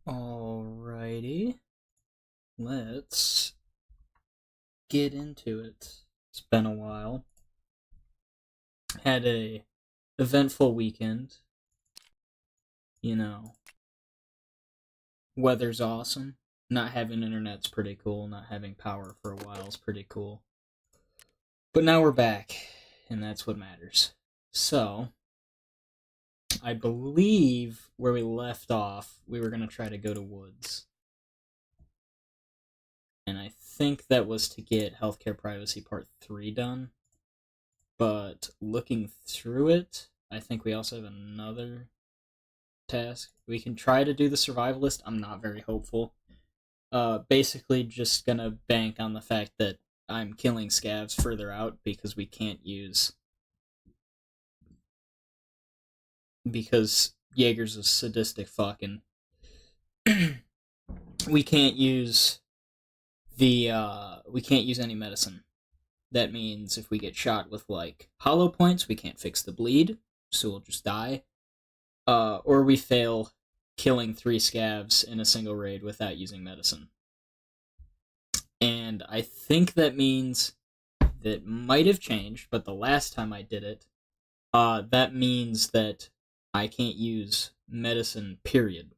Alrighty, let's get into it. It's been a while. Had a eventful weekend. You know, weather's awesome. Not having internet's pretty cool. Not having power for a while is pretty cool. But now we're back, and that's what matters. So, I believe where we left off, we were going to try to go to woods. And I think that was to get Healthcare Privacy Part 3 done. But looking through it, I think we also have another task. We can try to do the survivalist. I'm not very hopeful. Basically just gonna bank on the fact that I'm killing scavs further out because we can't use... Because Jaeger's a sadistic fuck and we can't use we can't use any medicine. That means if we get shot with, like, hollow points, we can't fix the bleed, so we'll just die. Or we fail killing 3 scavs in a single raid without using medicine. And I think that means that might have changed, but the last time I did it, that means that I can't use medicine, period,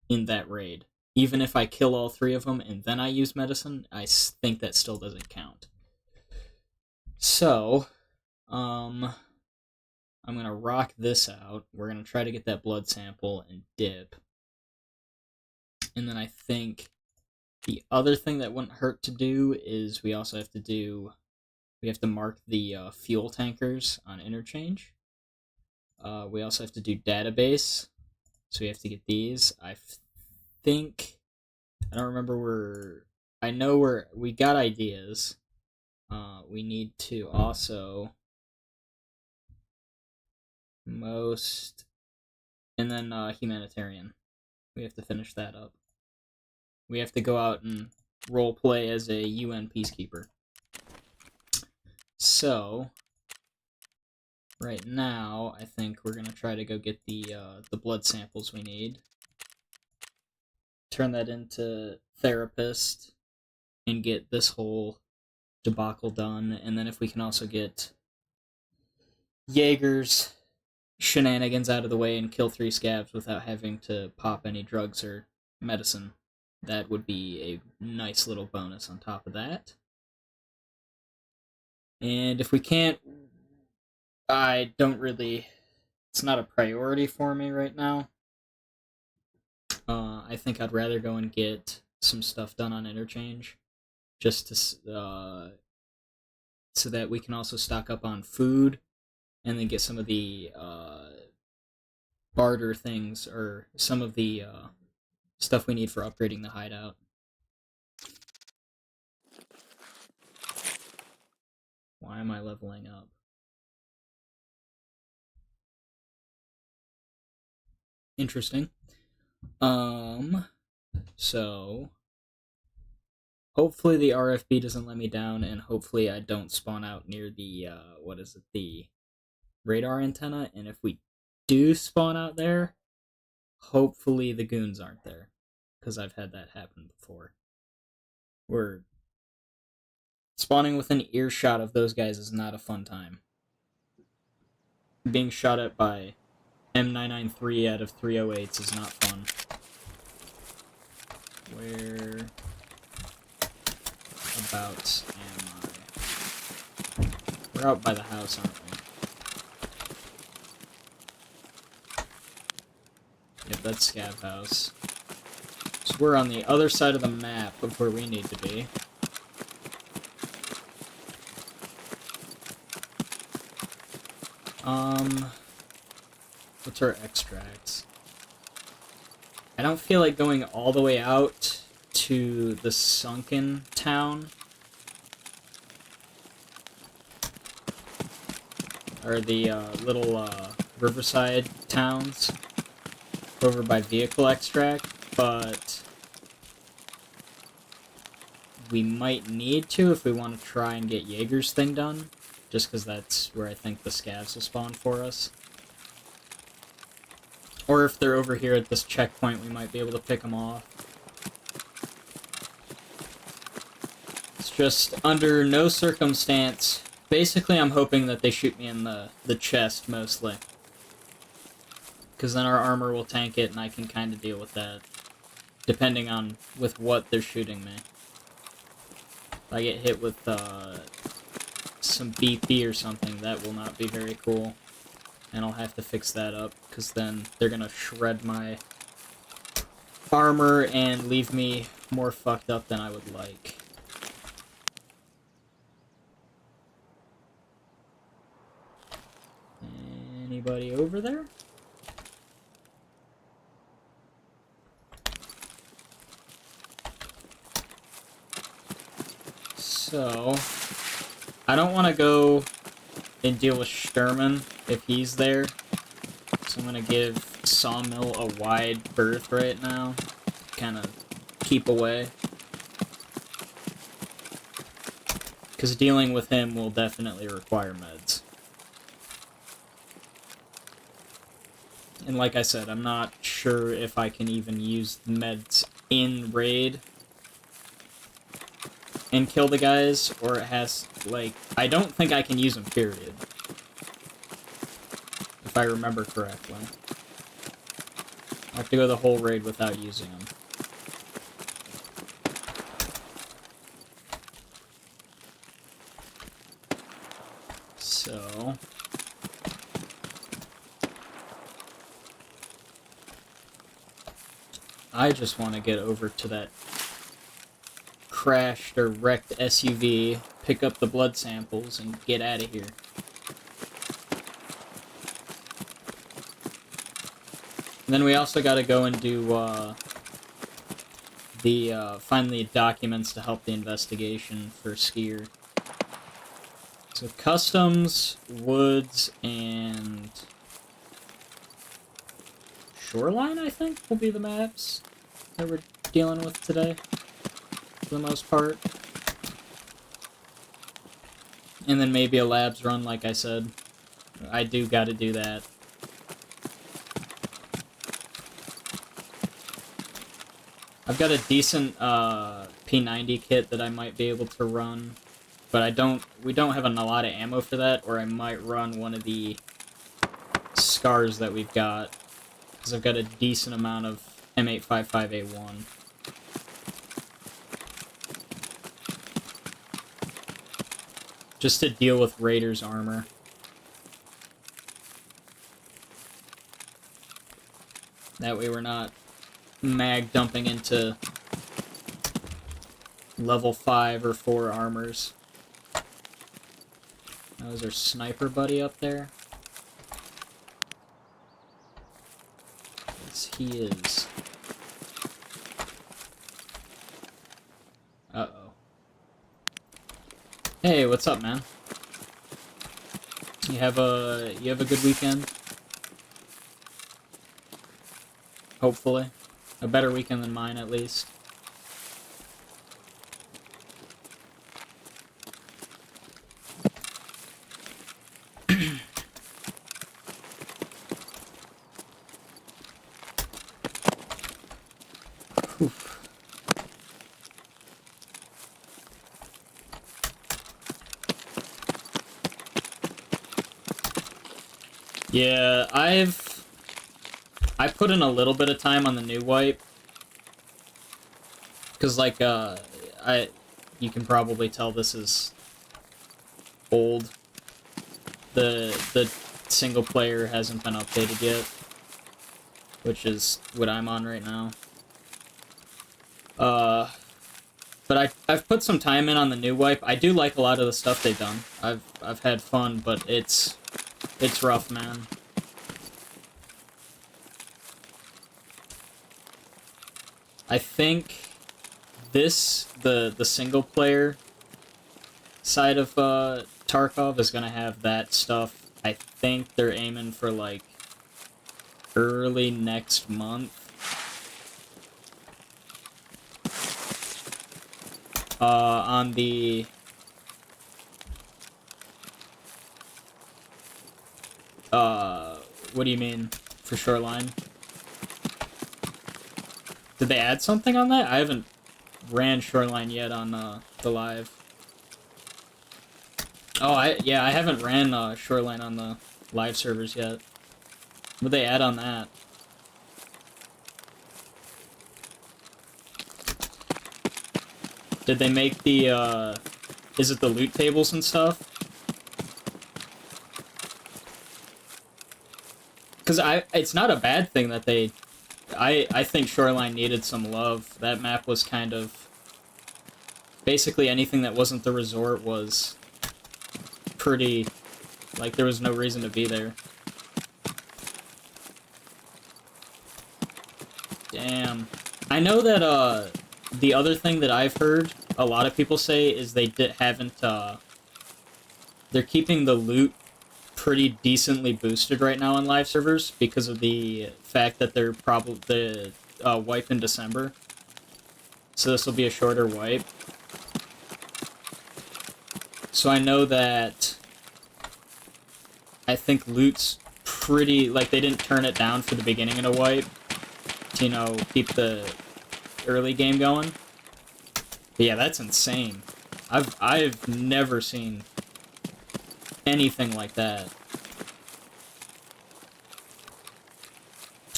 in that raid. Even if I kill all 3 of them and then I use medicine, I think that still doesn't count. So, I'm gonna rock this out. We're gonna try to get that blood sample and dip. And then I think the other thing that wouldn't hurt to do is we also have to mark the fuel tankers on interchange. We also have to do database, so we have to get these. I don't remember we got ideas. We need to also and then humanitarian. We have to finish that up. We have to go out and role play as a UN peacekeeper. So, right now, I think we're gonna try to go get the blood samples we need. Turn that into therapist and get this whole debacle done, and then if we can also get Jaeger's shenanigans out of the way and kill 3 scavs without having to pop any drugs or medicine, that would be a nice little bonus on top of that. And if we can't, it's not a priority for me right now. I think I'd rather go and get some stuff done on interchange, just to so that we can also stock up on food, and then get some of the barter things, or some of the stuff we need for upgrading the hideout. Why am I leveling up? Interesting. So hopefully the RFB doesn't let me down, and hopefully I don't spawn out near the the radar antenna, and if we do spawn out there, hopefully the goons aren't there, because I've had that happen before. We're spawning within earshot of those guys is not a fun time. Being shot at by M993 out of 308s is not fun. Where abouts am I? We're out by the house, aren't we? Yep, that's Scav House. So we're on the other side of the map of where we need to be. What's our extracts? I don't feel like going all the way out to the sunken town. Or the little riverside towns over by vehicle extract, but we might need to if we want to try and get Jaeger's thing done, just because that's where I think the scavs will spawn for us. Or if they're over here at this checkpoint, we might be able to pick them off. It's just under no circumstance. Basically, I'm hoping that they shoot me in the chest, mostly. Because then our armor will tank it, and I can kind of deal with that. Depending on with what they're shooting me. If I get hit with some BP or something, that will not be very cool. And I'll have to fix that up, because then they're going to shred my armor and leave me more fucked up than I would like. Anybody over there? So, I don't want to go and deal with Sturman if he's there. So I'm going to give Sawmill a wide berth right now. Kind of keep away. Because dealing with him will definitely require meds. And like I said, I'm not sure if I can even use meds in raid and kill the guys, or it has, like, I don't think I can use them, period. If I remember correctly. I have to go the whole raid without using them. So... I just want to get over to that crashed or wrecked SUV, pick up the blood samples, and get out of here. And then we also got to go and do find the documents to help the investigation for Skier. So customs, woods, and shoreline, I think, will be the maps that we're dealing with today, for the most part. And then maybe a labs run, like I said. I do gotta do that. I've got a decent P90 kit that I might be able to run, but we don't have a lot of ammo for that, or I might run one of the scars that we've got. Because I've got a decent amount of M855A1. Just to deal with Raiders armor. That way we're not mag dumping into level 5 or 4 armors. Now, is our sniper buddy up there? He is. Uh-oh. Hey, what's up, man? You have a good weekend? Hopefully. A better weekend than mine, at least. Yeah, I put in a little bit of time on the new wipe. Cause like you can probably tell this is old. The single player hasn't been updated yet. Which is what I'm on right now. But I've put some time in on the new wipe. I do like a lot of the stuff they've done. I've had fun, but it's rough, man. I think the single player side of Tarkov is gonna have that stuff. I think they're aiming for like early next month. On the what do you mean for Shoreline? Did they add something on that? I haven't ran Shoreline yet on the live. Oh, I haven't ran Shoreline on the live servers yet. What would they add on that? Did they make the, is it the loot tables and stuff? Because it's not a bad thing that they... I think Shoreline needed some love. That map was kind of... Basically anything that wasn't the resort was pretty... Like, there was no reason to be there. Damn. I know that, the other thing that I've heard a lot of people say is they haven't, they're keeping the loot pretty decently boosted right now on live servers because of the fact that they're probably the wipe in December. So this will be a shorter wipe. So I know that I think loot's pretty, like, they didn't turn it down for the beginning of the wipe to, you know, keep the early game going. But yeah, that's insane. I've never seen anything like that.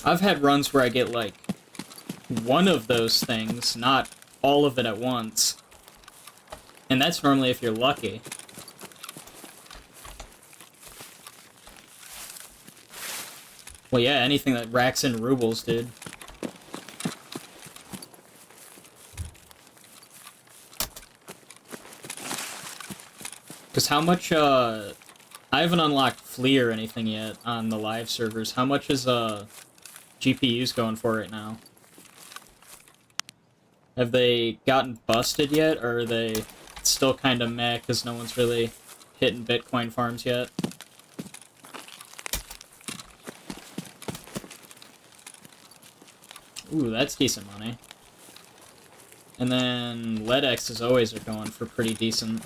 I've had runs where I get, like, one of those things, not all of it at once. And that's normally if you're lucky. Well, yeah, anything that racks in rubles, dude. Because how much, I haven't unlocked Flea or anything yet on the live servers. How much is, GPUs going for right now? Have they gotten busted yet, or are they still kind of meh because no one's really hitting Bitcoin farms yet? Ooh, that's decent money. And then lead X's always are going for pretty decent.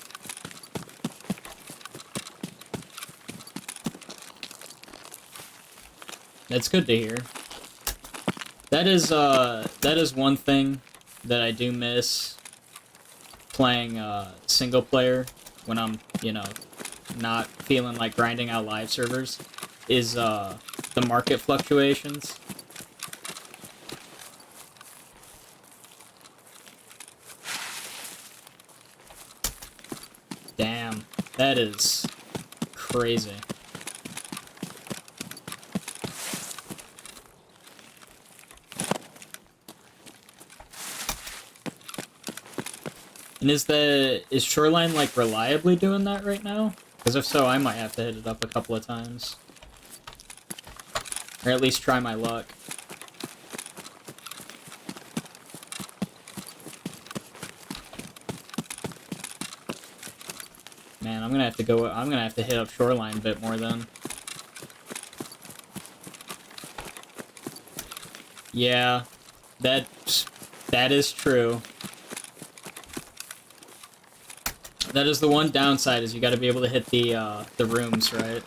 That's good to hear. That is one thing that I do miss playing single player when I'm, you know, not feeling like grinding out live servers, is the market fluctuations. Damn, that is crazy. And is Shoreline, like, reliably doing that right now? Because if so, I might have to hit it up a couple of times. Or at least try my luck. Man, I'm gonna have to hit up Shoreline a bit more then. Yeah, that is true. That is the one downside, is you gotta be able to hit the rooms, right?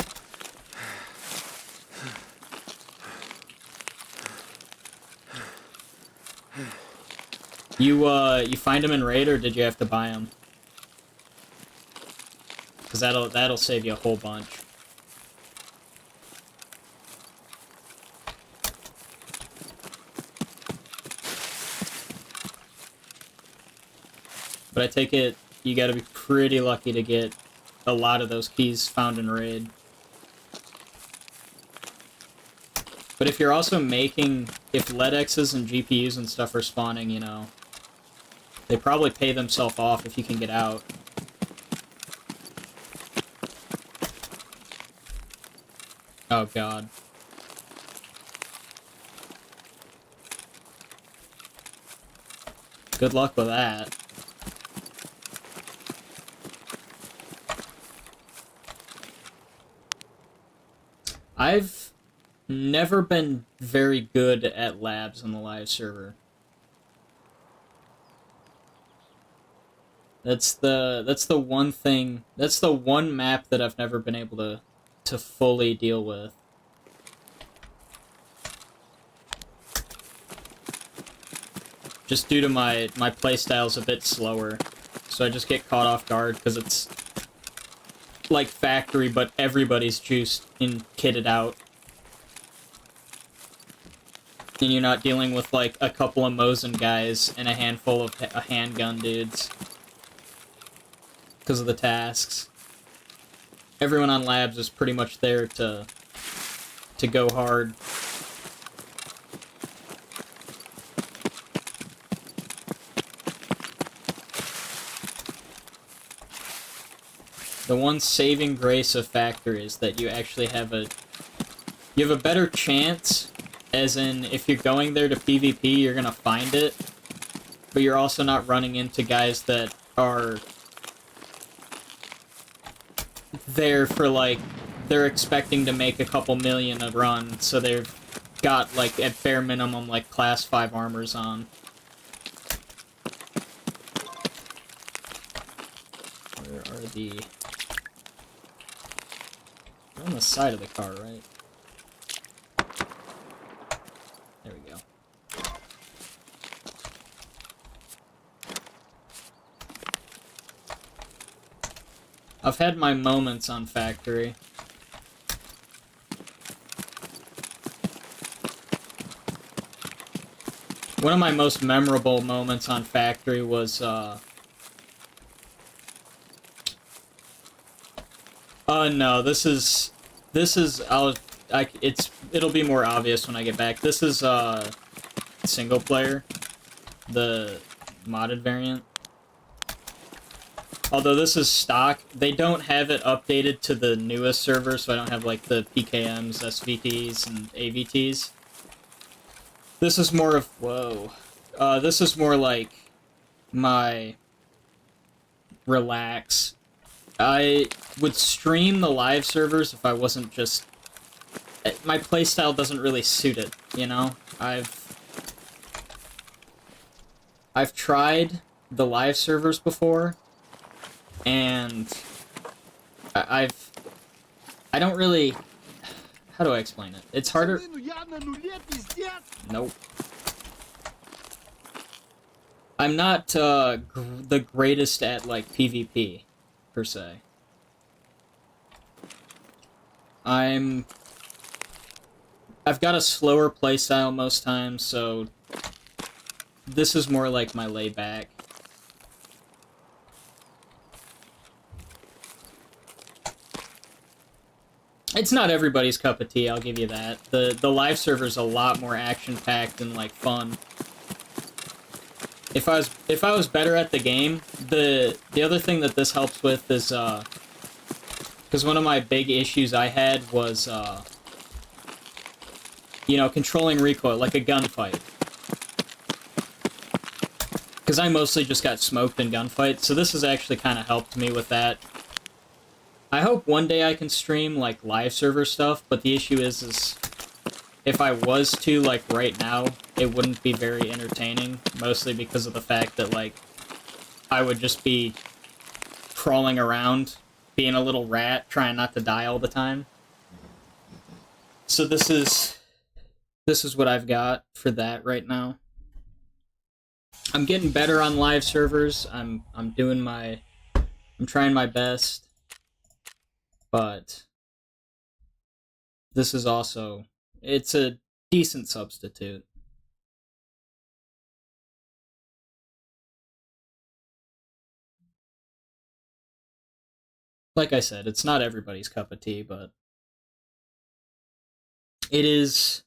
You find them in raid, or did you have to buy them? Because that'll save you a whole bunch. But I take it you gotta be pretty lucky to get a lot of those keys found in raid. But if you're also making, if lead X's and GPUs and stuff are spawning, you know, they probably pay themselves off if you can get out. Oh god. Good luck with that. I've never been very good at labs on the live server. That's the one thing, that's the one map that I've never been able to fully deal with. just due to my playstyle's a bit slower. So I just get caught off guard because it's like factory, but everybody's juiced and kitted out. And you're not dealing with like a couple of Mosin guys and a handful of handgun dudes because of the tasks. Everyone on labs is pretty much there to go hard. The one saving grace of factory is that you actually have a better chance, as in if you're going there to PvP, you're gonna find it, but you're also not running into guys that are there for like, they're expecting to make a couple million a run, so they've got like at bare minimum like class 5 armors on. Where are the... They're on the side of the car, right? There we go. I've had my moments on factory. One of my most memorable moments on factory was, no, it'll be more obvious when I get back. This is, single player, the modded variant. Although this is stock, they don't have it updated to the newest server, so I don't have, like, the PKMs, SVTs, and AVTs. This is more of... Whoa. This is more like my relax. I would stream the live servers if I wasn't just... My playstyle doesn't really suit it, you know? I've tried the live servers before, and I don't really... How do I explain it? It's harder... Nope. I'm not the greatest at, like, PvP, per se. I've got a slower playstyle most times, so this is more like my layback. It's not everybody's cup of tea, I'll give you that. The live server's a lot more action-packed and, like, fun. If I was better at the game, the other thing that this helps with is, because one of my big issues I had was, you know, controlling recoil, like a gunfight. Because I mostly just got smoked in gunfights, so this has actually kind of helped me with that. I hope one day I can stream, like, live server stuff, but the issue is if I was to, like, right now, it wouldn't be very entertaining, mostly because of the fact that, like, I would just be crawling around, being a little rat, trying not to die all the time. So this is what I've got for that right now. I'm getting better on live servers. I'm trying my best. But this is also, it's a decent substitute. Like I said, it's not everybody's cup of tea, but it is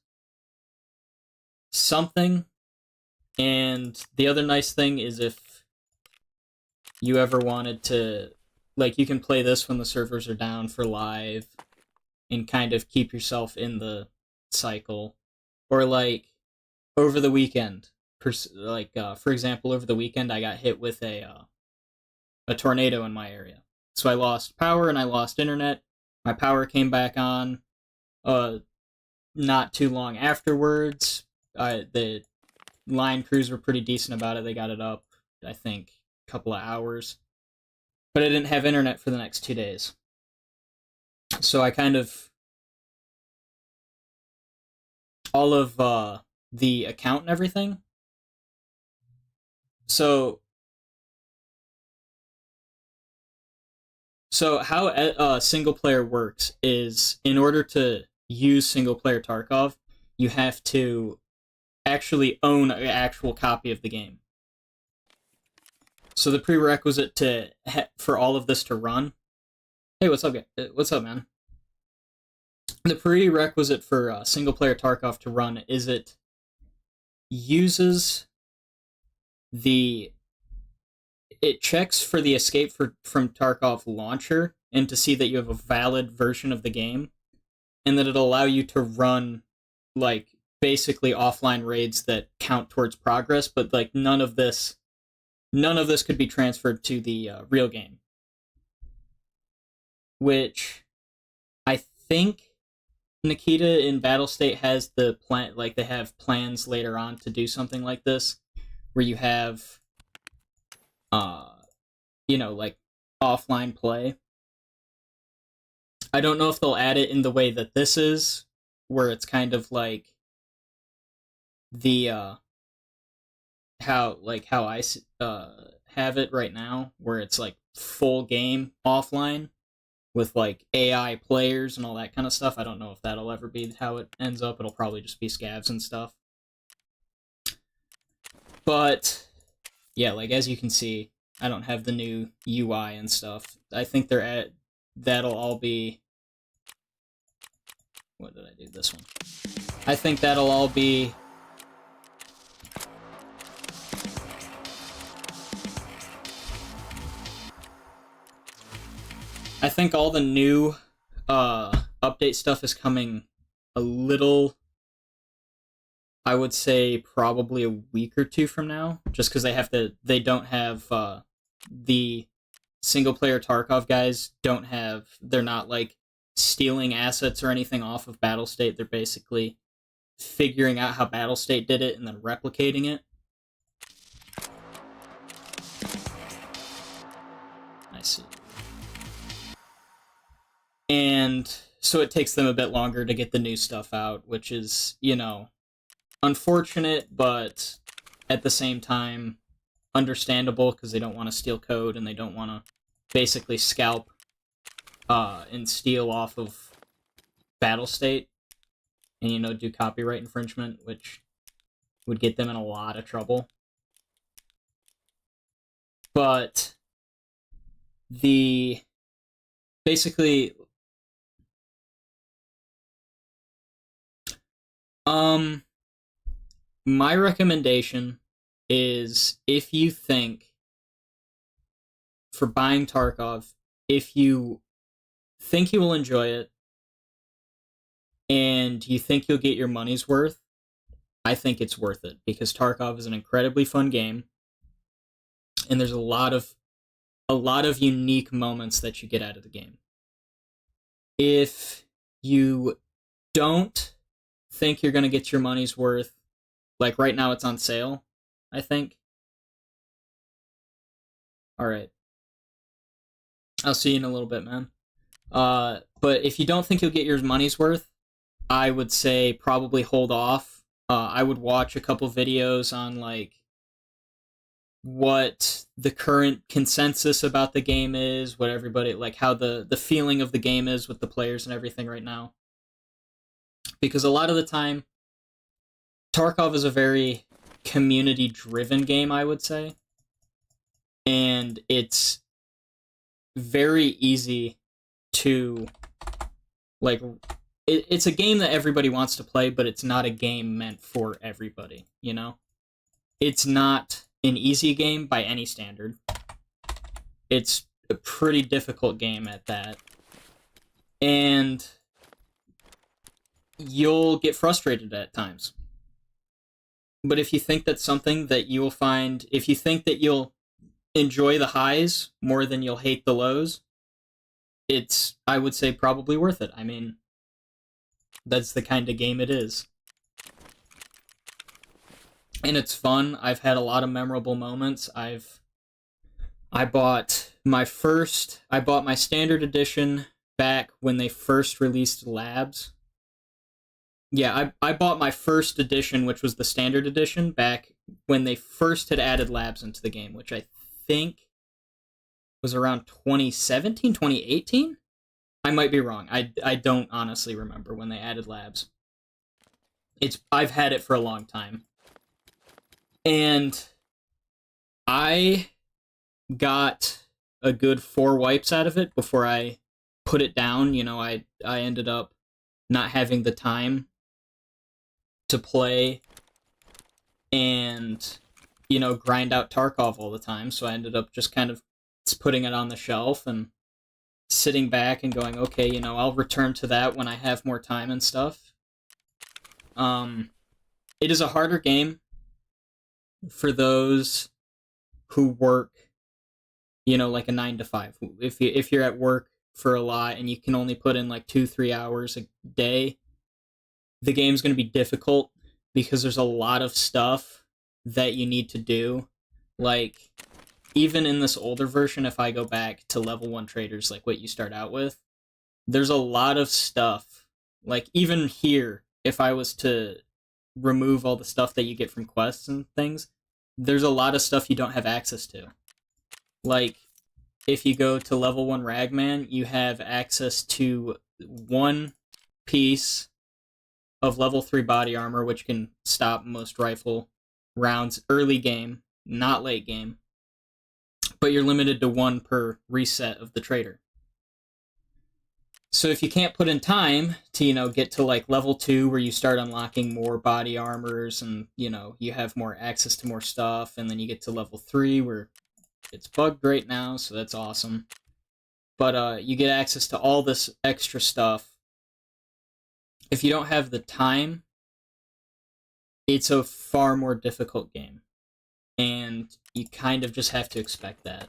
something. And the other nice thing is if you ever wanted to, like, you can play this when the servers are down for live and kind of keep yourself in the cycle. Or, like, over the weekend. For example, over the weekend I got hit with a tornado in my area. So I lost power and I lost internet. My power came back on not too long afterwards. The line crews were pretty decent about it. They got it up, I think, a couple of hours. But I didn't have internet for the next 2 days. So I kind of... all of the account and everything So how single player works is, in order to use single player Tarkov, you have to actually own an actual copy of the game. So the prerequisite for all of this to run. Hey, what's up? What's up, man? The prerequisite for single player Tarkov to run is it uses it checks for the escape from Tarkov launcher and to see that you have a valid version of the game, and that it'll allow you to run like basically offline raids that count towards progress, but like none of this could be transferred to the real game. Which I think Nikita in Battle State has the plan, like they have plans later on to do something like this, where you have like offline play. I don't know if they'll add it in the way that this is, where it's kind of like the how I have it right now, where it's like full game offline with like AI players and all that kind of stuff. I don't know if that'll ever be how it ends up. It'll probably just be scavs and stuff. But yeah, like as you can see, I don't have the new UI and stuff. I think that'll all be... What did I do? This one. I think that'll all be... I think all the new update stuff is coming a little... I would say probably a week or two from now, just because they don't have the single player Tarkov guys they're not like stealing assets or anything off of Battle State. They're basically figuring out how Battle State did it and then replicating it. I see. And so it takes them a bit longer to get the new stuff out, which is, unfortunate, but at the same time understandable, because they don't want to steal code and they don't want to basically scalp and steal off of Battle State and do copyright infringement, which would get them in a lot of trouble. But basically my recommendation is, if you think, for buying Tarkov, if you think you will enjoy it and you think you'll get your money's worth, I think it's worth it, because Tarkov is an incredibly fun game and there's a lot of unique moments that you get out of the game. If you don't think you're going to get your money's worth, like right now it's on sale, I think. Alright. I'll see you in a little bit, man. But if you don't think you'll get your money's worth, I would say probably hold off. I would watch a couple videos on like what the current consensus about the game is, what everybody, like how the feeling of the game is with the players and everything right now. Because a lot of the time, Tarkov is a very community-driven game, I would say. And it's very easy to, like, it's a game that everybody wants to play, but it's not a game meant for everybody, It's not an easy game by any standard. It's a pretty difficult game at that. And you'll get frustrated at times. But if you think that's something that you will find, if you think that you'll enjoy the highs more than you'll hate the lows, it's, I would say, probably worth it. I mean, that's the kind of game it is. And it's fun. I've had a lot of memorable moments. I bought my standard edition back when they first released Labs. Yeah, I bought my first edition, which was the standard edition, back when they first had added labs into the game, which I think was around 2017, 2018? I might be wrong. I don't honestly remember when they added labs. I've had it for a long time. And I got a good 4 wipes out of it before I put it down. You know, I ended up not having the time to play and, you know, grind out Tarkov all the time, so I ended up just kind of putting it on the shelf and sitting back and going, okay, you know, I'll return to that when I have more time and stuff. It is a harder game for those who work, you know, like a 9 to 5. If you're at work for a lot and you can only put in like 2-3 hours a day, the game's going to be difficult because there's a lot of stuff that you need to do. Like, even in this older version, if I go back to level 1 traders, like what you start out with, there's a lot of stuff. Like, even here, if I was to remove all the stuff that you get from quests and things, there's a lot of stuff you don't have access to. Like, if you go to level 1 Ragman, you have access to 1 piece of level 3 body armor, which can stop most rifle rounds early game, not late game. But you're limited to 1 per reset of the trader. So if you can't put in time to, you know, get to like level 2 where you start unlocking more body armors and, you know, you have more access to more stuff, and then you get to level 3 where it's bugged right now, so that's awesome. But you get access to all this extra stuff. If you don't have the time, it's a far more difficult game. And you kind of just have to expect that.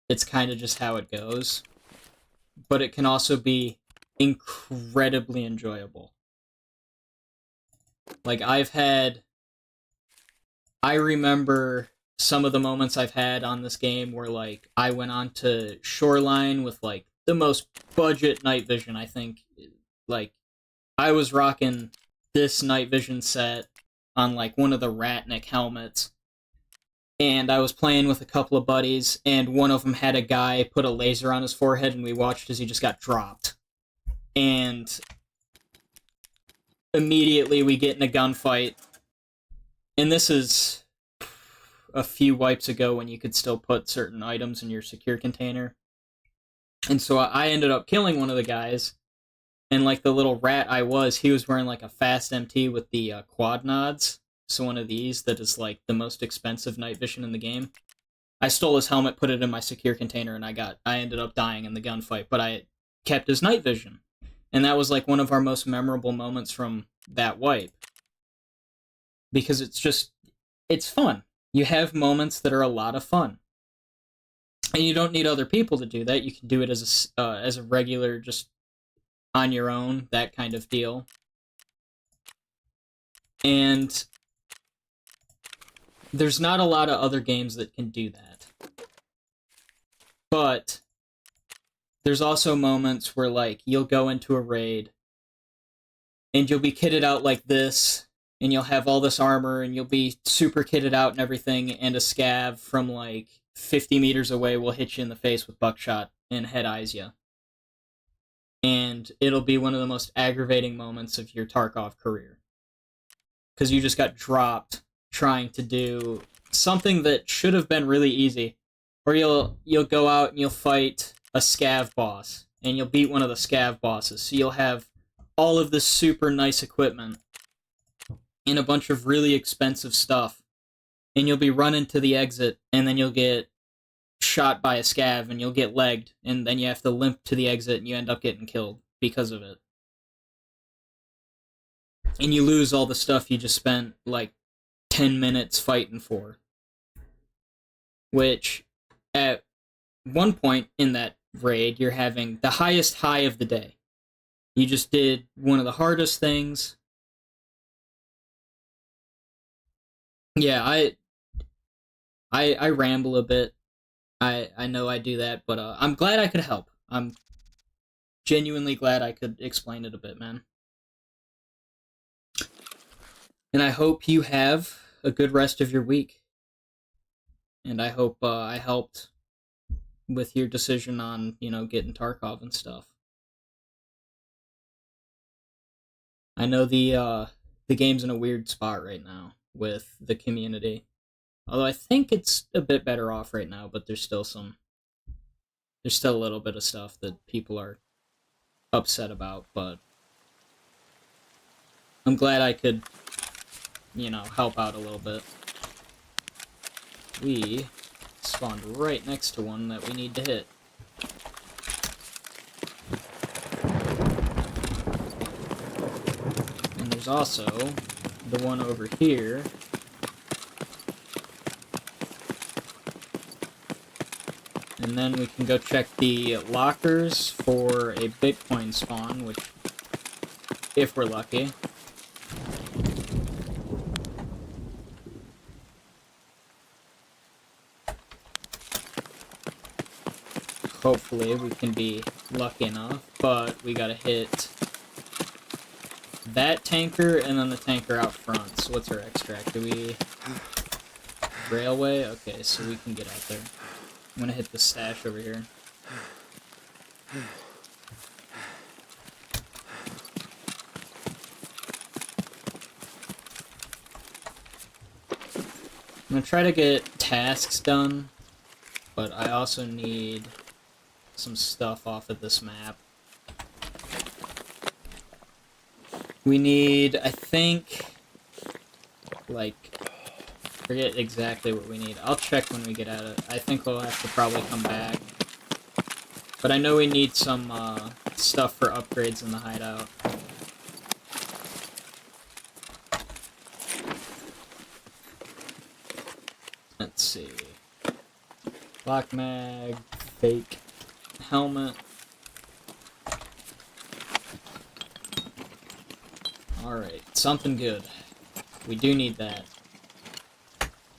It's kind of just how it goes. But it can also be incredibly enjoyable. Like, I remember some of the moments I've had on this game where, like, I went on to Shoreline with, like, the most budget night vision, I think. Like, I was rocking this night vision set on, like, one of the Ratnik helmets, and I was playing with a couple of buddies, and one of them had a guy put a laser on his forehead, and we watched as he just got dropped. And immediately we get in a gunfight, and this is a few wipes ago when you could still put certain items in your secure container. And so I ended up killing one of the guys, and like the little rat I was, he was wearing like a fast MT with the quad nods. So one of these that is like the most expensive night vision in the game. I stole his helmet, put it in my secure container, and I ended up dying in the gunfight, but I kept his night vision. And that was like one of our most memorable moments from that wipe. Because it's fun. You have moments that are a lot of fun. And you don't need other people to do that. You can do it as a regular, just on your own, that kind of deal. And there's not a lot of other games that can do that. But there's also moments where, like, you'll go into a raid and you'll be kitted out like this, and you'll have all this armor, and you'll be super kitted out and everything, and a scav from, like, 50 meters away will hit you in the face with buckshot and head-eyes you. And it'll be one of the most aggravating moments of your Tarkov career. Because you just got dropped trying to do something that should have been really easy. Or you'll go out and you'll fight a scav boss, and you'll beat one of the scav bosses. So you'll have all of this super nice equipment and a bunch of really expensive stuff. And you'll be running to the exit, and then you'll get shot by a scav, and you'll get legged, and then you have to limp to the exit, and you end up getting killed because of it. And you lose all the stuff you just spent, like, 10 minutes fighting for. Which, at one point in that raid, you're having the highest high of the day. You just did one of the hardest things. Yeah, I ramble a bit. I know I do that, but I'm glad I could help. I'm genuinely glad I could explain it a bit, man. And I hope you have a good rest of your week. And I hope I helped with your decision on, getting Tarkov and stuff. I know the game's in a weird spot right now with the community. Although I think it's a bit better off right now, but there's still a little bit of stuff that people are upset about, but I'm glad I could, help out a little bit. We spawned right next to one that we need to hit. And there's also the one over here. And then we can go check the lockers for a Bitcoin spawn, which, if we're lucky. Hopefully we can be lucky enough, but we gotta hit that tanker and then the tanker out front. So what's our extract? Do we... Railway? Okay, so we can get out there. I'm gonna hit the stash over here. I'm gonna try to get tasks done, but I also need some stuff off of this map. We need, I think, forget exactly what we need. I'll check when we get at it. I think we'll have to probably come back. But I know we need some stuff for upgrades in the hideout. Let's see. Black mag, fake helmet. Alright, something good. We do need that.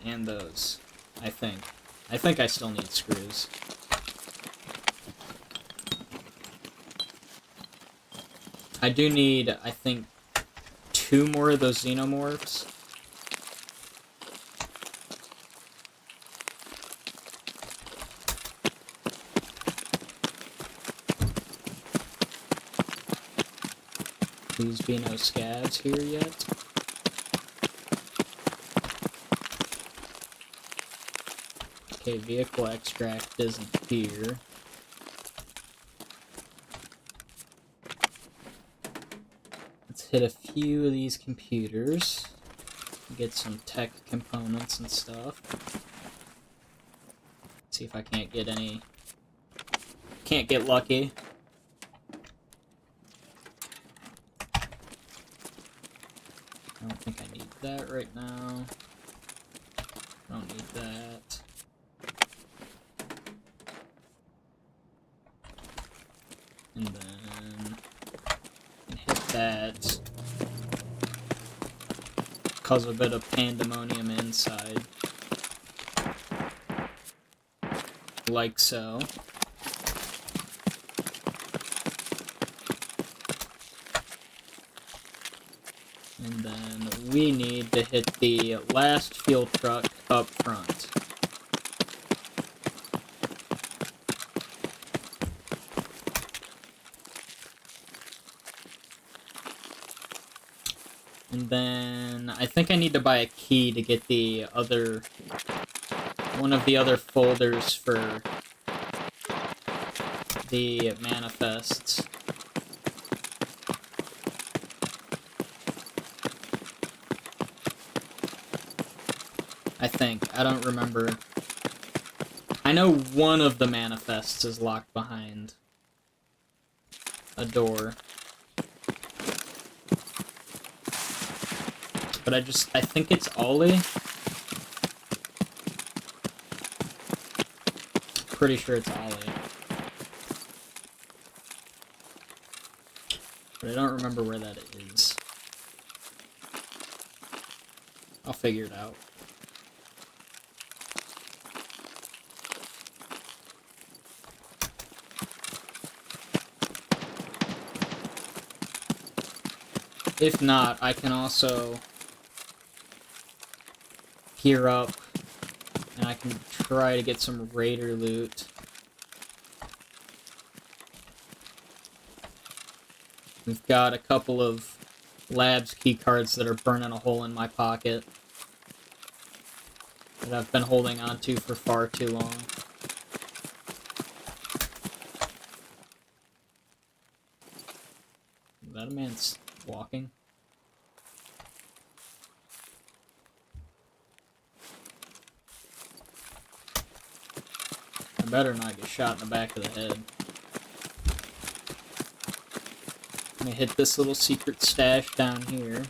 And those, I think. I think I still need screws. I do need, I think, 2 more of those xenomorphs. Please be no scabs here yet. Okay, vehicle extract isn't here. Let's hit a few of these computers. Get some tech components and stuff. See if I can't get any... Can't get lucky. I don't think I need that right now. Don't need that. And then hit that. Cause a bit of pandemonium inside. Like so. And then we need to hit the last fuel truck up front. And then I think I need to buy a key to get the other... one of the other folders for the manifests. I think. I don't remember. I know one of the manifests is locked behind a door. But I think it's Ollie. Pretty sure it's Ollie. But I don't remember where that is. I'll figure it out. If not, I can also gear up, and I can try to get some raider loot. We've got a couple of labs keycards that are burning a hole in my pocket that I've been holding on to for far too long. Is that a man walking? I better not get shot in the back of the head. I'm gonna hit this little secret stash down here.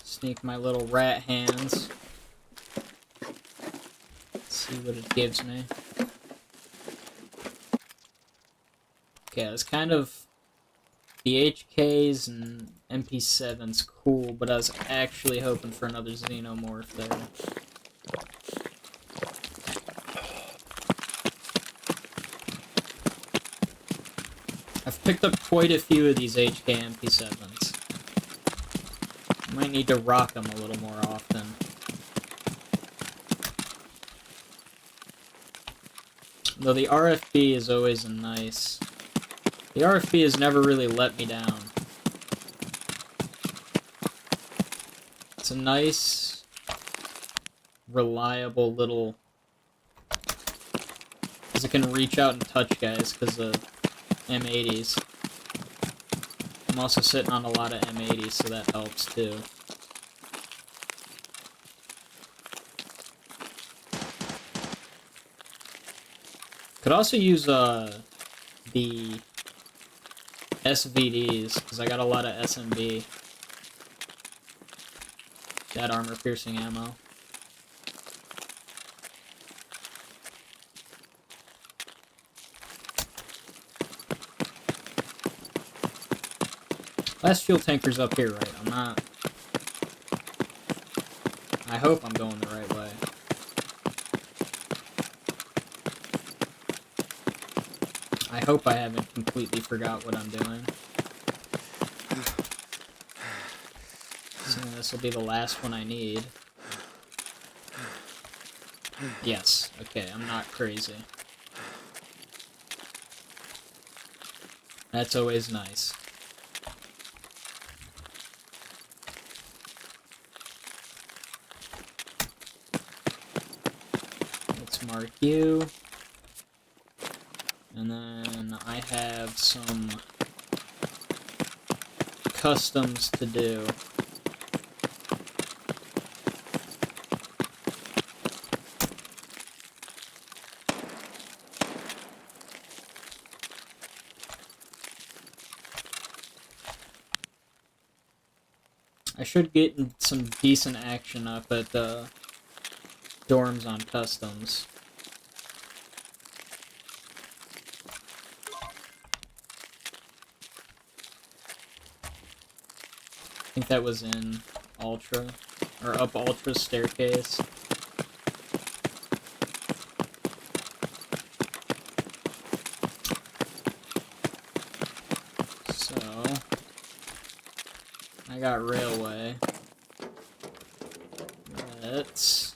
Sneak my little rat hands. See what it gives me. Okay, it's kind of... The HKs and MP7's cool, but I was actually hoping for another Xenomorph there. I've picked up quite a few of these HK MP7s. I might need to rock them a little more often. Though the RFB is always nice. The RFB has never really let me down. It's a nice, reliable little... because it can reach out and touch guys because of M80s. I'm also sitting on a lot of M80s, so that helps too. Could also use the SVDs, because I got a lot of SMB. That armor-piercing ammo. Last fuel tanker's up here, right? I'm not... I hope I'm going the right way. I hope I haven't completely forgot what I'm doing. So this will be the last one I need. Yes, okay, I'm not crazy. That's always nice. Let's mark you. And then I have some customs to do. I should get some decent action up at the dorms on customs. I think that was in Ultra, or up Ultra staircase. So, I got railway. Let's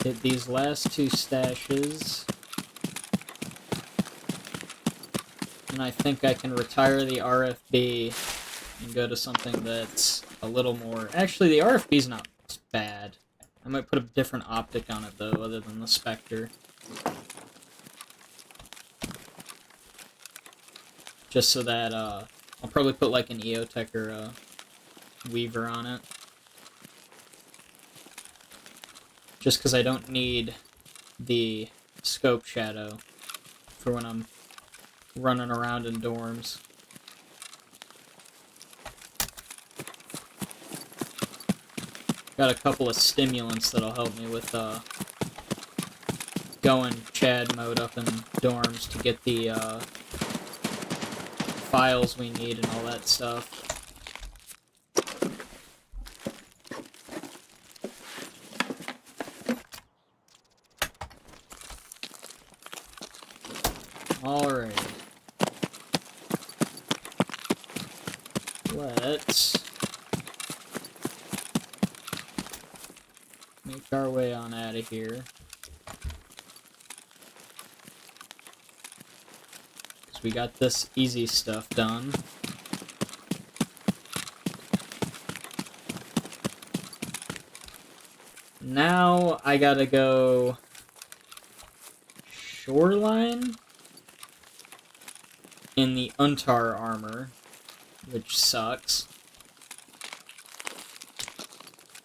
hit these last two stashes. And I think I can retire the RFB and go to something that's a little more... Actually, the RFB's not bad. I might put a different optic on it, though, other than the Spectre. Just so that, I'll probably put, like, an EOTech or a Weaver on it. Just because I don't need the scope shadow for when I'm running around in dorms. Got a couple of stimulants that'll help me with going Chad mode up in dorms to get the files we need and all that stuff. Alright. let's make our way on out of here. Because we got this easy stuff done. Now I gotta go shoreline in the Untar armor, which sucks.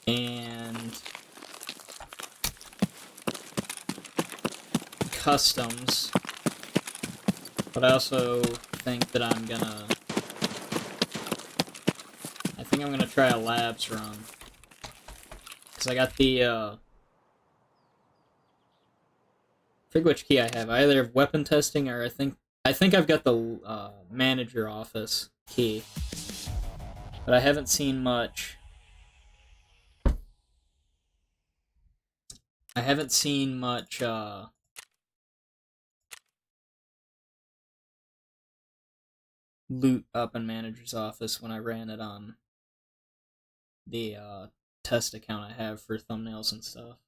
And customs. But I also think that I'm gonna try a labs run. Because I got the, I forget which key I have. I either have weapon testing or I think I've got the manager office key. But I haven't seen much. Loot up in manager's office when I ran it on the test account I have for thumbnails and stuff.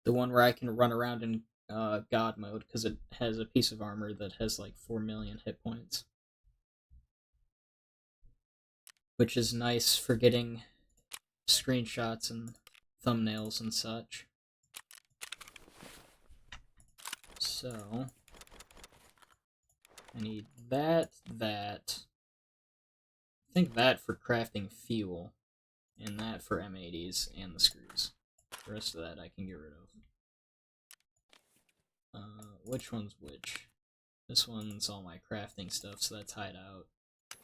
The one where I can run around in God mode, because it has a piece of armor that has like 4 million hit points. Which is nice for getting screenshots and thumbnails and such. So, I need that. I think that for crafting fuel, and that for M80s and the screws. The rest of that I can get rid of. Which one's which? This one's all my crafting stuff, so that's hideout.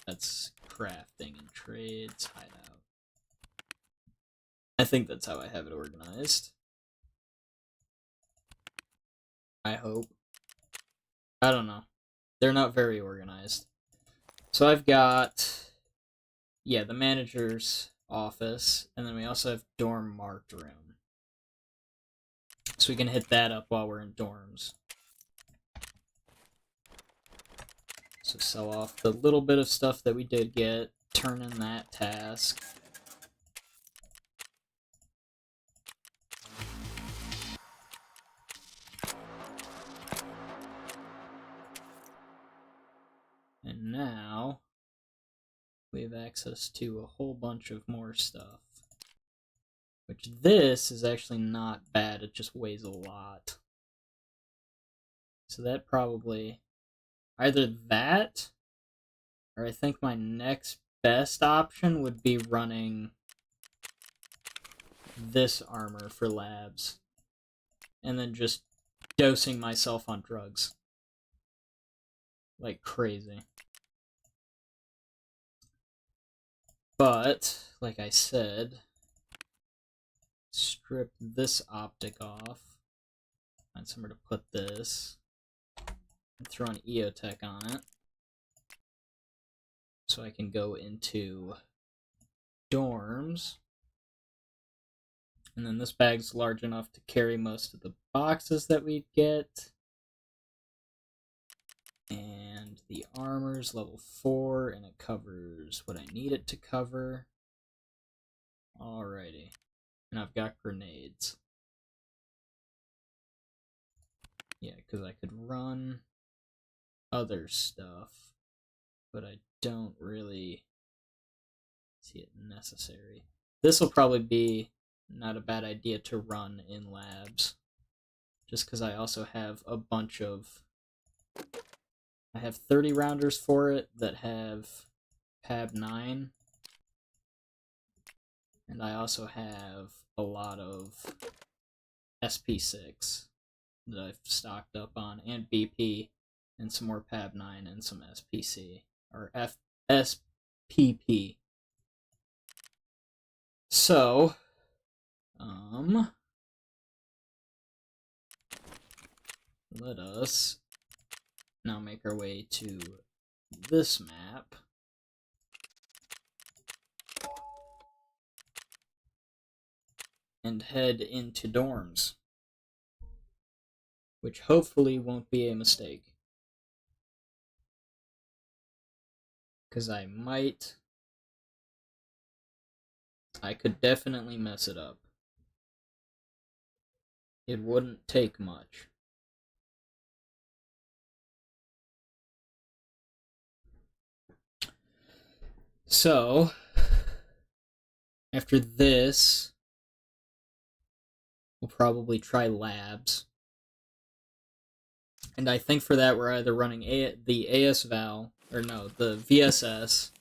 That's crafting and trades, hideout. I think that's how I have it organized. I hope. I don't know. They're not very organized. So I've got, yeah, the manager's office, and then we also have dorm marked room. So we can hit that up while we're in dorms. So sell off the little bit of stuff that we did get, turn in that task. And now we have access to a whole bunch of more stuff. Which this is actually not bad, it just weighs a lot. So that probably, either that, or I think my next best option would be running this armor for labs. And then just dosing myself on drugs. Like crazy. But, like I said, strip this optic off. Find somewhere to put this. And throw an EOTech on it. So I can go into dorms. And then this bag's large enough to carry most of the boxes that we get. And the armor's level 4, and it covers what I need it to cover. Alrighty. And I've got grenades. Yeah, because I could run other stuff, but I don't really see it necessary. This will probably be not a bad idea to run in labs, just because I also have a bunch of... I have 30 rounders for it that have PAB 9, and I also have a lot of SP6 that I've stocked up on, and BP, and some more PAB 9 and some SPC, or SPP. So, let us now make our way to this map. And head into dorms. Which hopefully won't be a mistake. Because I could definitely mess it up. It wouldn't take much. So, after this, we'll probably try labs. And I think for that we're either running the ASVAL, or no, the VSS,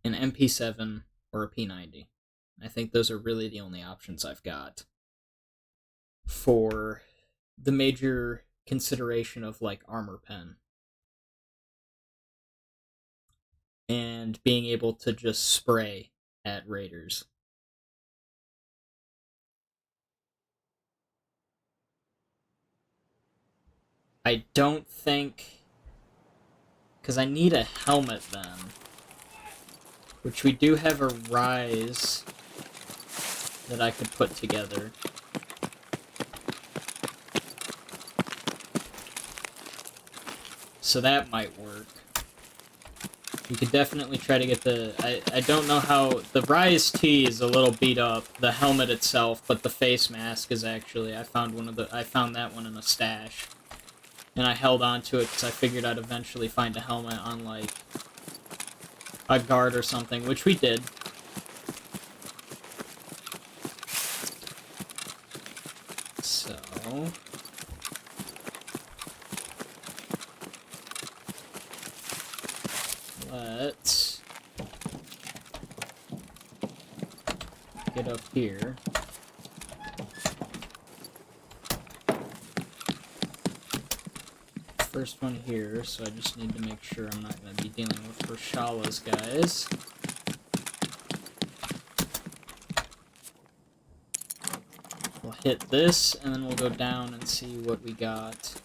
an MP7, or a P90. I think those are really the only options I've got for the major consideration of, like, armor pen. And being able to just spray at raiders. I don't think... because I need a helmet then. Which we do have a rise that I could put together. So that might work. We could definitely try to get the... I don't know how... the Rise T is a little beat up, the helmet itself, but the face mask is actually... I found that one in a stash. And I held on to it because I figured I'd eventually find a helmet on, like, a guard or something, which we did. So... let's get up here. First one here, so I just need to make sure I'm not going to be dealing with Rashala's guys. We'll hit this, and then we'll go down and see what we got.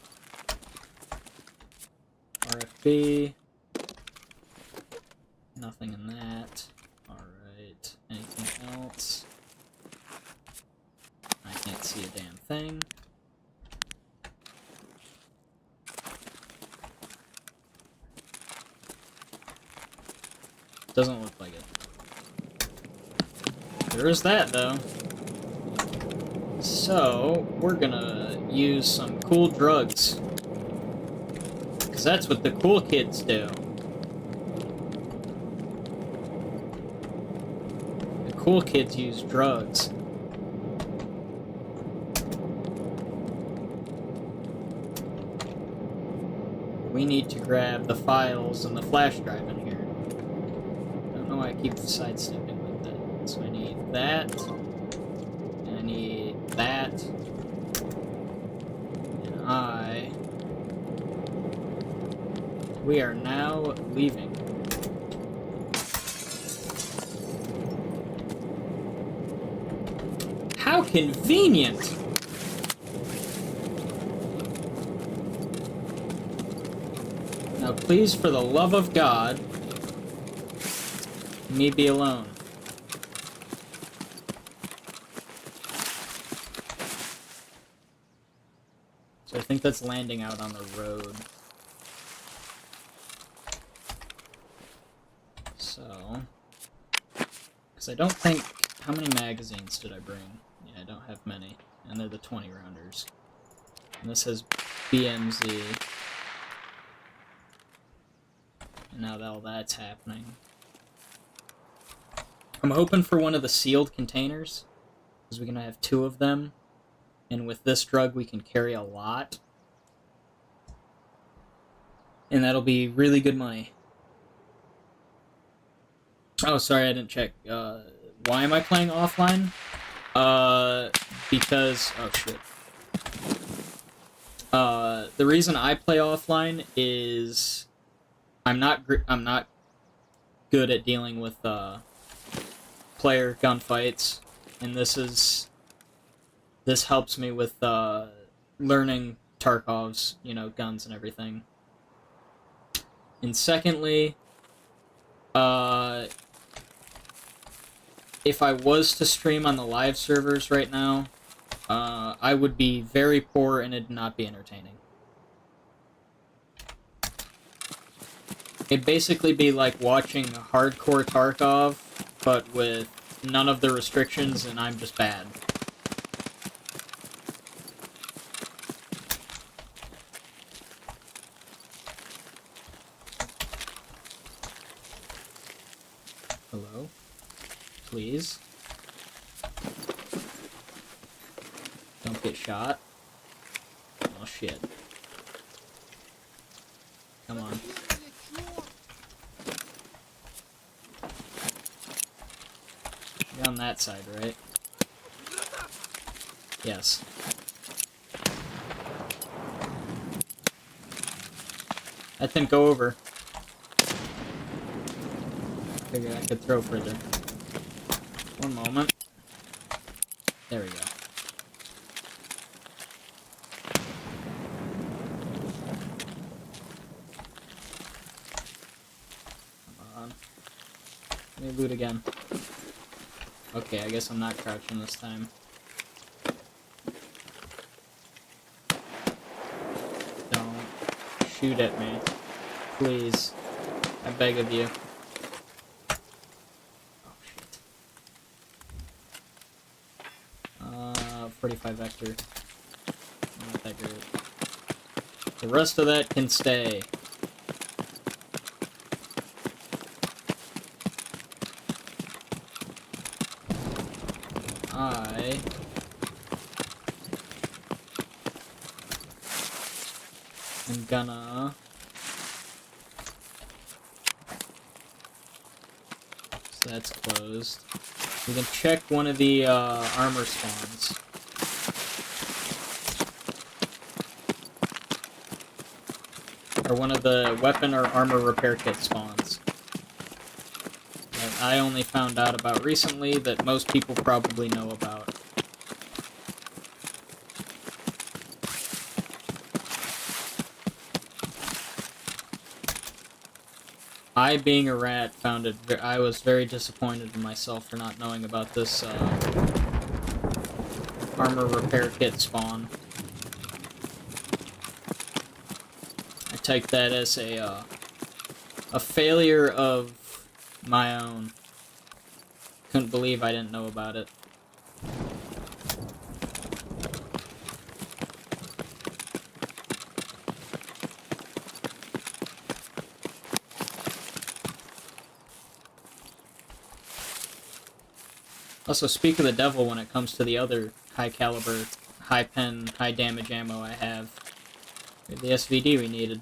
RFB. Nothing in that. Alright. Anything else? I can't see a damn thing. Doesn't look like it. There is that, though. So, we're gonna use some cool drugs. Because that's what the cool kids do. The cool kids use drugs. We need to grab the files and the flash drive in here. I keep sidestepping like that. So I need that. And I need that. And we are now leaving. How convenient! Now please, for the love of God, me be alone. So I think that's landing out on the road. So... because I don't think... how many magazines did I bring? Yeah, I don't have many. And they're the 20-rounders. And this has BMZ. And now that all that's happening... I'm hoping for one of the sealed containers, because we're going to have 2 of them, and with this drug we can carry a lot. And that'll be really good money. Oh, sorry, I didn't check. Why am I playing offline? Because... oh, shit. The reason I play offline is I'm not good at dealing with, player gunfights, and this helps me with learning Tarkov's, guns and everything. And secondly, if I was to stream on the live servers right now, I would be very poor and it'd not be entertaining. It'd basically be like watching hardcore Tarkov, but with none of the restrictions, and I'm just bad. Hello? Please? Don't get shot. Oh shit. Come on. You're on that side, right? Yes. That didn't go over. Figured I could throw further. One moment. There we go. Come on. Let me loot again. Okay, I guess I'm not crouching this time. Don't shoot at me. Please. I beg of you. Oh, shit. 45 vector. Not that great. The rest of that can stay. I am gonna so that's closed. We can check one of the armor spawns. Or one of the weapon or armor repair kit spawns. That I only found out about recently that most people probably know about. I, being a rat, found it. I was very disappointed in myself for not knowing about this armor repair kit spawn. I take that as a failure of my own. Couldn't believe I didn't know about it. Also, speak of the devil when it comes to the other high caliber, high pen, high damage ammo I have. The SVD we needed.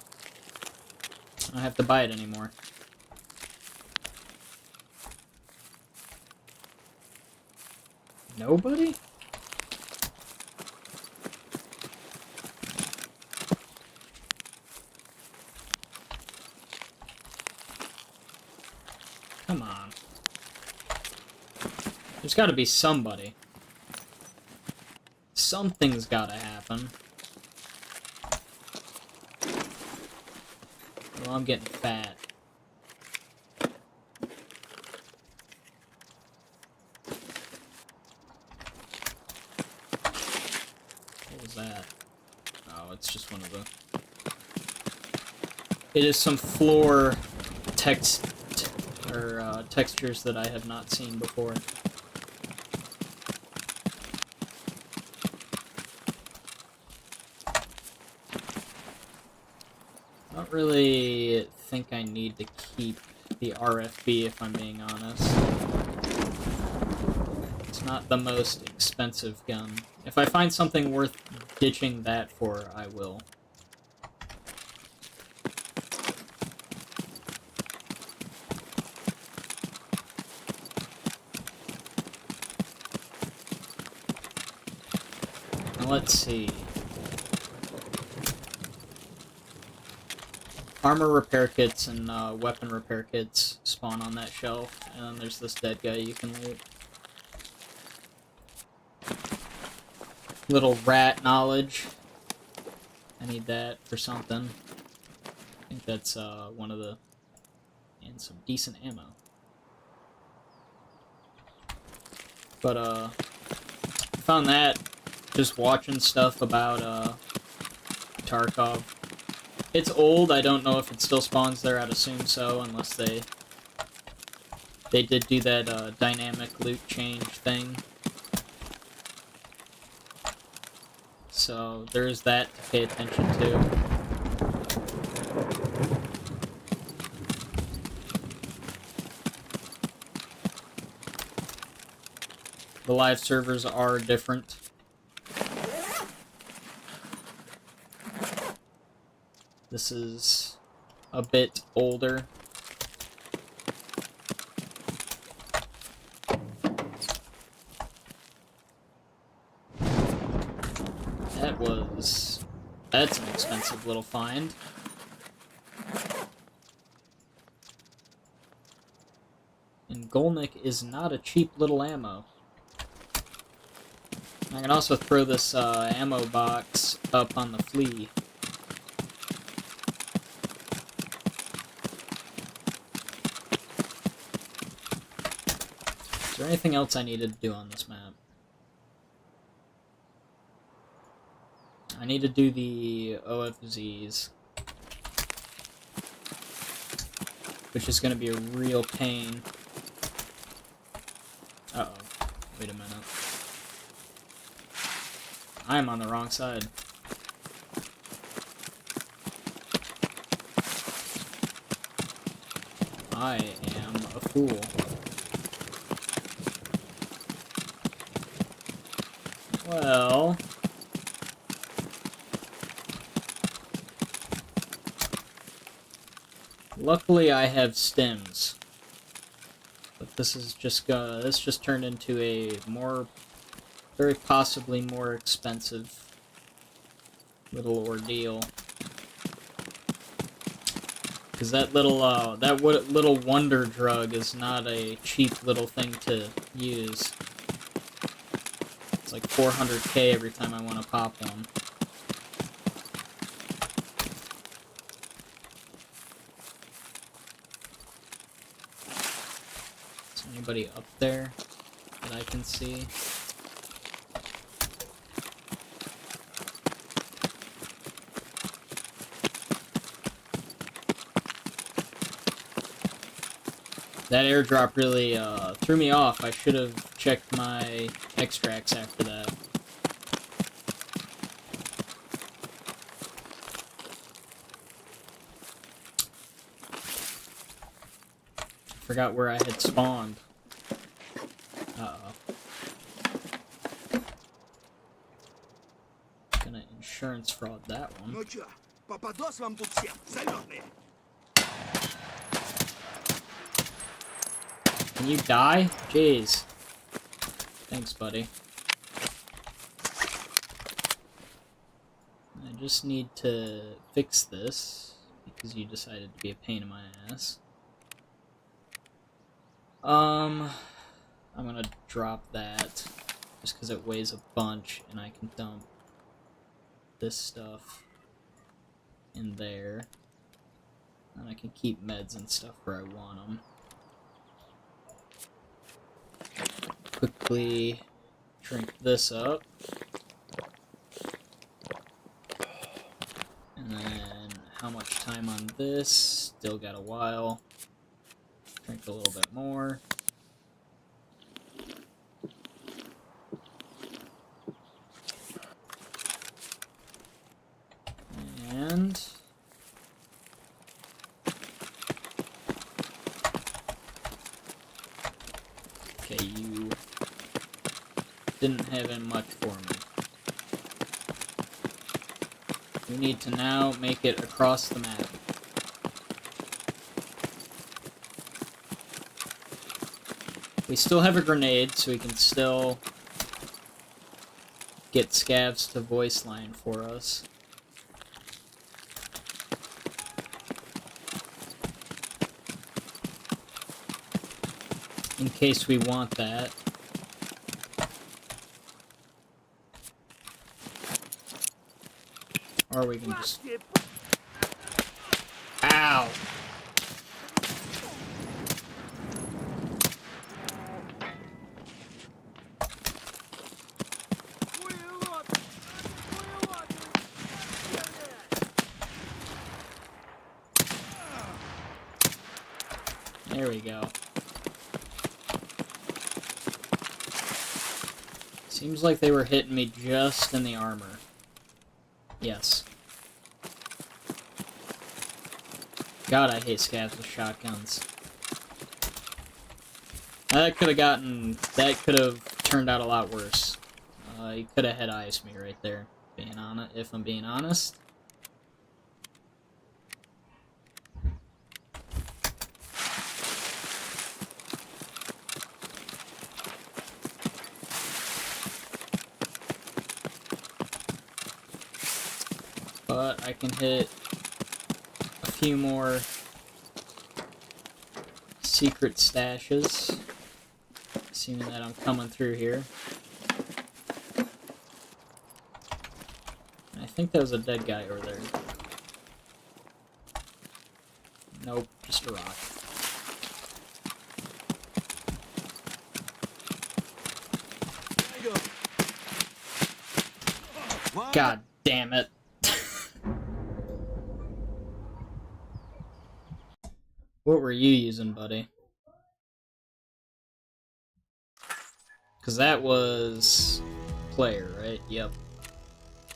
I don't have to buy it anymore. Nobody? Come on. There's gotta be somebody. Something's gotta happen. Well, I'm getting fat. What was that? Oh, it's just one of the... It is some floor text... or textures that I have not seen before. I don't really think I need to keep the RFB, if I'm being honest. It's not the most expensive gun. If I find something worth ditching that for, I will. Now let's see. Armor repair kits and weapon repair kits spawn on that shelf, and then there's this dead guy you can loot. Little rat knowledge. I need that for something. I think that's one of the... and some decent ammo. But I found that just watching stuff about Tarkov. It's old. I don't know if it still spawns there. I'd assume so, unless they did do that dynamic loot change thing. So there's that to pay attention to. The live servers are different. This is a bit older. That's an expensive little find. And Golnik is not a cheap little ammo. I can also throw this ammo box up on the flea. Is there anything else I needed to do on this map? I need to do the OFZs, which is going to be a real pain. Uh-oh. Wait a minute. I'm on the wrong side. I am a fool. Well... luckily I have stims. But this is just this just turned into a very possibly more expensive little ordeal. Because that little wonder drug is not a cheap little thing to use. It's like 400k every time I want to pop one. Is anybody up there that I can see? That airdrop really threw me off. I should have checked my extracts after that. Forgot where I had spawned. Uh-oh. Gonna insurance fraud that one. Can you die? Jeez. Thanks, buddy. I just need to fix this, because you decided to be a pain in my ass. I'm gonna drop that, just because it weighs a bunch, and I can dump this stuff in there. And I can keep meds and stuff where I want them. Quickly drink this up. And then, how much time on this? Still got a while. Drink a little bit more. And... okay, you didn't have in much for me. We need to now make it across the map. We still have a grenade, so we can still get scavs to voice line for us. In case we want that. Or we can just... ow! There we go. Seems like they were hitting me just in the armor. Yes. God, I hate scavs with shotguns. That could have turned out a lot worse. He could have head-iced me right there, if I'm being honest. But I can hit a few more secret stashes, assuming that I'm coming through here. I think that was a dead guy over there. Nope, just a rock. God damn it. What were you using, buddy? Because that was player, right? Yep.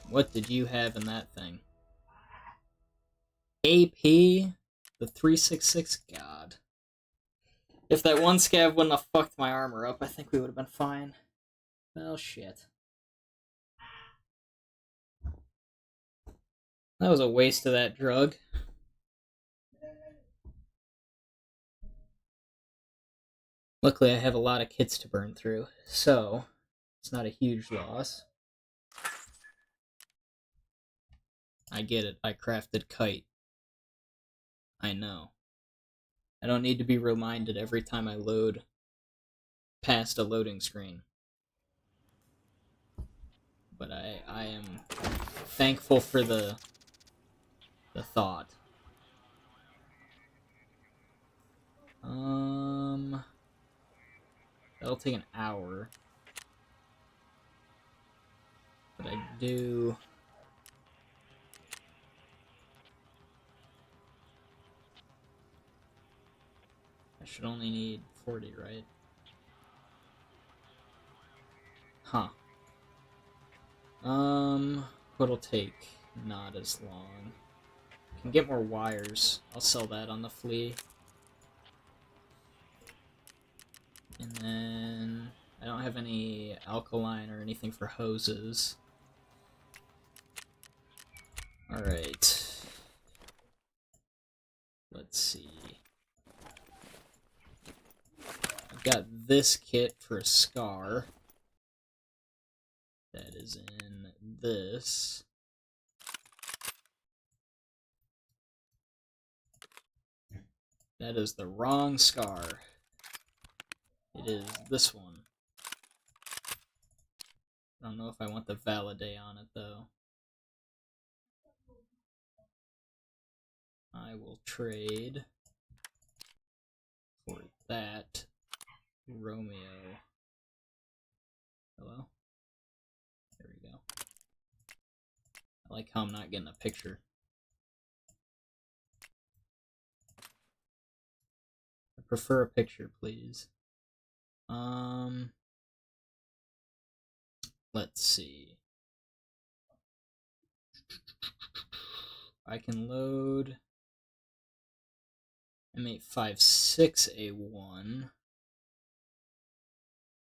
What did you have in that thing? AP? The 366? God. If that one scav wouldn't have fucked my armor up, I think we would have been fine. Well, shit. That was a waste of that drug. Luckily, I have a lot of kits to burn through, so it's not a huge loss. I get it. I crafted kite. I know. I don't need to be reminded every time I load past a loading screen. But I am thankful for the thought. That'll take an hour. But I do... I should only need 40, right? Huh. What'll take not as long. Can get more wires. I'll sell that on the flea. And then I don't have any alkaline or anything for hoses. Alright. Let's see. I've got this kit for a scar. That is in this. That is the wrong scar. It is this one. I don't know if I want the Validate on it, though. I will trade for that Romeo. Hello? There we go. I like how I'm not getting a picture. I prefer a picture, please. Let's see. I can load M856A1.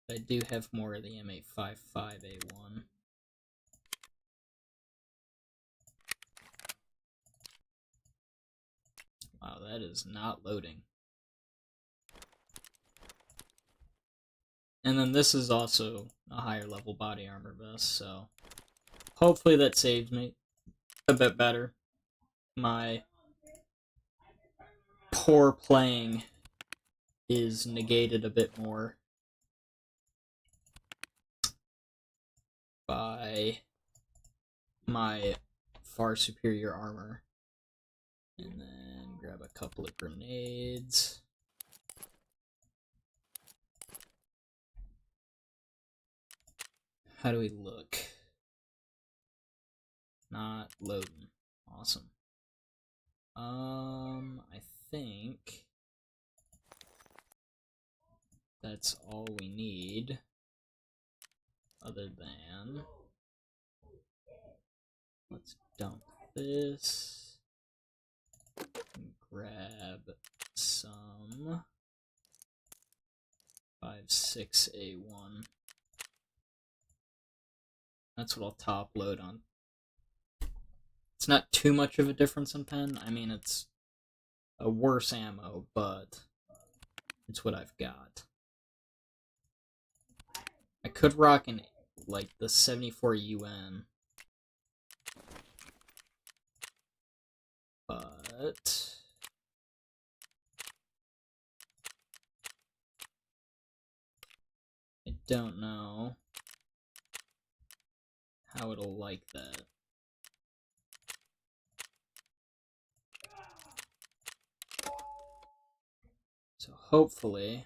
I do have more of the M855A1. Wow, that is not loading. And then this is also a higher level body armor vest, so hopefully that saves me a bit better. My poor playing is negated a bit more by my far superior armor. And then grab a couple of grenades. How do we look? Not loading. Awesome. I think that's all we need. Other than... let's dump this. And grab some 5.6A1. That's what I'll top load on. It's not too much of a difference in pen. I mean, it's a worse ammo, but it's what I've got. I could rock an, like, the 74 UN. But... I don't know how it'll like that. So hopefully...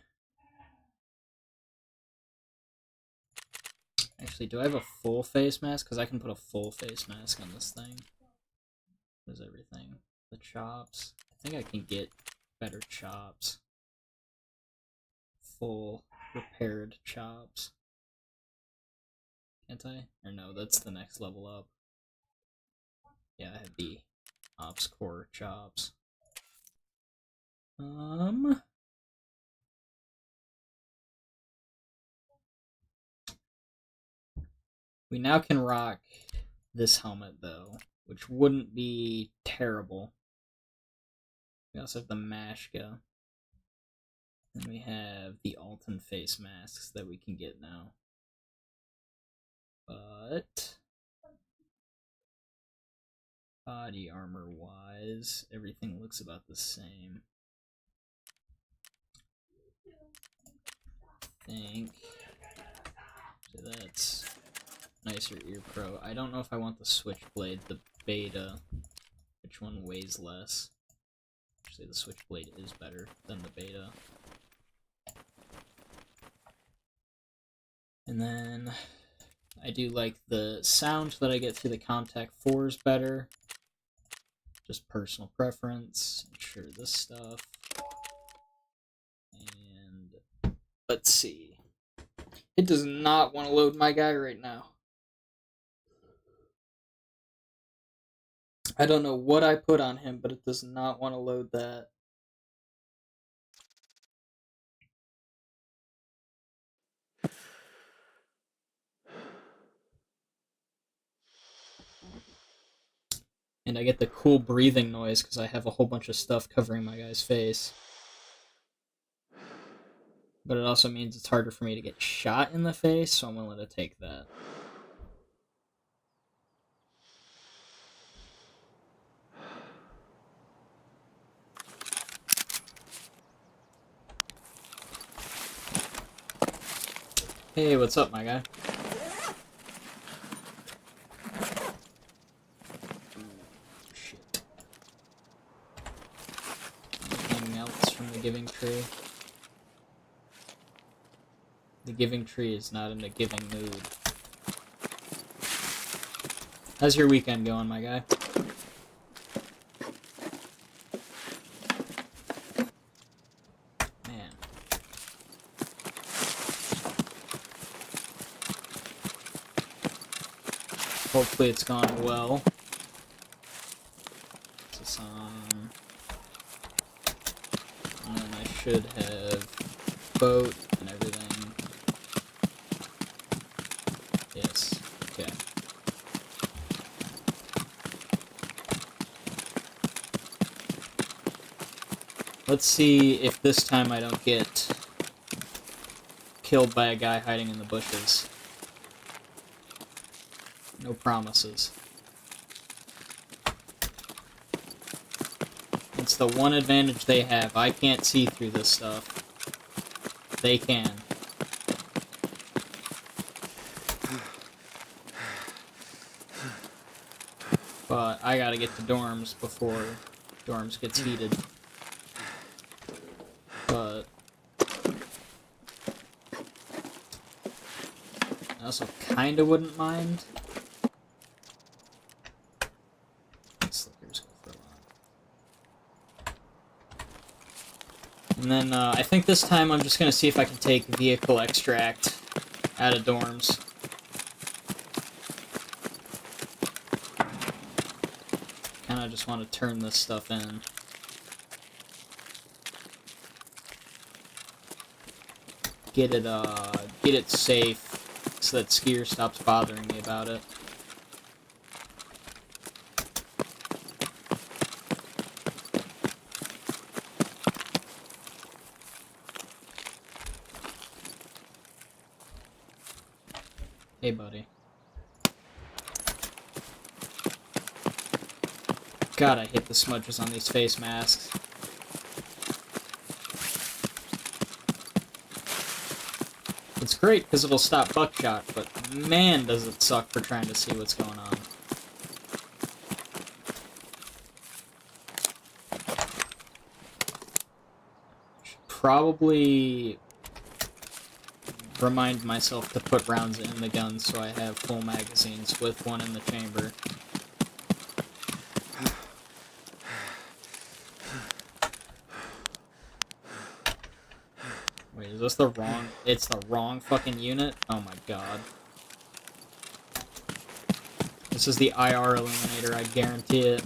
Actually, do I have a full face mask? Because I can put a full face mask on this thing. There's everything. The chops. I think I can get better chops. Full repaired chops. Can't I? Or no, that's the next level up. Yeah, I have the Ops Core chops. We now can rock this helmet, though, which wouldn't be terrible. We also have the Mashka. And we have the Alton face masks that we can get now. But... body armor-wise, everything looks about the same. I think... so that's... nicer ear pro. I don't know if I want the Switchblade, the beta. Which one weighs less? Actually, the Switchblade is better than the beta. And then I do like the sound that I get through the Contact 4s better. Just personal preference. Ensure this stuff. And let's see. It does not want to load my guy right now. I don't know what I put on him, but it does not want to load that. And I get the cool breathing noise because I have a whole bunch of stuff covering my guy's face. But it also means it's harder for me to get shot in the face, so I'm willing to take that. Hey, what's up, my guy? Shit. Anything else from the Giving Tree? The Giving Tree is not in a giving mood. How's your weekend going, my guy? Man. Hopefully it's gone well. This on. And then I should have boat and everything. Yes. Okay. Let's see if this time I don't get killed by a guy hiding in the bushes. No promises. It's the one advantage they have. I can't see through this stuff. They can. But I gotta get to dorms before dorms gets heated. But I also kinda wouldn't mind. Slickers go for a lot. And then I think this time I'm just going to see if I can take vehicle extract out of dorms. Kind of just want to turn this stuff in. Get it safe so that Skier stops bothering me about it. Hey, buddy. God, I hate the smudges on these face masks. It's great because it'll stop buckshot, but man does it suck for trying to see what's going on. Should probably remind myself to put rounds in the gun so I have full magazines with one in the chamber. Wait, is this the wrong... It's the wrong fucking unit? Oh my god. This is the IR Illuminator, I guarantee it.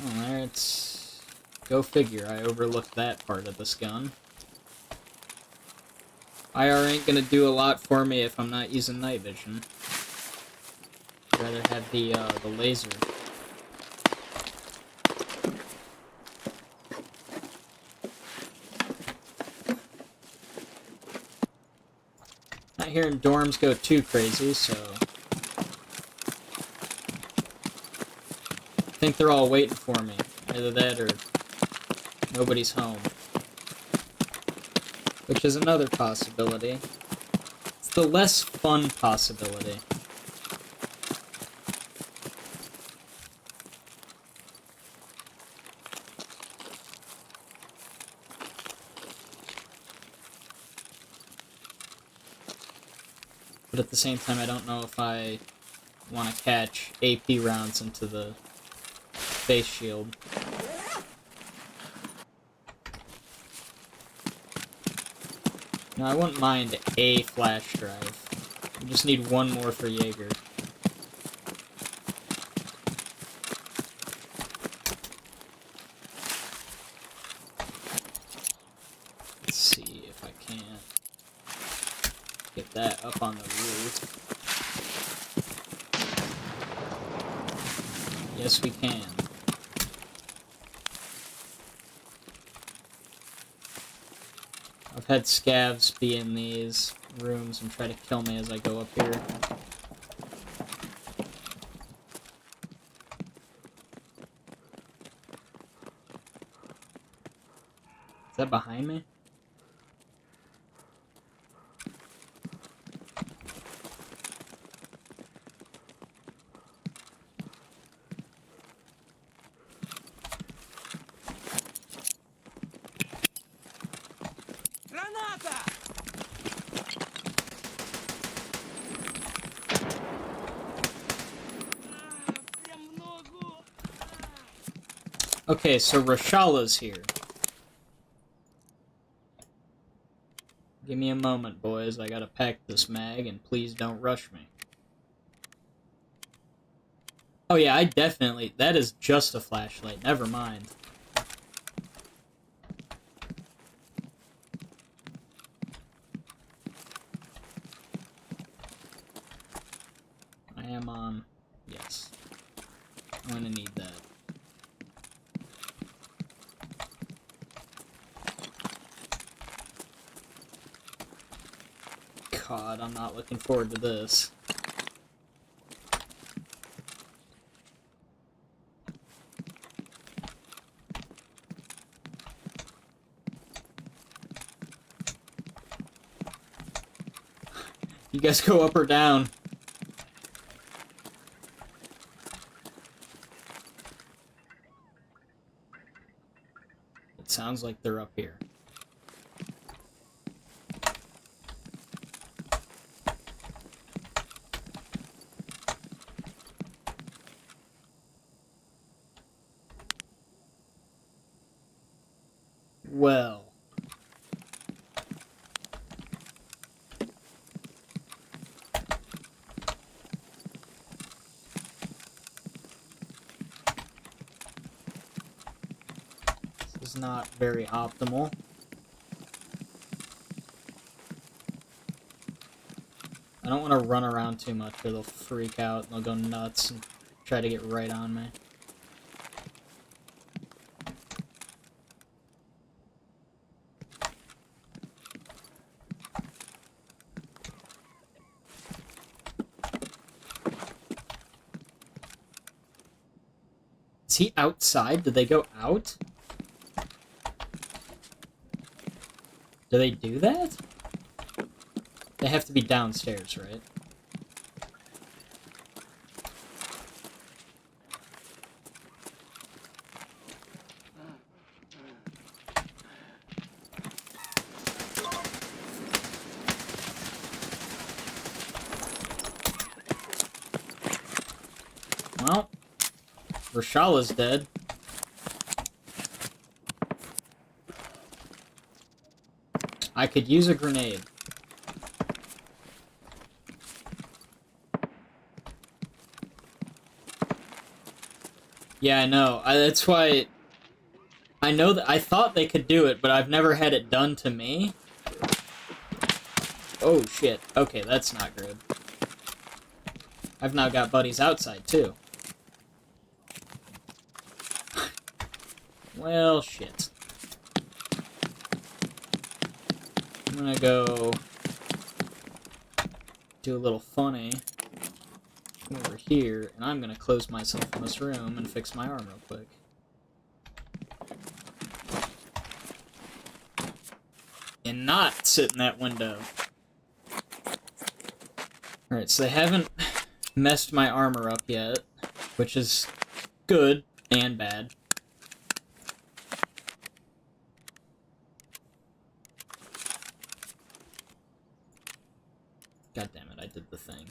Oh, there it's... Go figure, I overlooked that part of this gun. IR ain't gonna do a lot for me if I'm not using night vision. I'd rather have the laser. Not hearing dorms go too crazy, so... I think they're all waiting for me. Either that or nobody's home. Which is another possibility. It's the less fun possibility. But at the same time, I don't know if I want to catch AP rounds into the face shield. No, I wouldn't mind a flash drive. We just need one more for Jaeger. Let's see if I can't get that up on the roof. Yes, we can. I've had scavs be in these rooms and try to kill me as I go up here. Is that behind me? Okay, so Rashala's here. Give me a moment, boys. I gotta pack this mag, and please don't rush me. Oh yeah, I definitely... That is just a flashlight. Never mind. I am on... Yes. I'm gonna need that. God, I'm not looking forward to this. You guys go up or down? It sounds like they're up here. Well. This is not very optimal. I don't want to run around too much or they'll freak out and they'll go nuts and try to get right on me. Is he outside? Did they go out? Do they do that? They have to be downstairs, right? Well, Rashala's dead. I could use a grenade. Yeah, I know. That's why... I know that I thought they could do it, but I've never had it done to me. Oh, shit. Okay, that's not good. I've now got buddies outside, too. Well, shit. I'm gonna go... do a little funny over here, and I'm gonna close myself in this room and fix my arm real quick. And not sit in that window. Alright, so they haven't messed my armor up yet, which is good and bad. God damn it, I did the thing.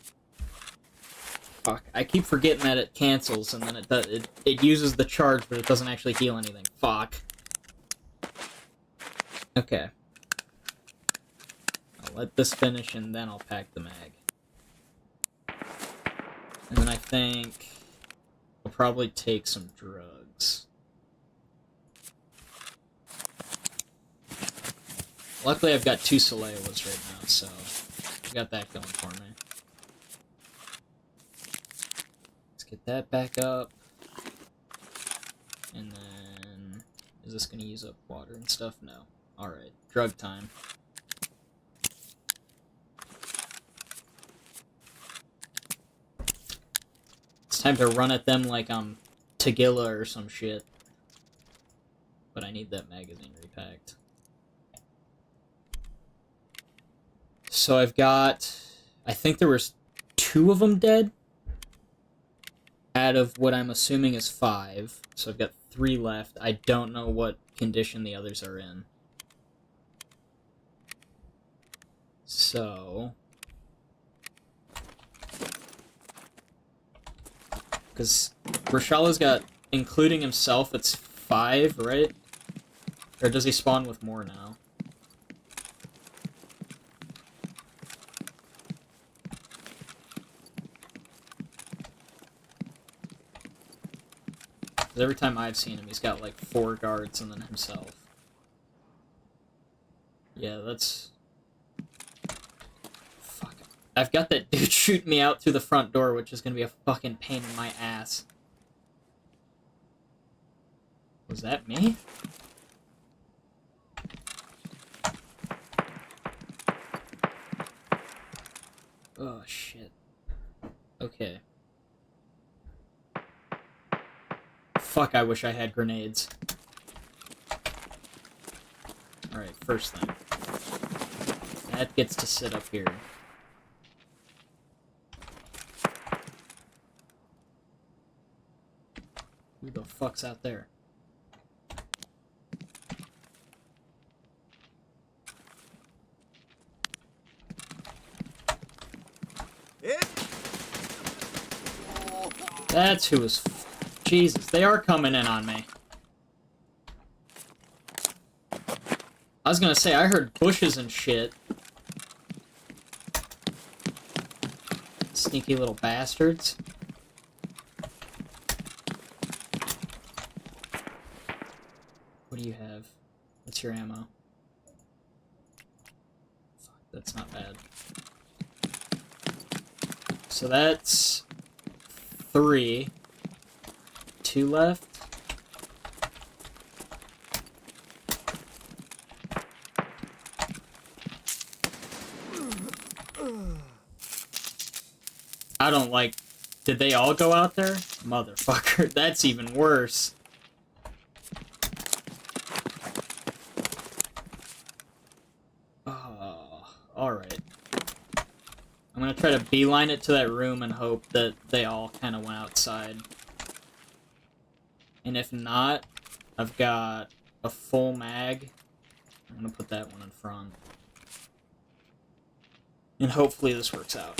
Fuck, I keep forgetting that it cancels and then it uses the charge, but it doesn't actually heal anything. Fuck. Okay. I'll let this finish and then I'll pack the mag. And then I think I'll probably take some drugs. Luckily I've got 2 Soleils right now, so I got that going for me. Get that back up. And then... is this going to use up water and stuff? No. Alright. Drug time. It's time to run at them like I'm Tagilla or some shit. But I need that magazine repacked. So I've got... I think there was 2 of them dead. Out of what I'm assuming is 5. So I've got 3 left. I don't know what condition the others are in. So... because Rashala's got, including himself, it's 5, right? Or does he spawn with more now? Every time I've seen him, he's got like 4 guards and then himself. Yeah, that's... fuck. I've got that dude shooting me out through the front door, which is gonna be a fucking pain in my ass. Was that me? Oh, shit. Okay. Fuck, I wish I had grenades. Alright, first thing. That gets to sit up here. Who the fuck's out there? That's who was... Jesus, they are coming in on me. I was gonna say, I heard bushes and shit. Sneaky little bastards. What do you have? What's your ammo? Fuck, that's not bad. So that's 3. 2 left. I don't like... Did they all go out there? Motherfucker, that's even worse. Oh, alright. I'm gonna try to beeline it to that room and hope that they all kind of went outside. And if not, I've got a full mag. I'm gonna put that one in front. And hopefully this works out.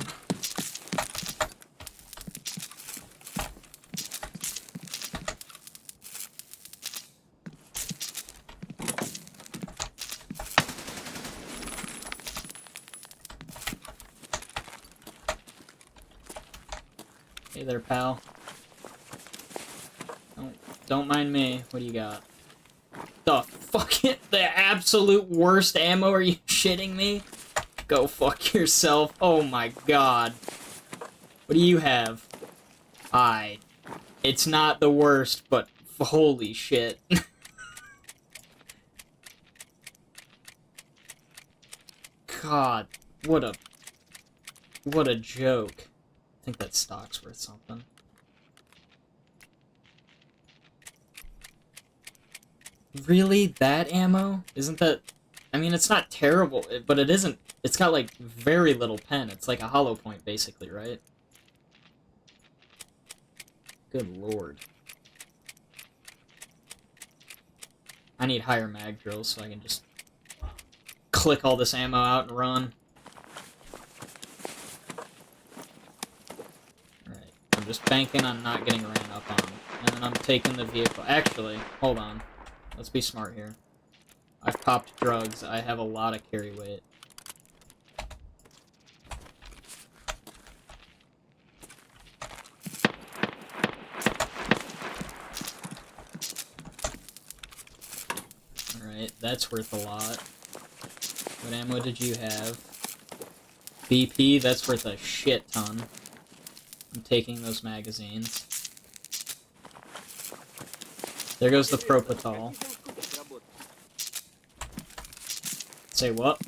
Hey there, pal. Don't mind me. What do you got? The fucking... The absolute worst ammo? Are you shitting me? Go fuck yourself. Oh my god. What do you have? It's not the worst, but holy shit. God, what a joke. I think that stock's worth something. Really? That ammo? Isn't that... I mean, it's not terrible, but it isn't... It's got, like, very little pen. It's like a hollow point, basically, right? Good lord. I need higher mag drills so I can just click all this ammo out and run. Alright, I'm just banking on not getting ran up on. And then I'm taking the vehicle. Actually, hold on. Let's be smart here. I've popped drugs. I have a lot of carry weight. Alright, that's worth a lot. What ammo did you have? BP, that's worth a shit ton. I'm taking those magazines. There goes the propitol. Say what?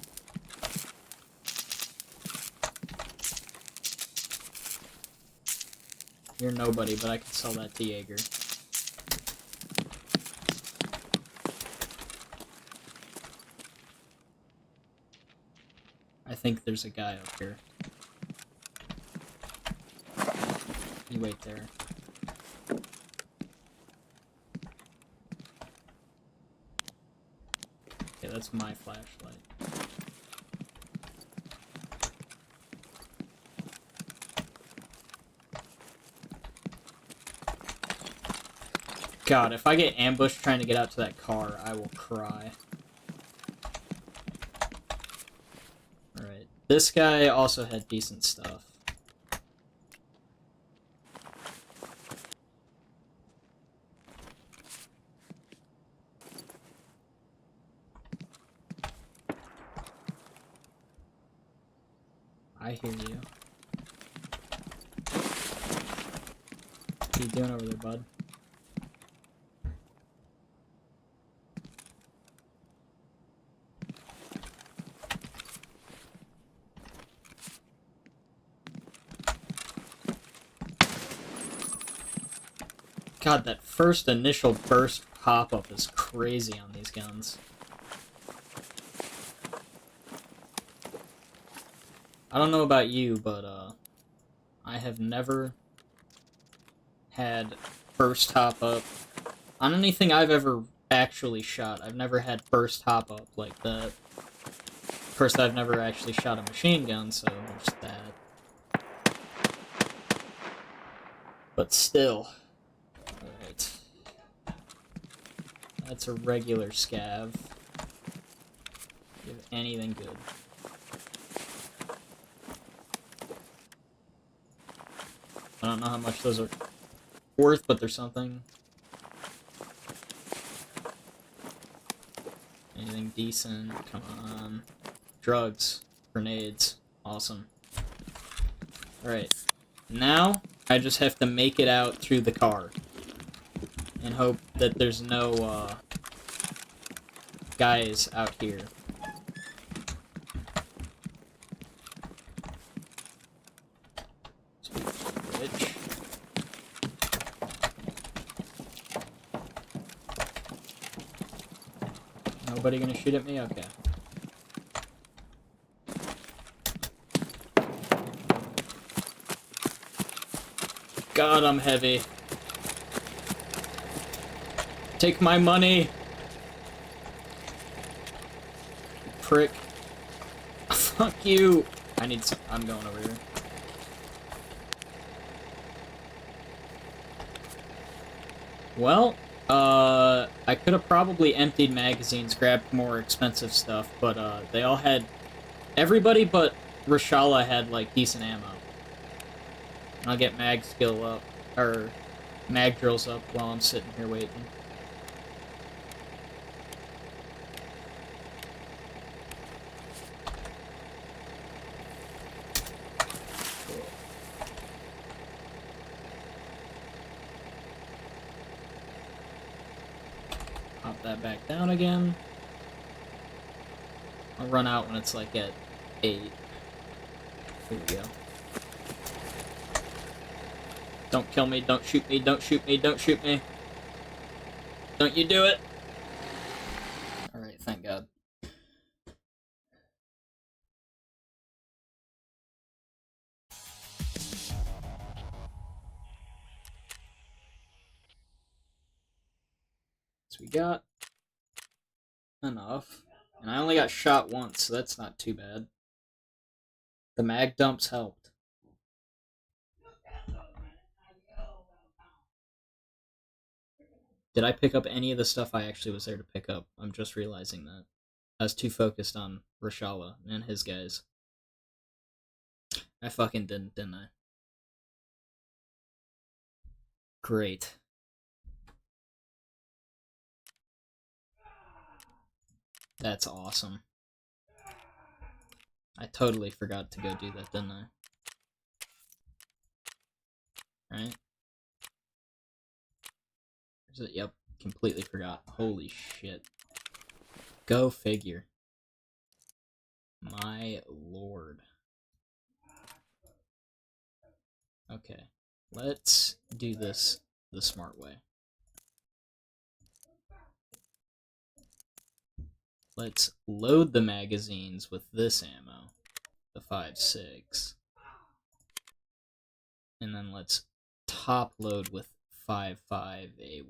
You're nobody, but I can sell that to Jaeger. I think there's a guy up here. You wait there. Okay, that's my flashlight. God, if I get ambushed trying to get out to that car, I will cry. Alright, this guy also had decent stuff. I hear you. What are you doing over there, bud? God, that first initial burst pop-up is crazy on these guns. I don't know about you, but, I have never had burst hop-up on anything I've ever actually shot. I've never had burst hop-up like that. Of course, I've never actually shot a machine gun, so there's that. But still. Alright. That's a regular scav. Do you have anything good? I don't know how much those are worth, but there's something. Anything decent? Come on. Drugs. Grenades. Awesome. Alright. Now, I just have to make it out through the car. And hope that there's no, guys out here. Which... Nobody gonna shoot at me? Okay. God, I'm heavy. Take my money! Prick. Fuck you! I need some... I'm going over here. Well, I could have probably emptied magazines, grabbed more expensive stuff, but, they all had... Everybody but Rashala had, like, decent ammo. I'll get mag skill up, or mag drills up while I'm sitting here waiting. Cool. Pop that back down again. I'll run out when it's like at 8. Here we go. Don't kill me, don't shoot me, don't shoot me, don't shoot me. Don't you do it! Alright, thank God. So we got enough. And I only got shot once, so that's not too bad. The mag dumps helped. Did I pick up any of the stuff I actually was there to pick up? I'm just realizing that. I was too focused on Rashala and his guys. I fucking didn't I? Great. That's awesome. I totally forgot to go do that, didn't I? Right? Is it? Yep, completely forgot. Holy shit. Go figure. My lord. Okay, let's do this the smart way. Let's load the magazines with this ammo, the 5.6. And then let's top load with 5.5A1.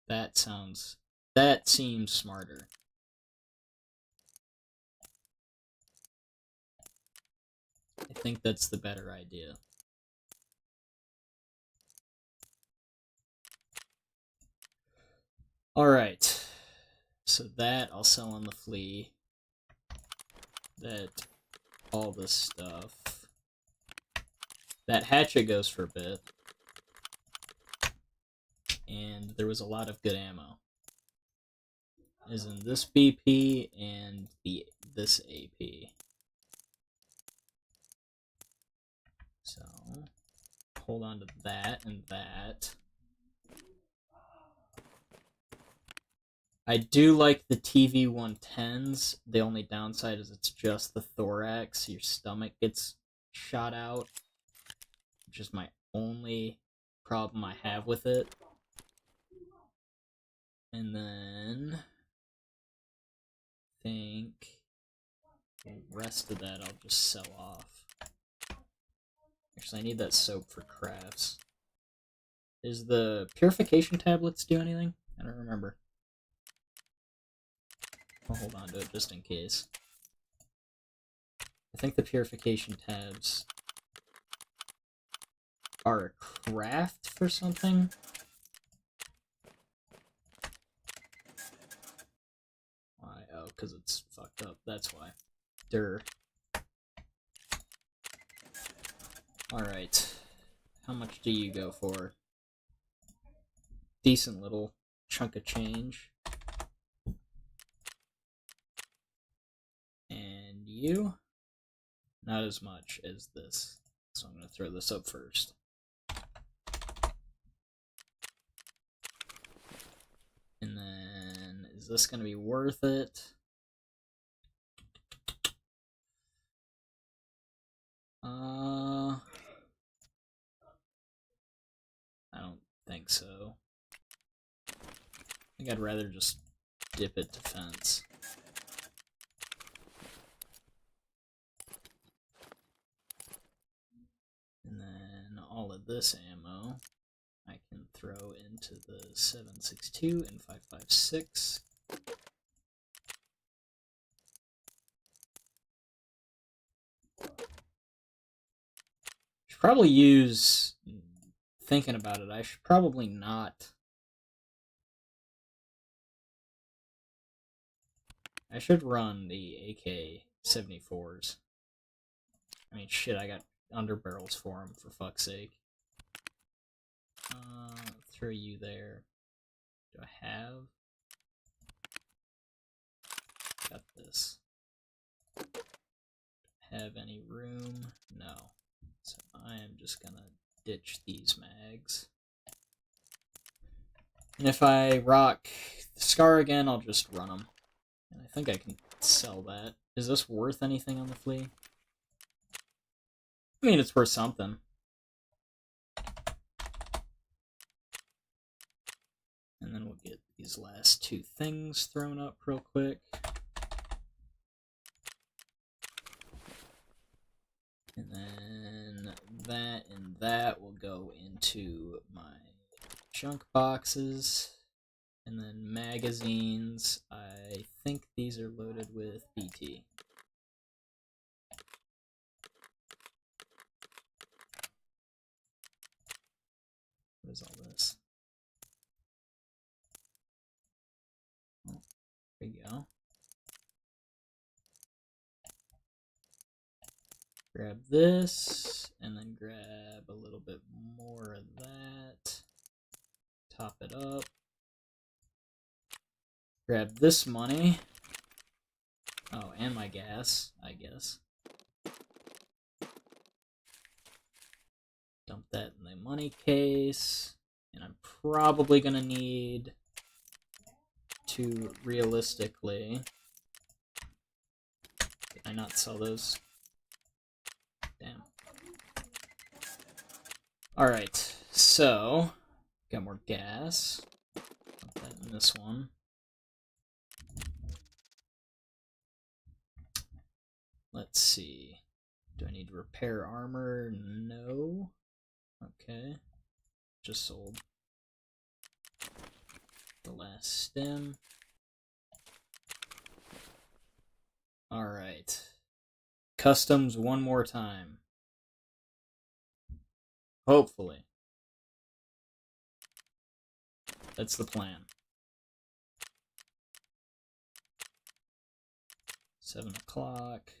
That seems smarter. I think that's the better idea. Alright. So that I'll sell on the flea. That all this stuff. That hatchet goes for a bit. And there was a lot of good ammo. As in this BP and this AP. So hold on to that and that. I do like the TV-110s. The only downside is it's just the thorax. Your stomach gets shot out. Which is my only problem I have with it. And then I think the rest of that I'll just sell off. Actually, I need that soap for crafts. Is the purification tablets do anything? I don't remember. I'll hold on to it just in case. I think the purification tabs are a craft for something. Why? Oh, because it's fucked up. That's why. Durr. Alright. How much do you go for? Decent little chunk of change. And you? Not as much as this. So I'm going to throw this up first. And then, is this going to be worth it? I don't think so. I think I'd rather just dip it to fence. And then all of this ammo I can throw into the 7.62 and 5.56. Should probably use, thinking about it, I should probably not. I should run the AK-74s. I mean, shit, I got underbarrels for them, for fuck's sake. Throw you there. Do I have? Got this. Have any room? No. So I am just gonna ditch these mags. And if I rock the Scar again, I'll just run them. And I think I can sell that. Is this worth anything on the flea? I mean, it's worth something. And then we'll get these last two things thrown up real quick. And then that and that will go into my junk boxes. And then magazines, I think these are loaded with BT. What is all this? Oh, there you go. Grab this, and then grab a little bit more of that. Top it up. Grab this money. Oh, and my gas, I guess. Dump that in the money case. And I'm probably going to need to, realistically... Did I not sell those? Damn. Alright, so... Got more gas. Dump that in this one. Let's see. Do I need to repair armor? No. Okay. Just sold the last stem. Alright. Customs one more time. Hopefully. That's the plan. 7 o'clock.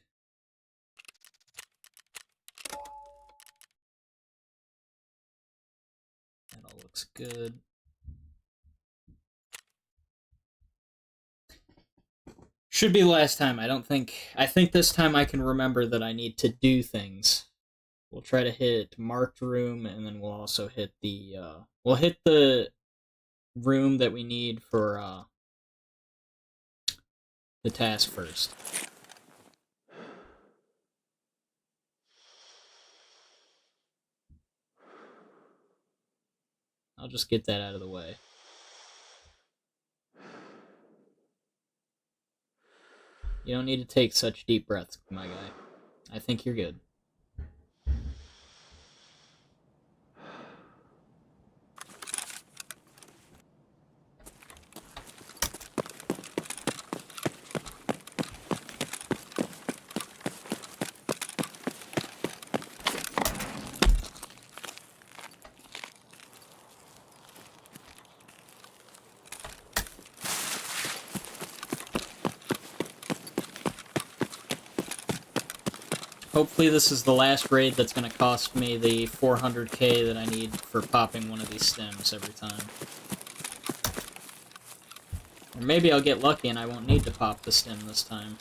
That all looks good. Should be the last time. I think this time I can remember that I need to do things. We'll try to hit marked room, and then we'll also hit the, we'll hit the room that we need for, the task first. I'll just get that out of the way. You don't need to take such deep breaths, my guy. I think you're good. Hopefully this is the last raid that's going to cost me the 400k that I need for popping one of these stems every time. Or maybe I'll get lucky and I won't need to pop the stem this time.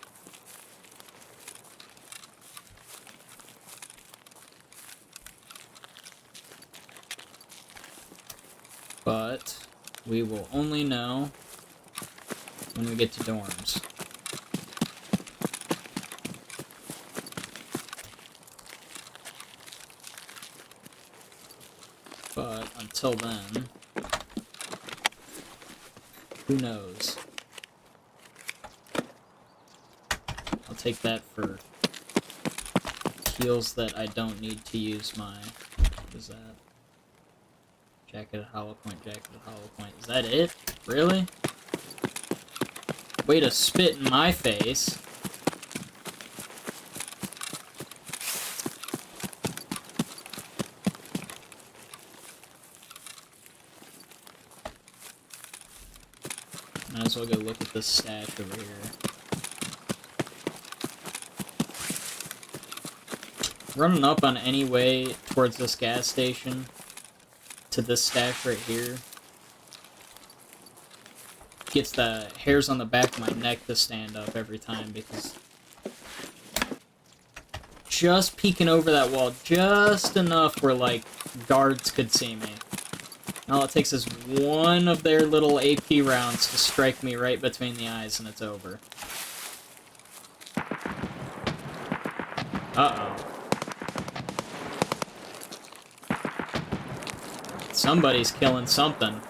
But we will only know when we get to dorms. But until then, who knows? I'll take that for heals that I don't need to use my... What is that? Jacket at hollow point, jacket at hollow point. Is that it? Really? Way to spit in my face. Might as well go look at this stash over here. Running up on any way towards this gas station to this stash right here gets the hairs on the back of my neck to stand up every time, because just peeking over that wall just enough where, like, guards could see me. And all it takes is one of their little AP rounds to strike me right between the eyes and it's over. Uh-oh. Somebody's killing something.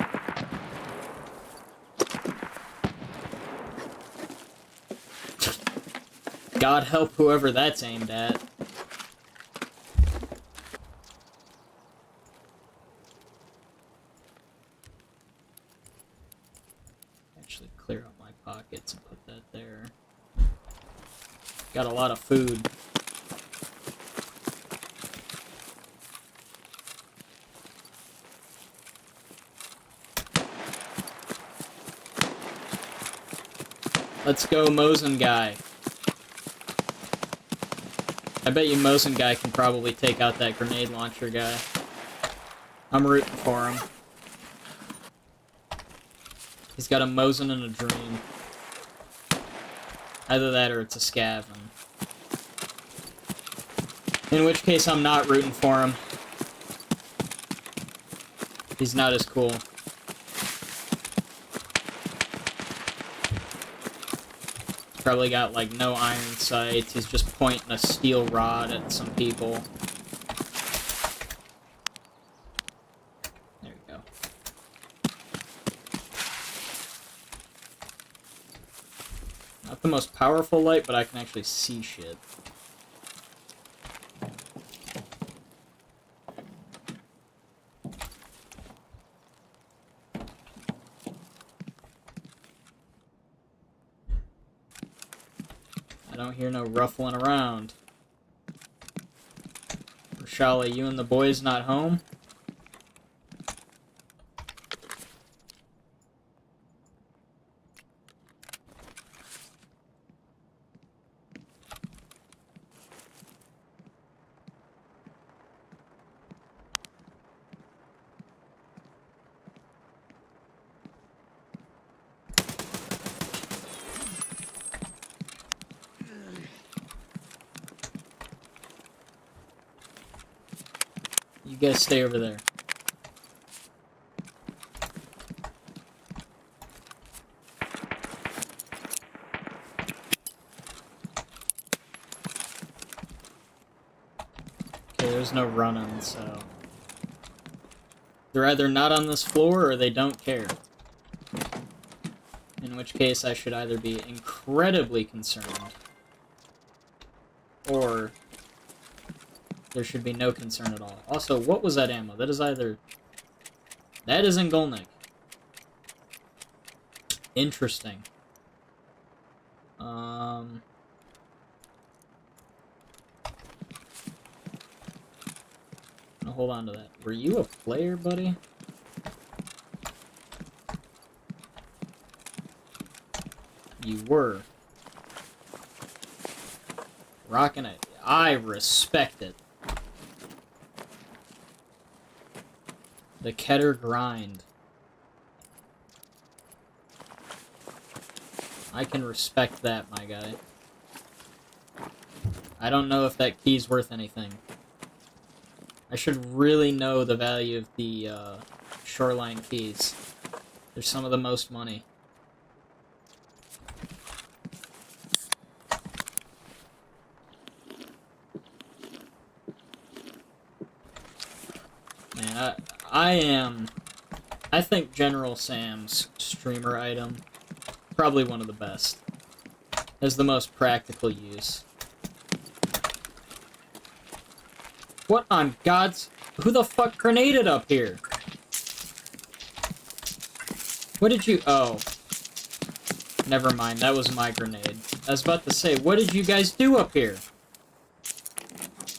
God help whoever that's aimed at. Actually clear out my pockets and put that there. Got a lot of food. Let's go, Mosin guy. I bet you Mosin guy can probably take out that grenade launcher guy. I'm rooting for him. He's got a Mosin and a dream. Either that or it's a scav. In which case I'm not rooting for him. He's not as cool. Probably got, like, no iron sights. He's just pointing a steel rod at some people. There we go. Not the most powerful light, but I can actually see shit. I don't hear no ruffling around. Rashali, you and the boys not home? You guys stay over there. Okay, there's no running, so... They're either not on this floor or they don't care. In which case I should either be incredibly concerned or there should be no concern at all. Also, what was that ammo? That is either... That is in Golnik. Interesting. I'm gonna hold on to that. Were you a player, buddy? You were. Rocking it. I respect it. The Keter grind. I can respect that, my guy. I don't know if that key's worth anything. I should really know the value of the shoreline keys. They're some of the most money. Man, I think General Sam's streamer item, probably one of the best. Has the most practical use. What on God's... Who the fuck grenaded up here? What did you... Oh. Never mind, that was my grenade. I was about to say, what did you guys do up here?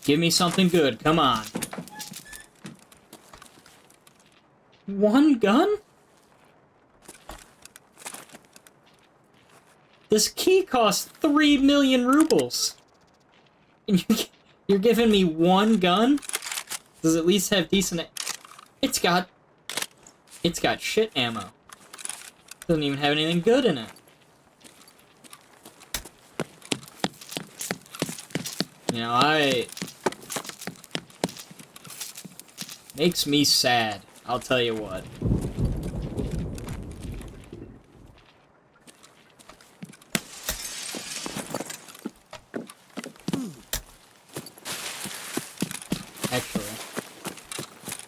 Give me something good, come on. One gun? This key costs 3 million rubles. And you're giving me one gun? Does it at least have decent... It's got shit ammo. Doesn't even have anything good in it. You know, makes me sad, I'll tell you what. Actually,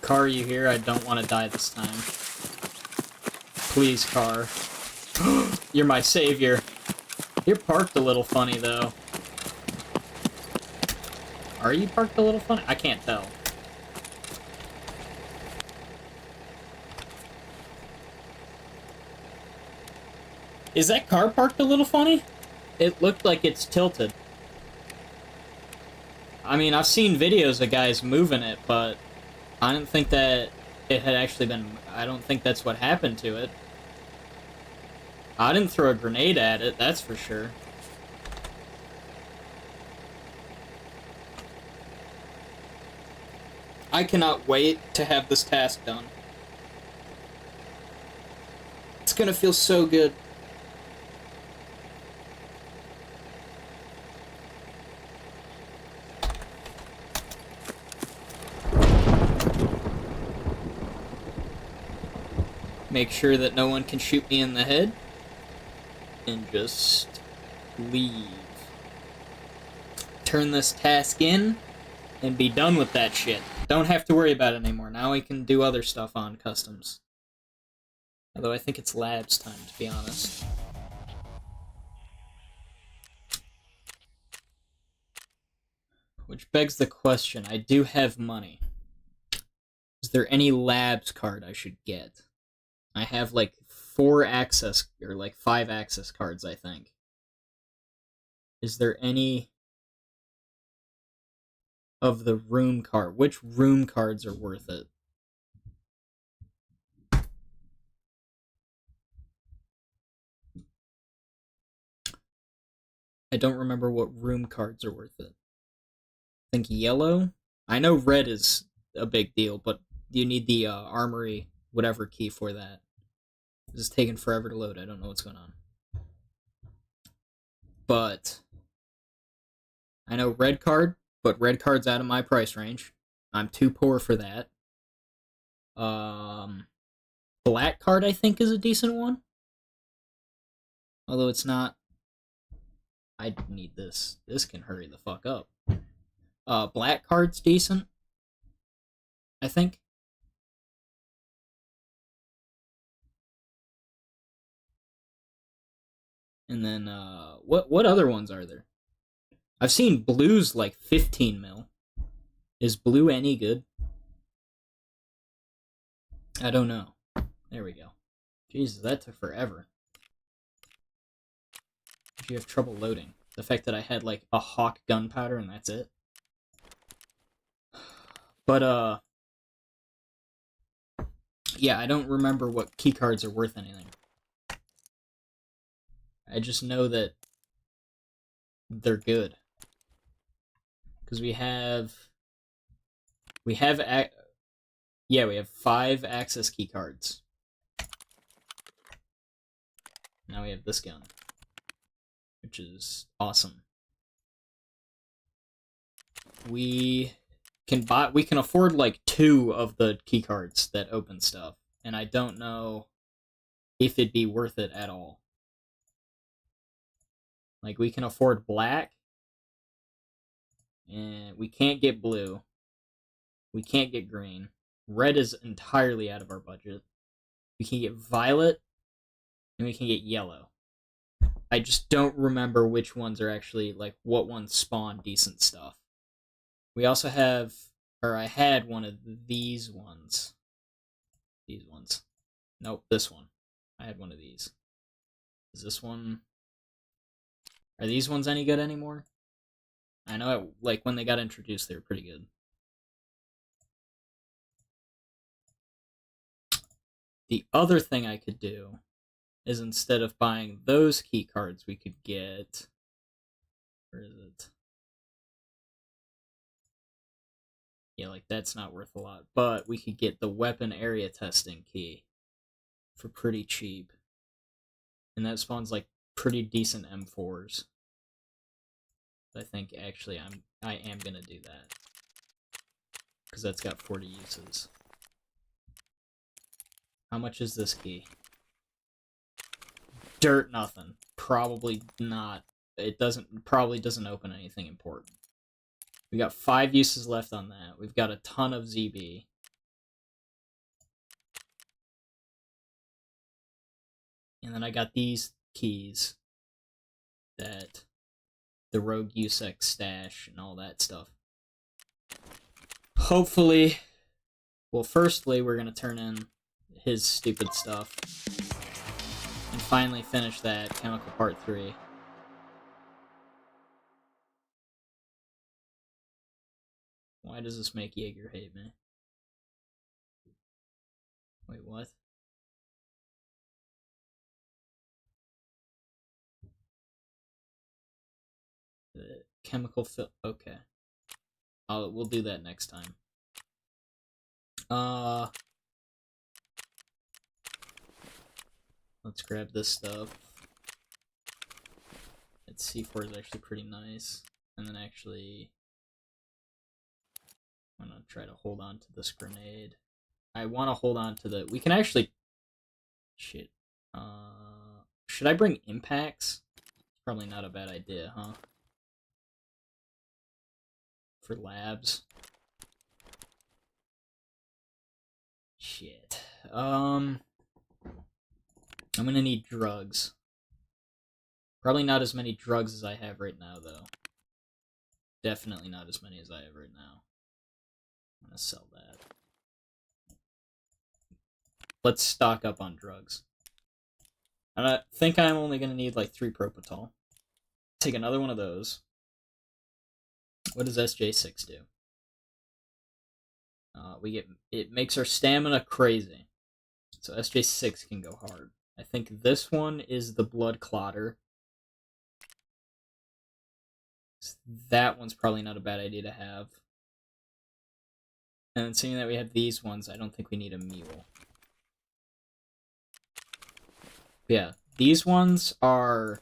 car, you here? I don't want to die this time. Please, car. You're my savior. You're parked a little funny, though. Are you parked a little funny? I can't tell. Is that car parked a little funny? It looked like it's tilted. I mean, I've seen videos of guys moving it, but I didn't think that it had actually been... I don't think that's what happened to it. I didn't throw a grenade at it, that's for sure. I cannot wait to have this task done. It's gonna feel so good. Make sure that no one can shoot me in the head. And just leave. Turn this task in and be done with that shit. Don't have to worry about it anymore. Now we can do other stuff on customs. Although I think it's labs time, to be honest. Which begs the question, I do have money. Is there any labs card I should get? I have like 4 access, or like 5 access cards, I think. Is there any of the room card? Which room cards are worth it? I don't remember what room cards are worth it. I think yellow? I know red is a big deal, but you need the armory, whatever key for that. This is taking forever to load. I don't know what's going on. But I know red card, but red card's out of my price range. I'm too poor for that. Black card, I think, is a decent one. Although it's not... I need this. This can hurry the fuck up. Black card's decent, I think. And then, what other ones are there? I've seen blues like 15 mil. Is blue any good? I don't know. There we go. Jesus, that took forever. Did you have trouble loading? The fact that I had like a hawk gunpowder and that's it? But, yeah, I don't remember what keycards are worth anything. I just know that they're good. Because we have 5 access key cards. Now we have this gun, which is awesome. We can afford like 2 of the key cards that open stuff, and I don't know if it'd be worth it at all. Like, we can afford black, and we can't get blue. We can't get green. Red is entirely out of our budget. We can get violet, and we can get yellow. I just don't remember which ones are actually, like, what ones spawn decent stuff. We also have, or I had one of these ones. These ones. Nope, this one. I had one of these. Is this one... Are these ones any good anymore? I know, like, when they got introduced, they were pretty good. The other thing I could do is, instead of buying those key cards, we could get... Where is it? Yeah, like, that's not worth a lot. But we could get the weapon area testing key for pretty cheap. And that spawns, like, pretty decent M4s. I think, actually, I am going to do that. Because that's got 40 uses. How much is this key? Dirt nothing. Probably not. It probably doesn't open anything important. We got 5 uses left on that. We've got a ton of ZB. And then I got these keys that the Rogue USEC stash and all that stuff. Hopefully, well, firstly, we're going to turn in his stupid stuff and finally finish that Chemical Part 3. Why does this make Jaeger hate me? Wait, what? The chemical okay. We'll do that next time. Let's grab this stuff. Its C4 is actually pretty nice. And then actually, I'm gonna try to hold on to this grenade. I want to hold on to the... We can actually... Shit. Should I bring impacts? Probably not a bad idea, huh? For labs. Shit. I'm gonna need drugs. Probably not as many drugs as I have right now, though. Definitely not as many as I have right now. I'm gonna sell that. Let's stock up on drugs. And I think I'm only gonna need like 3 Propital. Take another one of those. What does SJ6 do? It makes our stamina crazy. So SJ6 can go hard. I think this one is the Blood Clotter. That one's probably not a bad idea to have. And then seeing that we have these ones, I don't think we need a mule. Yeah, these ones are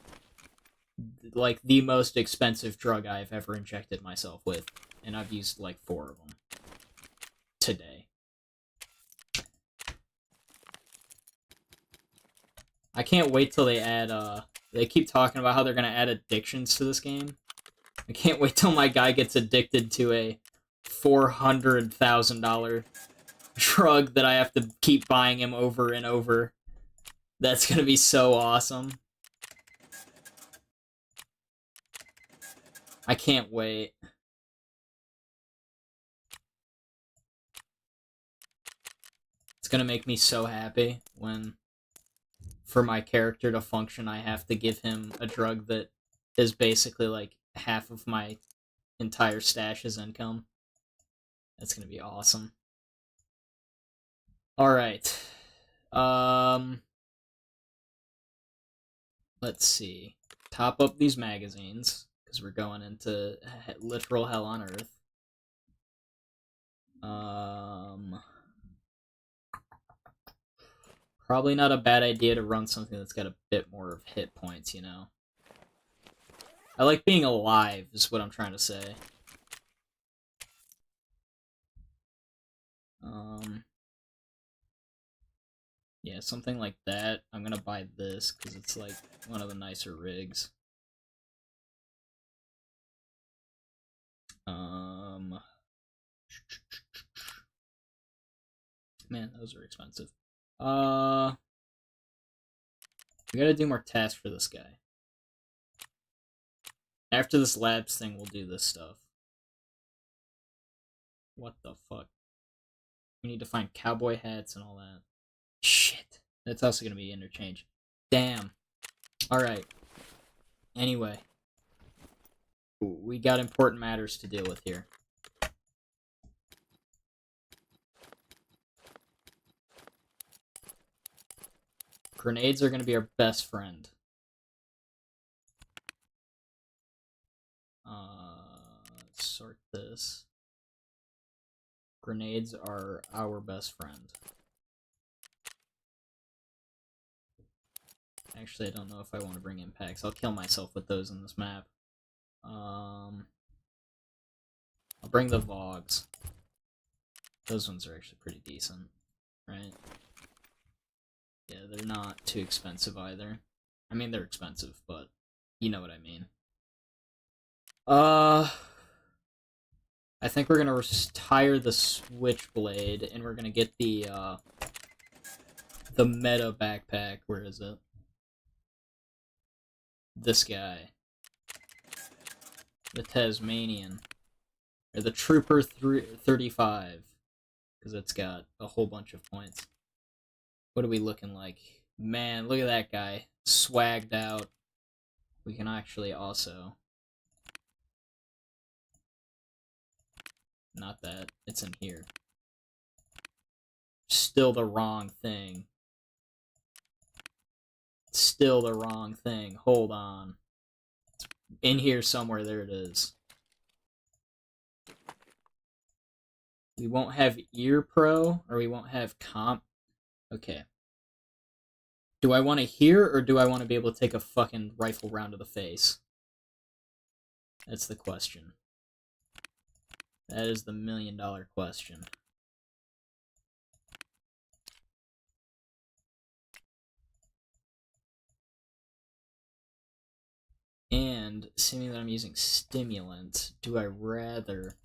like the most expensive drug I've ever injected myself with, and I've used like 4 of them today. I can't wait till they add, they keep talking about how they're gonna add addictions to this game. I can't wait till my guy gets addicted to a $400,000 drug that I have to keep buying him over and over. That's gonna be so awesome. I can't wait. It's gonna make me so happy when, for my character to function, I have to give him a drug that is basically like half of my entire stash's income. That's gonna be awesome. Alright. Let's see. Top up these magazines, because we're going into literal hell on earth. Probably not a bad idea to run something that's got a bit more of hit points, you know? I like being alive, is what I'm trying to say. Yeah, something like that. I'm gonna buy this, because it's, like, one of the nicer rigs. Man, those are expensive. We gotta do more tasks for this guy. After this labs thing, we'll do this stuff. What the fuck? We need to find cowboy hats and all that. Shit. That's also gonna be interchange. Damn. Alright. Anyway. We got important matters to deal with here. Grenades are gonna be our best friend. Let's sort this. Grenades are our best friend. Actually, I don't know if I want to bring impacts. I'll kill myself with those in this map. I'll bring the Vogs. Those ones are actually pretty decent, right? Yeah, they're not too expensive either. I mean, they're expensive, but you know what I mean. I think we're gonna retire the Switchblade, and we're gonna get the meta backpack. Where is it? This guy. The Tasmanian. Or the Trooper 35. Because it's got a whole bunch of points. What are we looking like? Man, look at that guy. Swagged out. We can actually also... Not that. It's in here. Still the wrong thing. Still the wrong thing. Hold on. It's in here somewhere. There it is. We won't have Ear Pro, or we won't have Comp. Okay. Do I want to hear, or do I want to be able to take a fucking rifle round to the face? That's the question. That is the million-dollar question. And, assuming that I'm using stimulant, do I rather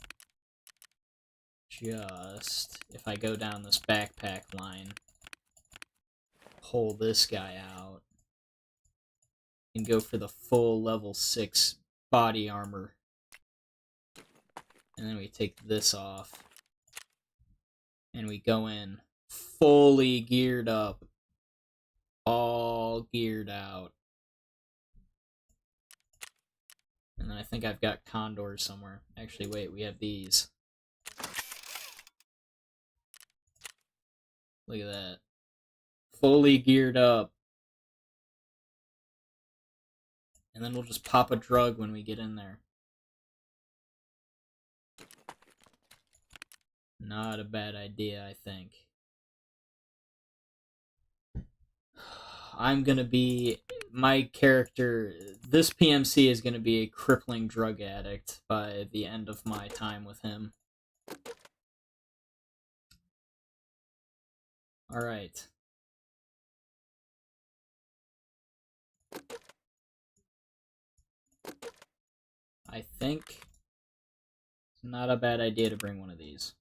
just, if I go down this backpack line, pull this guy out, and go for the full level 6 body armor. And then we take this off, and we go in fully geared up, all geared out. And then I think I've got condors somewhere. Actually, wait, we have these. Look at that. Fully geared up. And then we'll just pop a drug when we get in there. Not a bad idea, I think. I'm gonna be... My character... This PMC is gonna be a crippling drug addict by the end of my time with him. Alright. I think it's not a bad idea to bring one of these.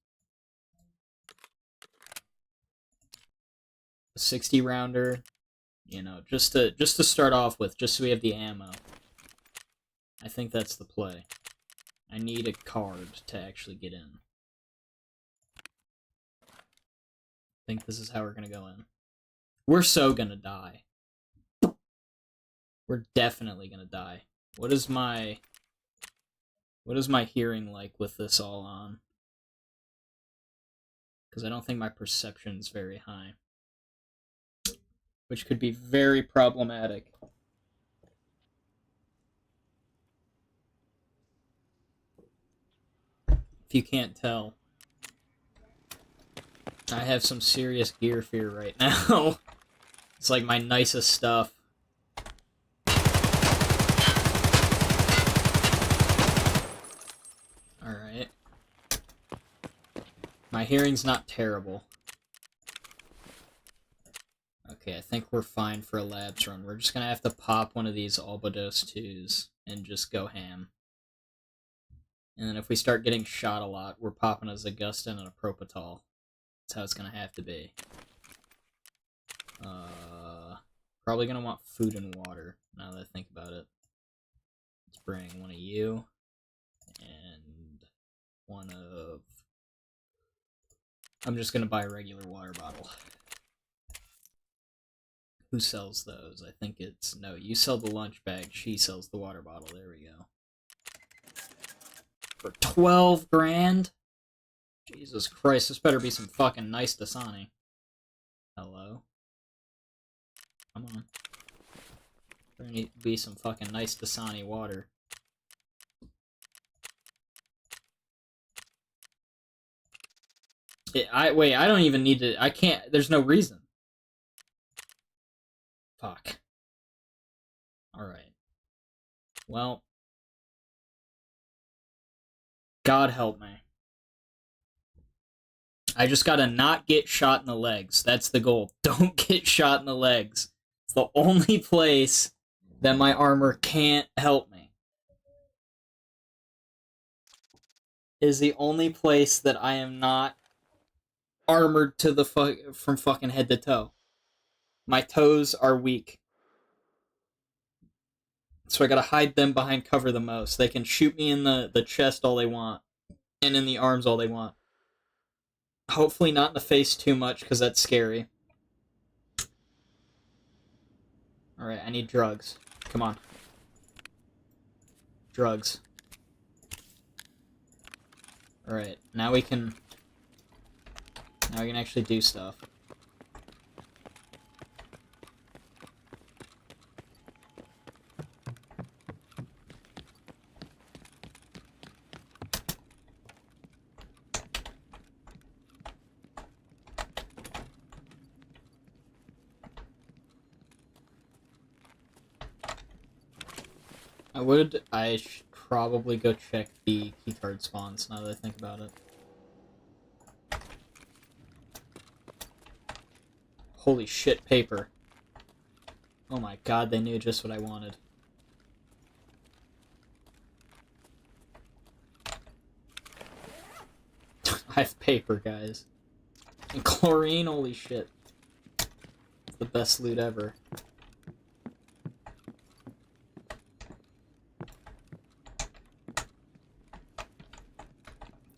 A 60 rounder, you know, just to start off with, just so we have the ammo. I think that's the play. I need a card to actually get in. I think this is how we're gonna go in. We're so gonna die. We're definitely gonna die. What is my hearing like with this all on? Because I don't think my perception's very high. Which could be very problematic. If you can't tell, I have some serious gear fear right now. It's like my nicest stuff. Alright. My hearing's not terrible. Okay, I think we're fine for a labs run. We're just gonna have to pop one of these Albados 2s and just go ham. And then if we start getting shot a lot, we're popping a Zagustin and a Propital. That's how it's gonna have to be. Probably gonna want food and water, now that I think about it. Let's bring one of you, and one of... I'm just gonna buy a regular water bottle. Who sells those? I think it's... No, you sell the lunch bag, she sells the water bottle. There we go. For 12 grand? Jesus Christ, this better be some fucking nice Dasani. Hello? Come on. There need to be some fucking nice Dasani water. Wait, I don't even need to... I can't... There's no reason. Fuck. Alright. Well. God help me. I just gotta not get shot in the legs. That's the goal. Don't get shot in the legs. It's the only place that my armor can't help me. It is the only place that I am not armored to the from fucking head to toe. My toes are weak. So I gotta hide them behind cover the most. They can shoot me in the chest all they want. And in the arms all they want. Hopefully not in the face too much, because that's scary. Alright, I need drugs. Come on. Drugs. Alright, now we can... Now we can actually do stuff. I should probably go check the keycard spawns now that I think about it. Holy shit, paper. Oh my god, they knew just what I wanted. I have paper, guys. And chlorine, holy shit. It's the best loot ever.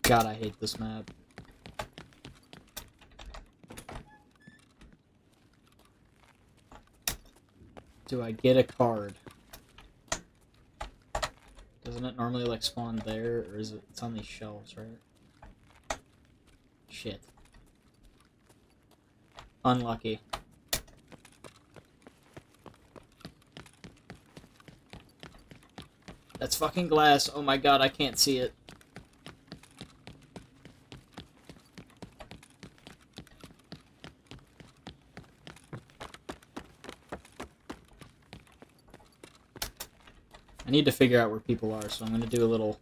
God, I hate this map. Do I get a card? Doesn't it normally, like, spawn there? Or is it... It's on these shelves, right? Shit. Unlucky. That's fucking glass. Oh my god, I can't see it. I need to figure out where people are, so I'm gonna do a little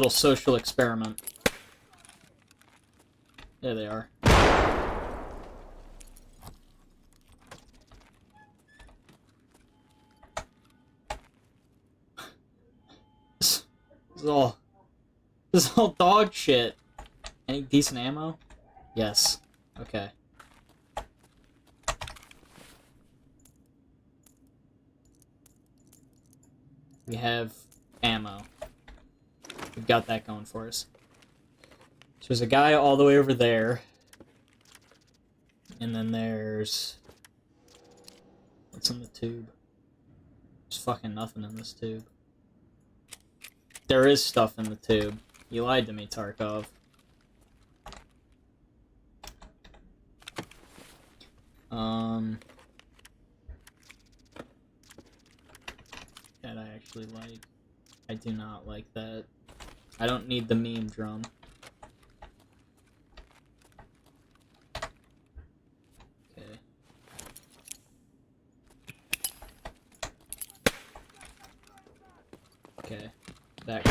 social experiment. There they are. This is all dog shit. Any decent ammo? Yes. Okay. We have ammo. We've got that going for us. So there's a guy all the way over there. And then there's... What's in the tube? There's fucking nothing in this tube. There is stuff in the tube. You lied to me, Tarkov. That I actually like. I do not like that. I don't need the meme drum. Okay. Okay. That.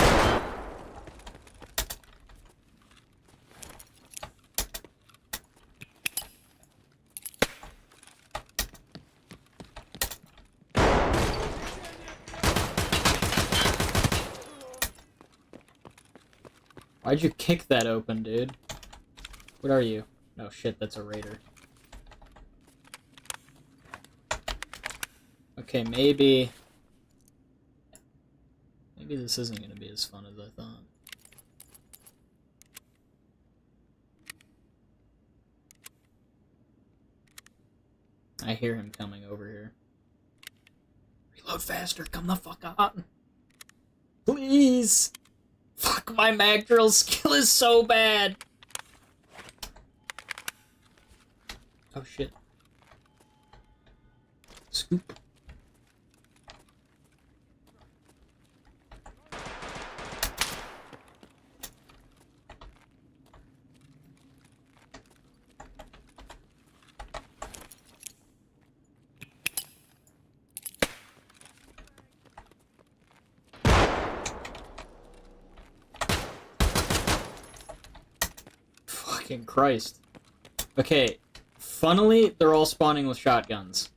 Why'd you kick that open, dude? What are you? Oh shit, that's a raider. Okay, maybe this isn't gonna be as fun as I thought. I hear him coming over here. Reload faster, come the fuck on. Please! Fuck, my mag drill skill is so bad! Oh shit. Scoop. Fucking Christ. Okay, funnily, they're all spawning with shotguns.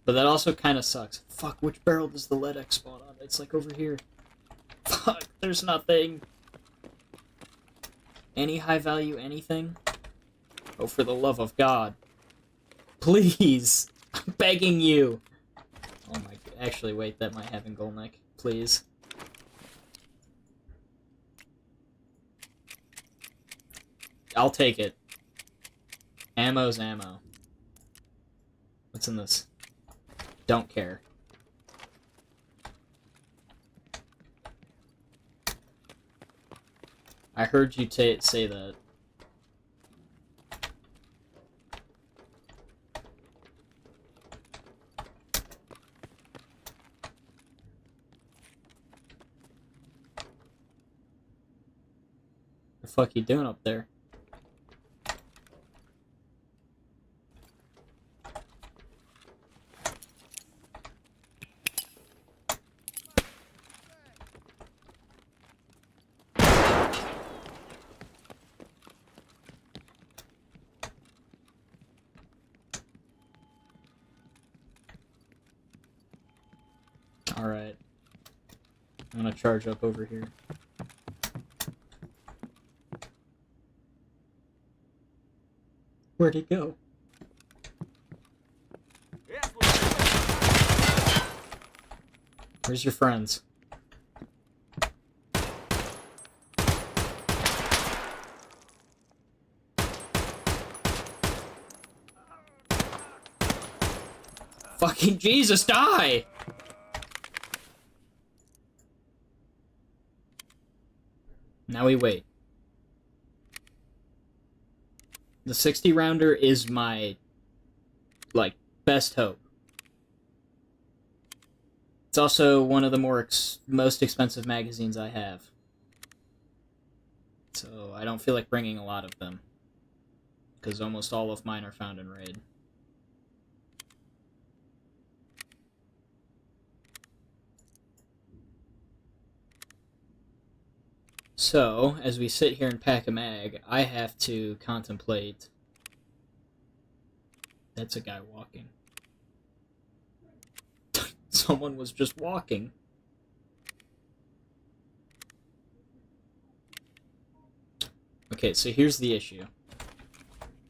But that also kind of sucks. Fuck, which barrel does the lead X spawn on? It's like over here. Fuck, there's nothing. Any high value anything? Oh, for the love of God. Please! I'm begging you! Oh my... Actually, wait, that might have Golnick. Please. I'll take it. Ammo's ammo. What's in this? Don't care. I heard you say that. The fuck you doing up there? Alright. I'm gonna charge up over here. Where'd he go? Where's your friends? Fucking Jesus, die! Now we wait. The 60 rounder is my, like, best hope. It's also one of the most expensive magazines I have. So I don't feel like bringing a lot of them. Because almost all of mine are found in Raid. So, as we sit here and pack a mag, I have to contemplate... That's a guy walking. Someone was just walking. Okay, so here's the issue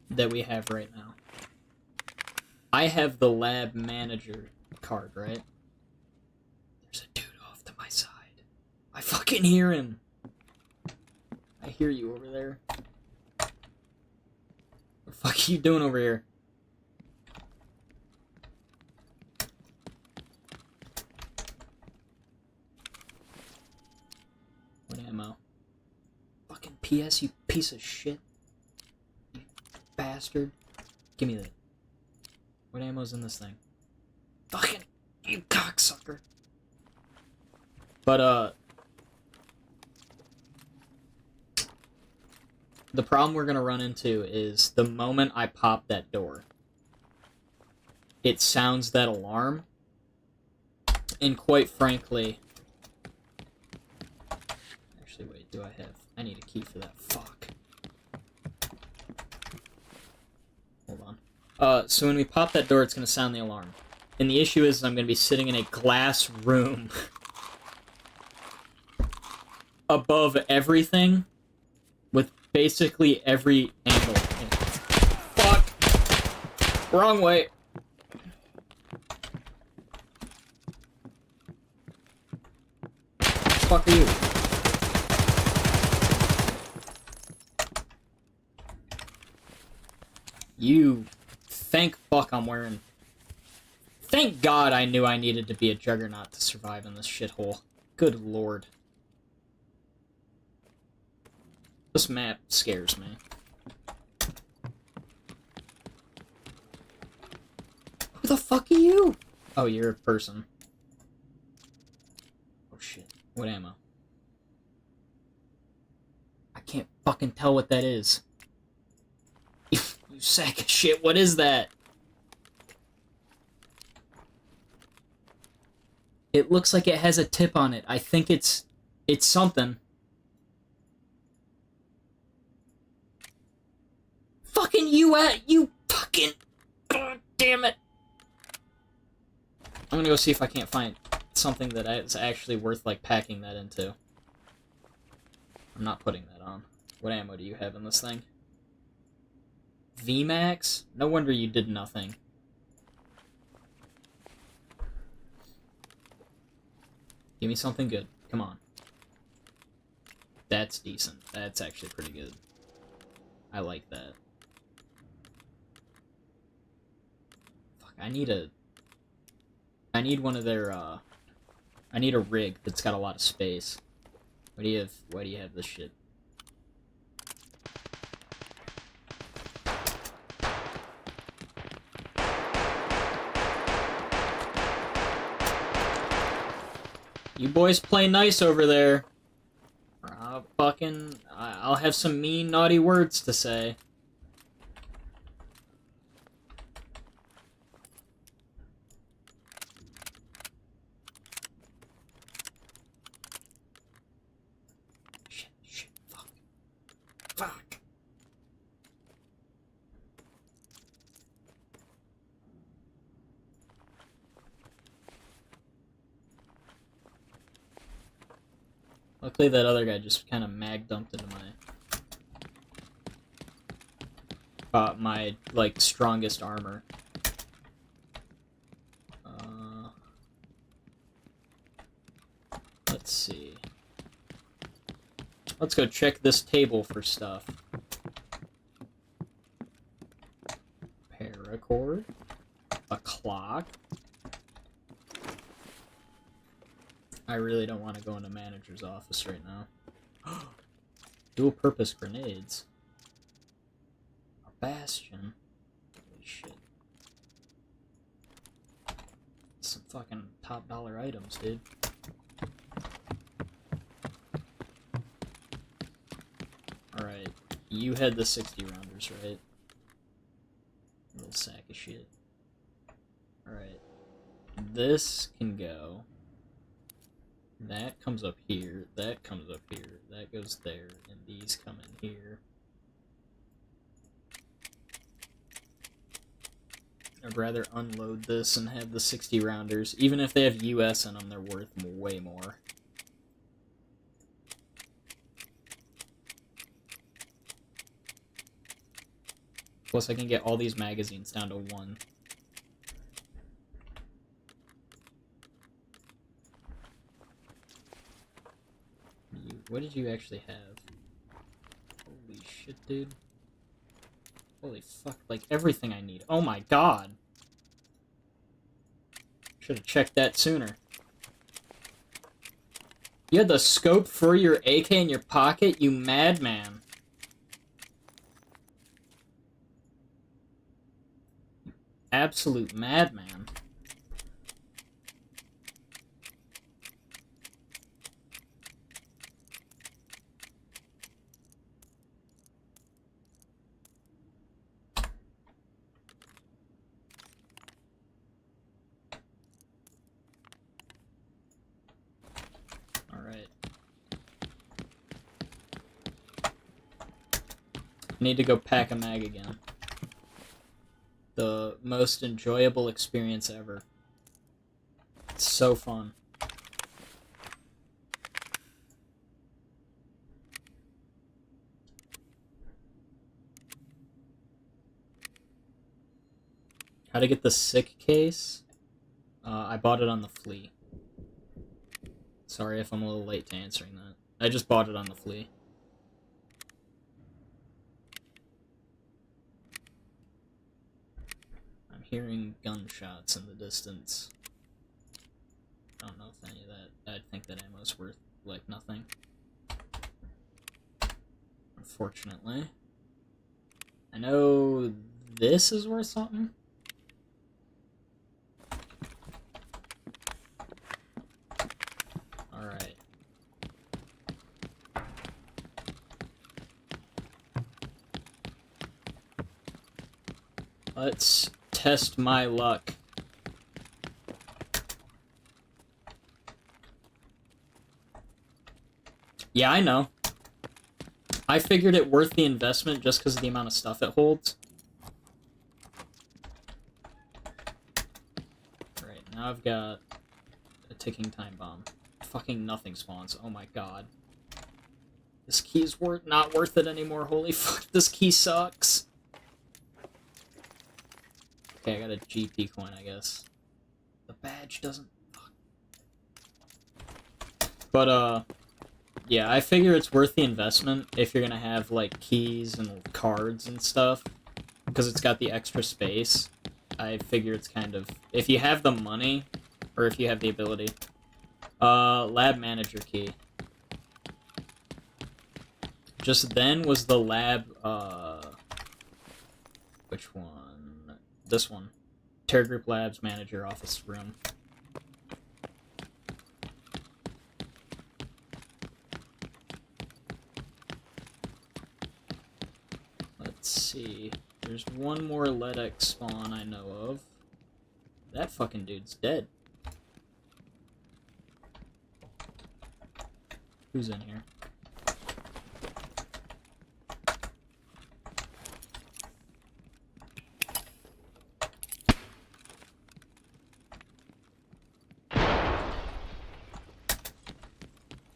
that we have right now. I have the lab manager card, right? There's a dude off to my side. I fucking hear him. I hear you over there. What the fuck are you doing over here? What ammo? Fucking PS, you piece of shit. You bastard. Give me that. What ammo's in this thing? Fucking, you cocksucker. But, The problem we're going to run into is the moment I pop that door, it sounds that alarm, and quite frankly... Actually, wait, do I have... I need a key for that. Fuck. Hold on. So when we pop that door, it's going to sound the alarm. And the issue is I'm going to be sitting in a glass room above everything with basically every angle. Fuck! Wrong way! Fuck are you? You... Thank fuck I'm wearing... Thank God I knew I needed to be a juggernaut to survive in this shithole. Good lord. This map scares me. Who the fuck are you? Oh, you're a person. Oh shit. What ammo? I can't fucking tell what that is. You sack of shit, what is that? It looks like it has a tip on it. I think it's something. Fucking you fucking... God damn it. I'm gonna go see if I can't find something that is actually worth, like, packing that into. I'm not putting that on. What ammo do you have in this thing? VMAX? No wonder you did nothing. Give me something good. Come on. That's decent. That's actually pretty good. I like that. Fuck, I need one of their, I need a rig that's got a lot of space. Why do you have this shit? You boys play nice over there. I'll have some mean, naughty words to say. Shit, fuck. Fuck. Luckily that other guy just kind of mag dumped into my like, strongest armor. Let's see. Let's go check this table for stuff. Paracord. A clock. I really don't want to go into manager's office right now. Dual-purpose grenades. A bastion. Holy shit. Some fucking top-dollar items, dude. Alright. You had the 60-rounders, right? Little sack of shit. Alright. This can go... That comes up here, that comes up here, that goes there, and these come in here. I'd rather unload this and have the 60 rounders. Even if they have US in them, they're worth way more. Plus I can get all these magazines down to 1. What did you actually have? Holy shit, dude. Holy fuck, like everything I need. Oh my god! Should have checked that sooner. You had the scope for your AK in your pocket, you madman. Absolute madman. Need to go pack a mag again. The most enjoyable experience ever. It's so fun. How to get the sick case? I bought it on the flea. Sorry if I'm a little late to answering that. I just bought it on the flea. I'm hearing gunshots in the distance. I don't know if any of that... I think that ammo's worth, like, nothing. Unfortunately. I know this is worth something. Alright. Let's test my luck. Yeah, I know. I figured it worth the investment just because of the amount of stuff it holds. Alright, now I've got a ticking time bomb. Fucking nothing spawns. Oh my god. This key is not worth it anymore. Holy fuck, this key sucks. Okay, I got a GP coin, I guess. The badge doesn't... Fuck. But, yeah, I figure it's worth the investment if you're gonna have, like, keys and cards and stuff. Because it's got the extra space. I figure it's kind of... If you have the money, or if you have the ability. Lab manager key. Just then was the lab, which one? This one. Terror Group Labs Manager Office Room. Let's see. There's one more LEDX spawn I know of. That fucking dude's dead. Who's in here?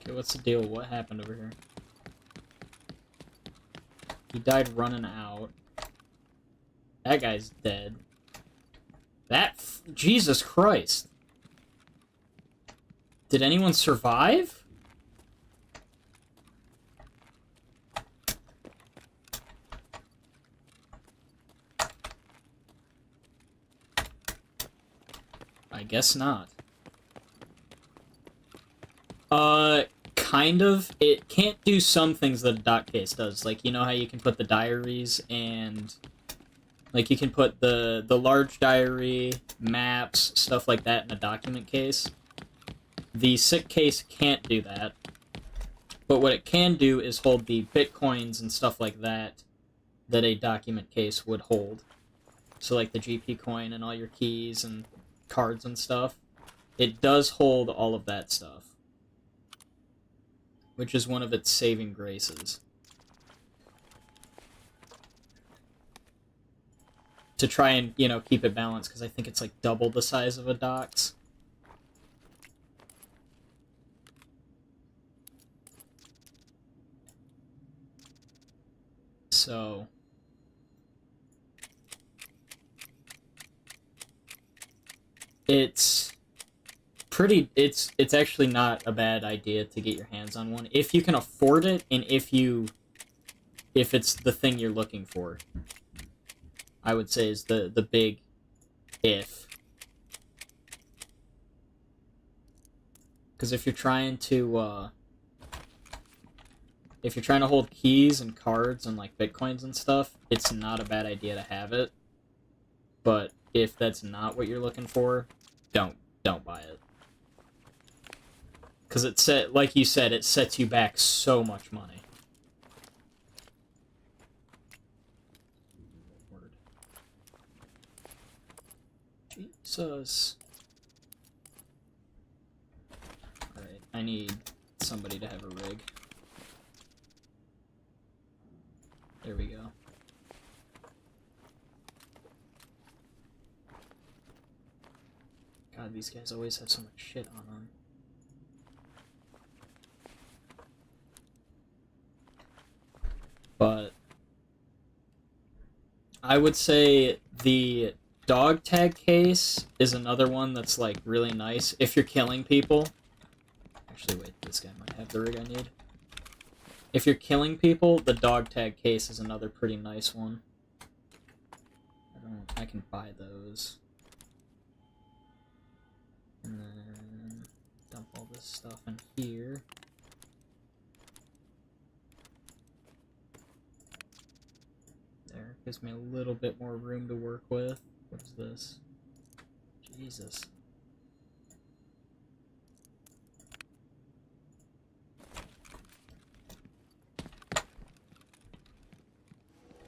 Okay, what's the deal? What happened over here? He died running out. That guy's dead. Jesus Christ. Did anyone survive? I guess not. Kind of. It can't do some things that a doc case does. Like, you know how you can put the diaries and... Like, you can put the large diary, maps, stuff like that in a document case. The sick case can't do that. But what it can do is hold the bitcoins and stuff like that that a document case would hold. So, like, the GP coin and all your keys and cards and stuff. It does hold all of that stuff. Which is one of its saving graces. To try and, you know, keep it balanced, because I think it's like double the size of a docs. So... It's actually not a bad idea to get your hands on one if you can afford it and if it's the thing you're looking for. I would say is the big if. Because if you're trying to hold keys and cards and like bitcoins and stuff, it's not a bad idea to have it. But if that's not what you're looking for, don't buy it. Because like you said, it sets you back so much money. Word. Jesus. Alright, I need somebody to have a rig. There we go. God, these guys always have so much shit on them. But I would say the dog tag case is another one that's like really nice if you're killing people. Actually, wait, this guy might have the rig I need. If you're killing people, the dog tag case is another pretty nice one. I can buy those. And then dump all this stuff in here. There, gives me a little bit more room to work with. What's this? Jesus.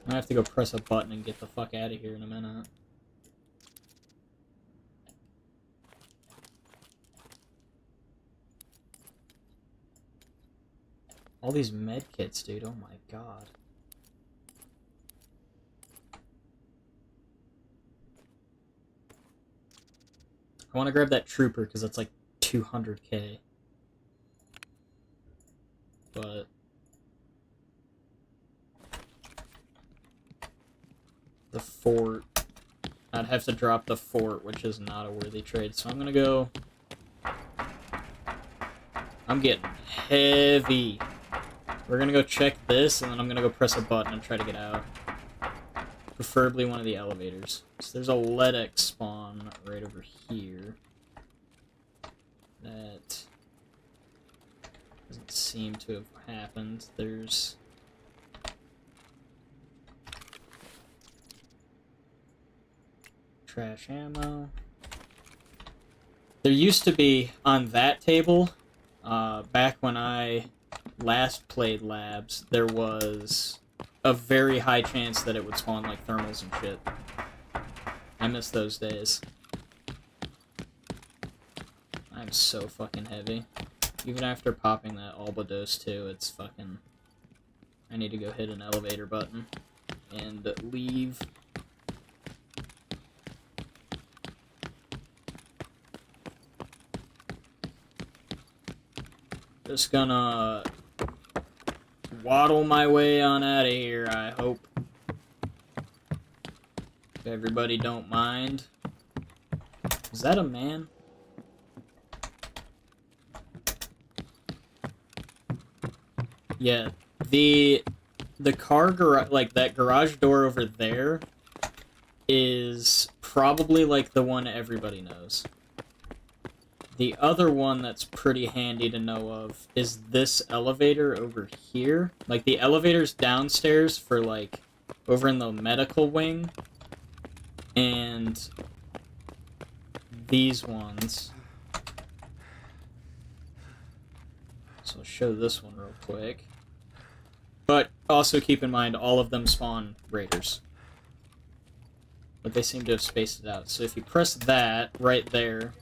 I have to go press a button and get the fuck out of here in a minute. All these med kits, dude. Oh my god. I want to grab that trooper because that's like 200k. But the fort, I'd have to drop the fort, which is not a worthy trade. So I'm gonna go. I'm getting heavy. We're gonna go check this, and then I'm gonna go press a button and try to get out. Preferably one of the elevators. So there's a LEDX spawn right over here. That doesn't seem to have happened. There's trash ammo. There used to be on that table, back when I last played labs, there was a very high chance that it would spawn like thermals and shit. I miss those days. I'm so fucking heavy. Even after popping that Alba dose too, it's fucking... I need to go hit an elevator button and leave. Just gonna waddle my way on out of here, I hope. If everybody don't mind. Is that a man? Yeah, the car garage, like that garage door over there, is probably like the one everybody knows. The other one that's pretty handy to know of is this elevator over here. Like, the elevator's downstairs for, like, over in the medical wing. And these ones. So I'll show this one real quick. But also keep in mind, all of them spawn raiders. But they seem to have spaced it out. So if you press that right there,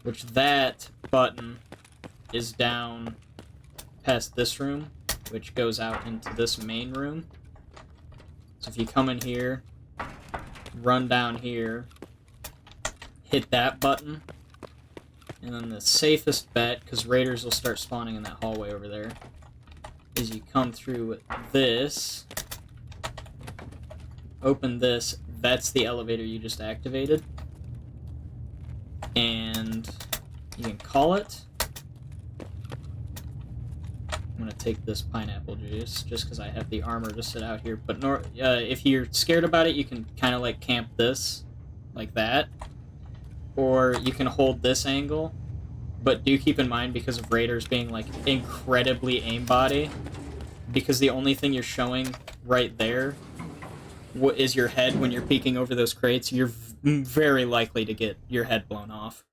which that button is down past this room, which goes out into this main room. So if you come in here, run down here, hit that button, and then the safest bet, because raiders will start spawning in that hallway over there, is you come through this, open this, that's the elevator you just activated, and you can call it. I'm gonna take this pineapple juice just because I have the armor to sit out here. But if you're scared about it, you can kind of like camp this, like that, or you can hold this angle. But do keep in mind, because of raiders being like incredibly aimbotty, because the only thing you're showing right there is your head when you're peeking over those crates, you're very likely to get your head blown off.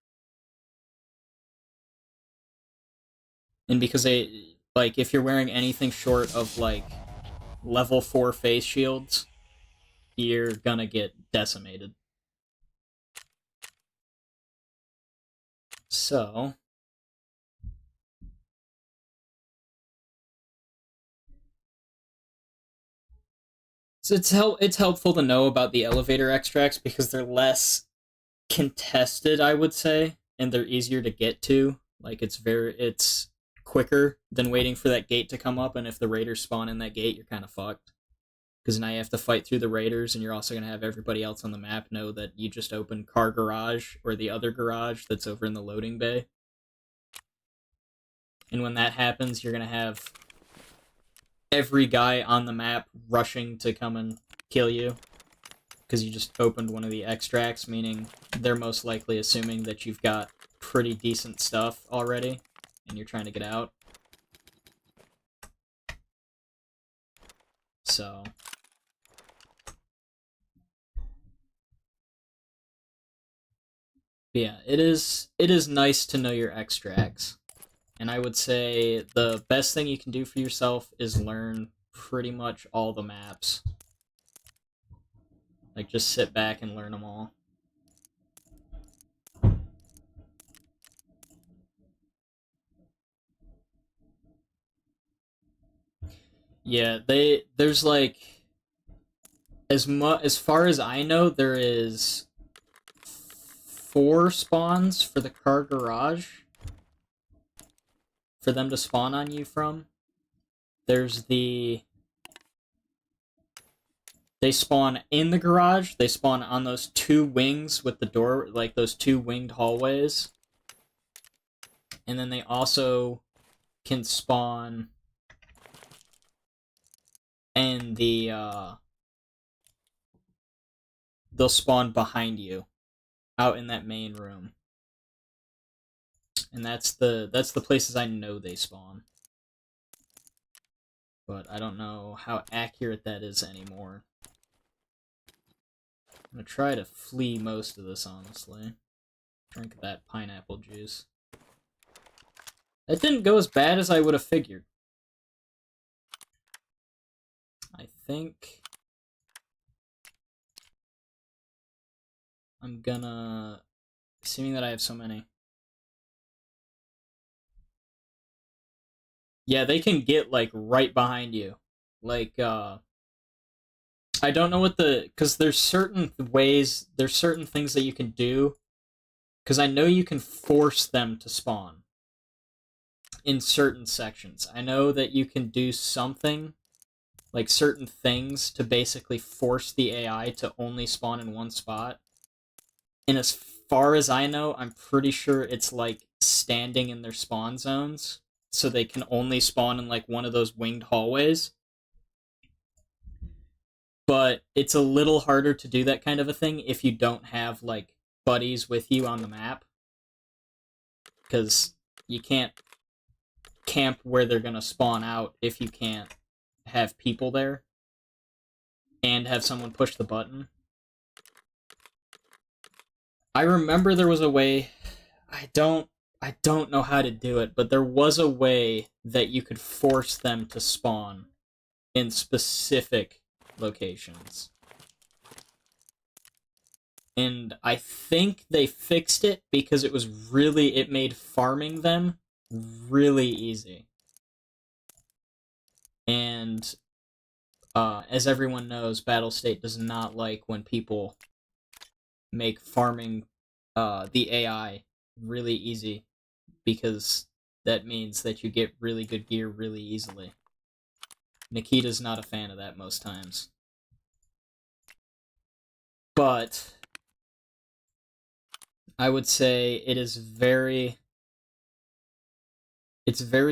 And because they, like, if you're wearing anything short of, like, level 4 face shields, you're gonna get decimated. So it's helpful to know about the elevator extracts because they're less contested, I would say, and they're easier to get to. Like it's quicker than waiting for that gate to come up, and if the raiders spawn in that gate, you're kind of fucked. Because now you have to fight through the raiders, and you're also going to have everybody else on the map know that you just opened car garage or the other garage that's over in the loading bay. And when that happens, you're going to have every guy on the map rushing to come and kill you. Because you just opened one of the extracts, meaning they're most likely assuming that you've got pretty decent stuff already, and you're trying to get out. So... yeah, it is nice to know your extracts. And I would say the best thing you can do for yourself is learn pretty much all the maps. Like, just sit back and learn them all. Yeah, there's like as far as I know, there is 4 spawns for the car garage for them to spawn on you from. There's they spawn in the garage, they spawn on those 2 wings with the door, like those 2 winged hallways. And then they also can spawn and they'll spawn behind you out in that main room. And that's the places I know they spawn. But I don't know how accurate that is anymore. I'm gonna try to flee most of this, honestly. Drink that pineapple juice. That didn't go as bad as I would have figured. I think I'm gonna... assuming that I have so many. Yeah, they can get, like, right behind you. Like, I don't know what because there's certain ways, there's certain things that you can do. Because I know you can force them to spawn in certain sections. I know that you can do something, like certain things, to basically force the AI to only spawn in one spot. And as far as I know, I'm pretty sure it's like standing in their spawn zones, so they can only spawn in like one of those winged hallways. But it's a little harder to do that kind of a thing if you don't have like buddies with you on the map. Because you can't camp where they're gonna spawn out if you can't have people there and have someone push the button. I remember there was a way, I don't know how to do it, but there was a way that you could force them to spawn in specific locations. And I think they fixed it because it made farming them really easy. And as everyone knows, Battlestate does not like when people make farming the AI really easy, because that means that you get really good gear really easily. Nikita's not a fan of that most times. But I would say it's very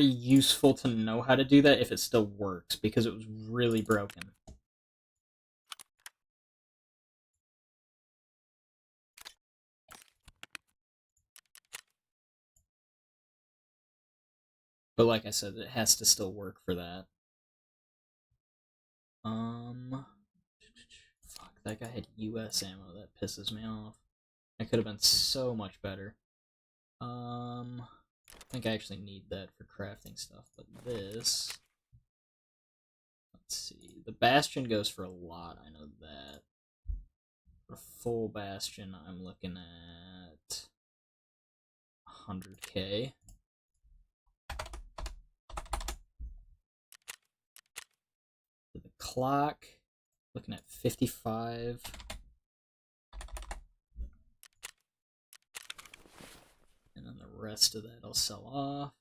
useful to know how to do that if it still works, because it was really broken. But like I said, it has to still work for that. Fuck, that guy had US ammo. That pisses me off. I could have been so much better. I think I actually need that for crafting stuff, but this... let's see. The Bastion goes for a lot, I know that. For full Bastion, I'm looking at 100k. For the clock, looking at 55. rest of that I'll sell off.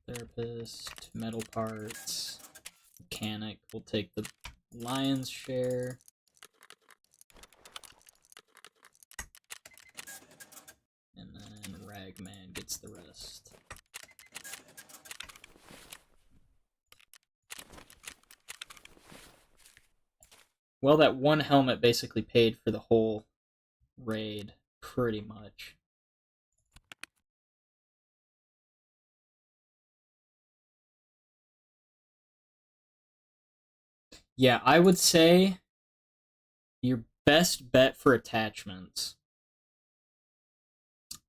Therapist, metal parts, mechanic, we'll take the lion's share. And then Ragman gets the rest. Well, that one helmet basically paid for the whole raid, pretty much. Yeah, I would say your best bet for attachments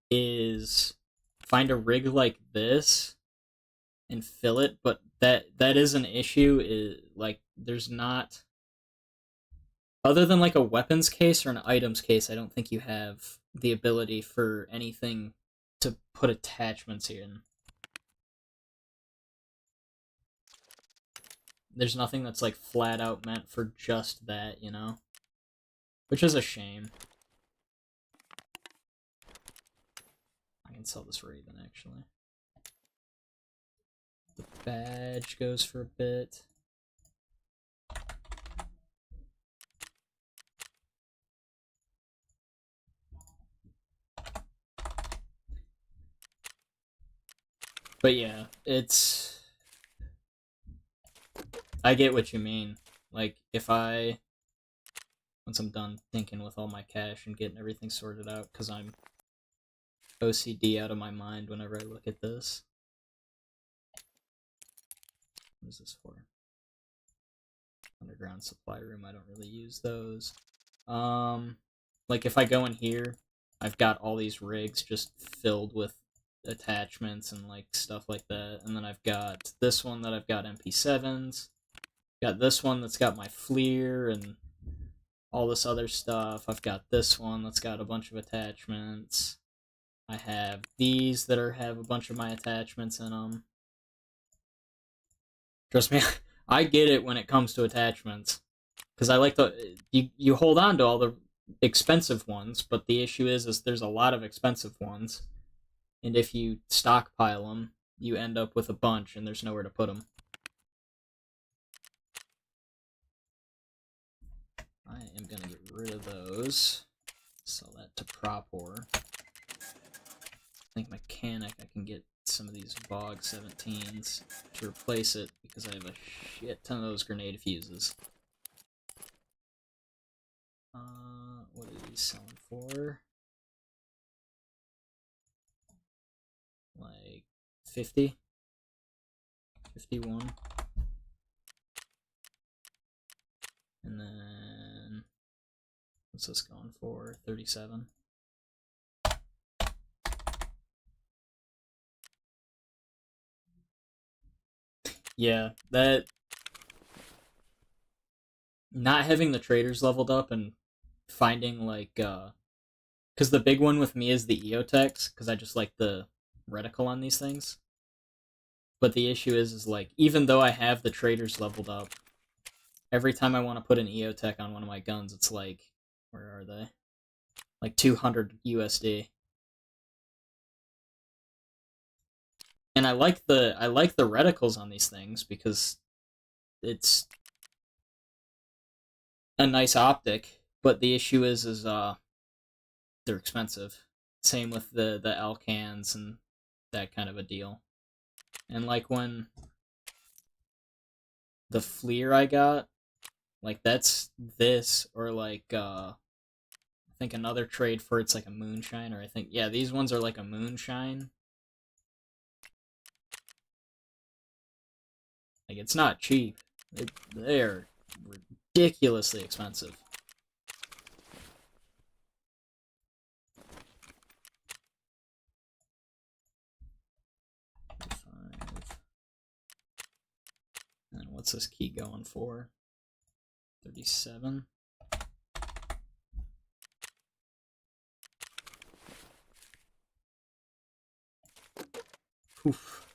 is find a rig like this and fill it, but that is an issue. Is like there's not, other than like a weapons case or an items case, I don't think you have the ability for anything to put attachments in. There's nothing that's like flat out meant for just that, you know? Which is a shame. I can sell this Raven, actually. The badge goes for a bit. But yeah, it's... I get what you mean. Like, if I... Once I'm done thinking with all my cash and getting everything sorted out, because I'm OCD out of my mind whenever I look at this. What is this for? Underground supply room, I don't really use those. Like if I go in here, I've got all these rigs just filled with attachments and like stuff like that. And then I've got this one that I've got MP7s. Got this one that's got my FLIR and all this other stuff. I've got this one that's got a bunch of attachments. I have these that have a bunch of my attachments in them. Trust me, I get it when it comes to attachments. Because I like the... You hold on to all the expensive ones, but the issue is there's a lot of expensive ones. And if you stockpile them, you end up with a bunch and there's nowhere to put them. I am going to get rid of those. Sell that to prop whore. I think mechanic, I can get some of these Bog 17s to replace it because I have a shit ton of those grenade fuses. What are these selling for? Like 50? 51? And then what's this going for? 37? Yeah, that... Not having the traders leveled up and finding, like, because the big one with me is the EOTechs, because I just like the reticle on these things. But the issue is, like, even though I have the traders leveled up, every time I want to put an EOTech on one of my guns, it's like, where are they? Like 200 USD. And I like the reticles on these things because it's a nice optic, but the issue is they're expensive. Same with the Alcans and that kind of a deal. And like when the FLIR I got, like that's this, or like I think another trade for it's like a moonshine, or I think, yeah, these ones are like a moonshine. Like, it's not cheap. They're ridiculously expensive. And what's this key going for? 37? Oof.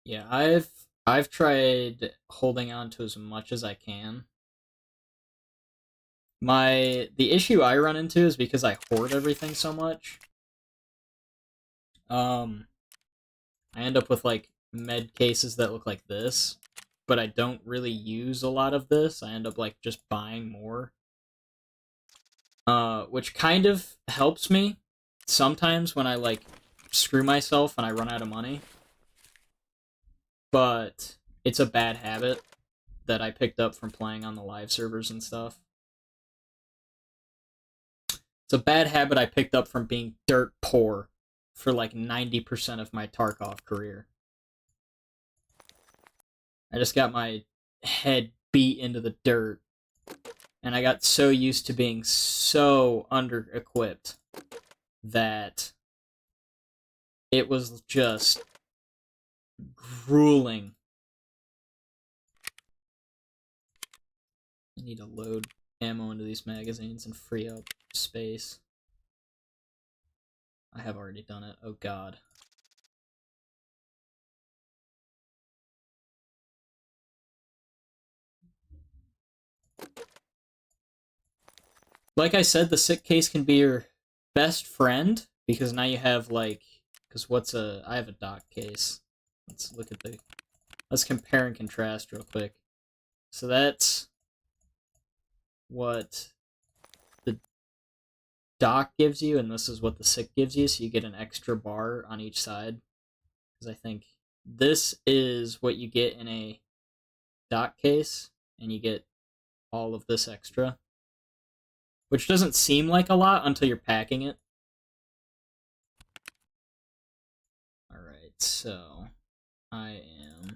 Yeah, I've tried holding on to as much as I can. The issue I run into is because I hoard everything so much. I end up with like med cases that look like this, but I don't really use a lot of this. I end up like just buying more. Which kind of helps me sometimes when I like screw myself and I run out of money. But it's a bad habit that I picked up from playing on the live servers and stuff. It's a bad habit I picked up from being dirt poor for like 90% of my Tarkov career. I just got my head beat into the dirt, and I got so used to being so under-equipped that it was just grueling. I need to load ammo into these magazines and free up space. I have already done it. Oh god. Like I said, the sick case can be your best friend, because now you have like, I have a dock case. Let's compare and contrast real quick. So that's what the dock gives you, and this is what the sick gives you, so you get an extra bar on each side. Because I think this is what you get in a dock case, and you get all of this extra. Which doesn't seem like a lot until you're packing it. Alright, so I am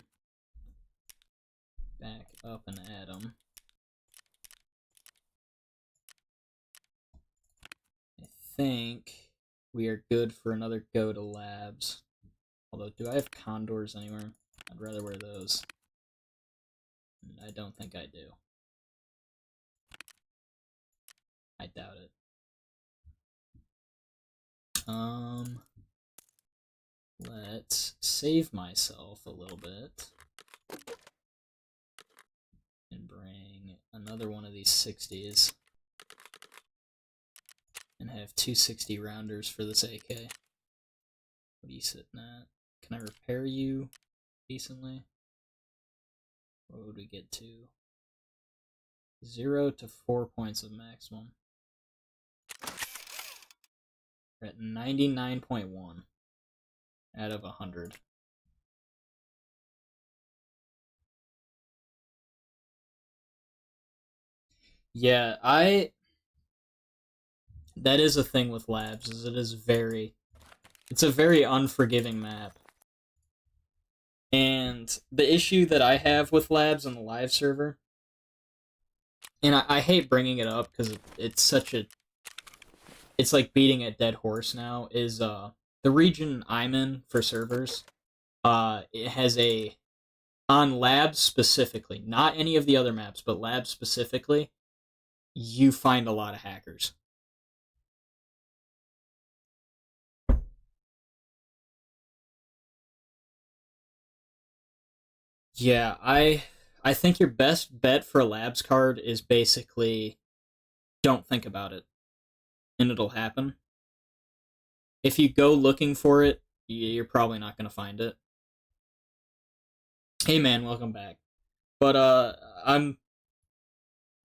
back up and at 'em. I think we are good for another go to labs. Although, do I have condors anywhere? I'd rather wear those. I don't think I do. I doubt it. Let's save myself a little bit and bring another one of these 60s and have 260 rounders for this AK. What are you sitting at? Can I repair you decently? What would we get to? 0 to 4 points of maximum. We're at 99.1 out of 100. Yeah, that is a thing with labs, is it's a very unforgiving map. And the issue that I have with labs on the live server, and I hate bringing it up because it's like beating a dead horse now, is the region I'm in for servers, it has on labs specifically, not any of the other maps, but labs specifically, you find a lot of hackers. Yeah, I think your best bet for a labs card is basically don't think about it, and it'll happen. If you go looking for it, you're probably not going to find it. Hey man, welcome back. But I'm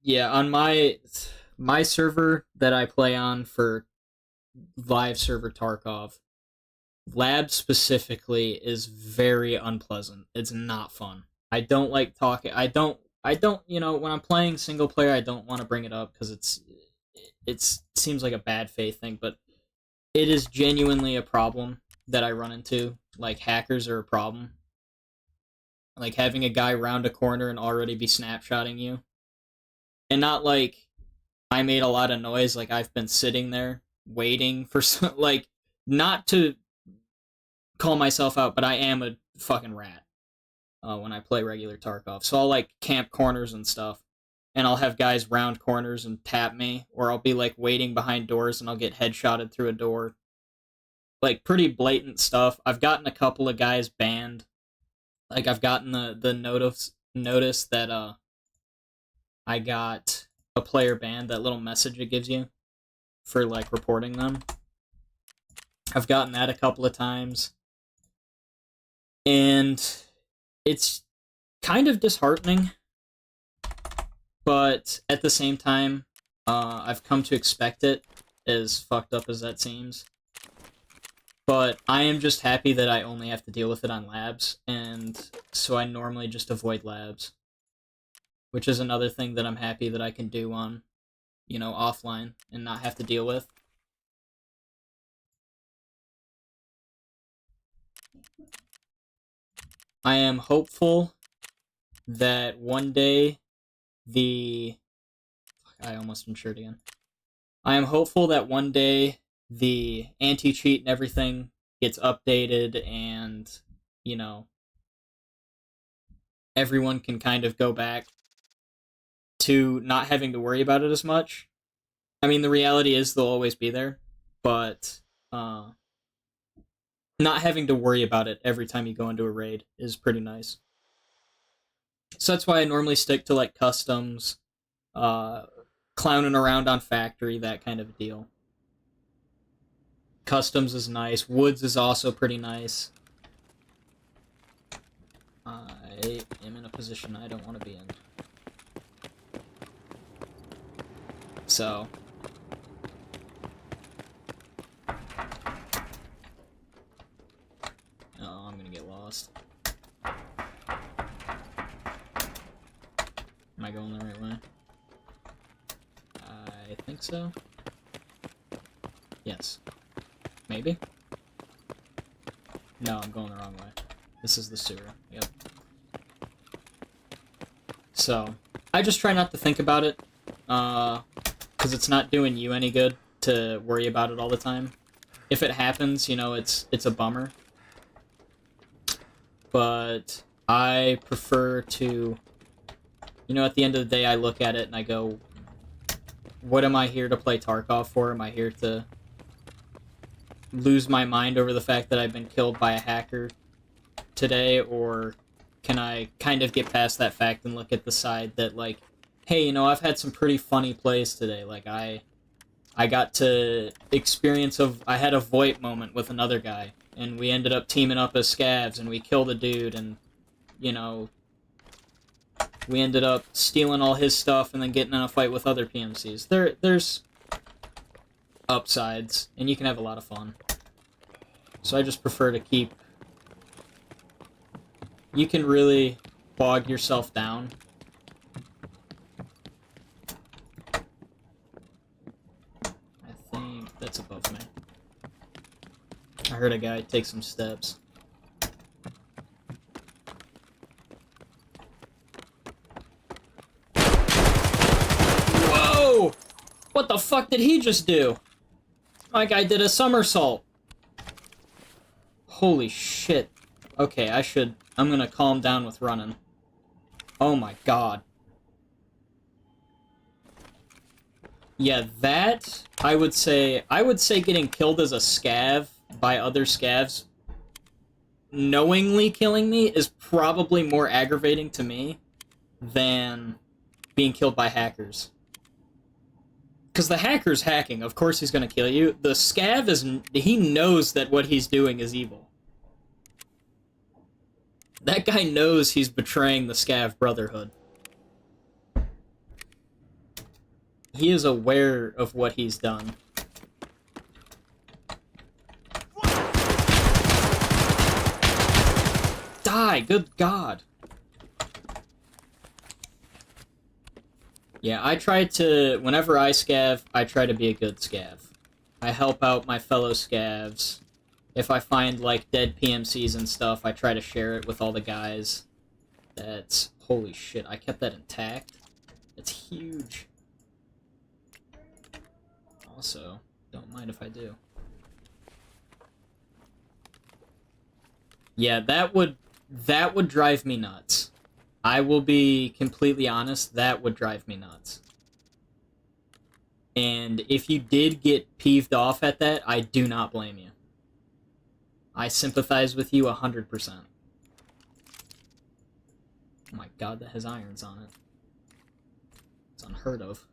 yeah, on my server that I play on for live server Tarkov, lab specifically is very unpleasant. It's not fun. I don't like talking. When I'm playing single player, I don't want to bring it up because it seems like a bad faith thing, but it is genuinely a problem that I run into. Like, hackers are a problem. Like, having a guy round a corner and already be snapshotting you. And not like I made a lot of noise, like I've been sitting there waiting for like, not to call myself out, but I am a fucking rat when I play regular Tarkov. So I'll like camp corners and stuff, and I'll have guys round corners and tap me, or I'll be like waiting behind doors and I'll get headshotted through a door. Like, pretty blatant stuff. I've gotten a couple of guys banned. Like, I've gotten the notice that I got a player banned, that little message it gives you for, like, reporting them. I've gotten that a couple of times. And it's kind of disheartening. But at the same time, I've come to expect it, as fucked up as that seems. But I am just happy that I only have to deal with it on labs, and so I normally just avoid labs. Which is another thing that I'm happy that I can do on, you know, offline, and not have to deal with. I am hopeful that one day I almost insured again. I am hopeful that one day the anti-cheat and everything gets updated and, you know, everyone can kind of go back to not having to worry about it as much. I mean, the reality is they'll always be there, but not having to worry about it every time you go into a raid is pretty nice. So that's why I normally stick to, like, customs, clowning around on factory, that kind of deal. Customs is nice. Woods is also pretty nice. I am in a position I don't want to be in. So. Oh, I'm gonna get lost. Am I going the right way? I think so. Yes. Maybe? No, I'm going the wrong way. This is the sewer. Yep. So, I just try not to think about it, because it's not doing you any good to worry about it all the time. If it happens, you know, it's a bummer. But I prefer to, you know, at the end of the day, I look at it and I go, what am I here to play Tarkov for? Am I here to lose my mind over the fact that I've been killed by a hacker today, or can I kind of get past that fact and look at the side that, like, hey, you know, I've had some pretty funny plays today. Like, I got to experience I had a VoIP moment with another guy, and we ended up teaming up as scavs, and we killed a dude, and, you know, we ended up stealing all his stuff and then getting in a fight with other PMCs. There's upsides, and you can have a lot of fun. So I just prefer to keep... You can really bog yourself down. I think that's above me. I heard a guy take some steps. Whoa! What the fuck did he just do? My guy did a somersault. Holy shit. Okay, I'm gonna calm down with running. Oh my god. Yeah, that, I would say getting killed as a scav by other scavs knowingly killing me is probably more aggravating to me than being killed by hackers. Because the hacker's hacking, of course he's gonna kill you. The scav he knows that what he's doing is evil. That guy knows he's betraying the scav brotherhood. He is aware of what he's done. Die! Good God! Yeah, I try to... Whenever I scav, I try to be a good scav. I help out my fellow scavs. If I find, like, dead PMCs and stuff, I try to share it with all the guys. That's... Holy shit, I kept that intact? That's huge. Also, don't mind if I do. Yeah, that would drive me nuts. I will be completely honest, that would drive me nuts. And if you did get peeved off at that, I do not blame you. I sympathize with you 100%. Oh my god, that has irons on it. It's unheard of.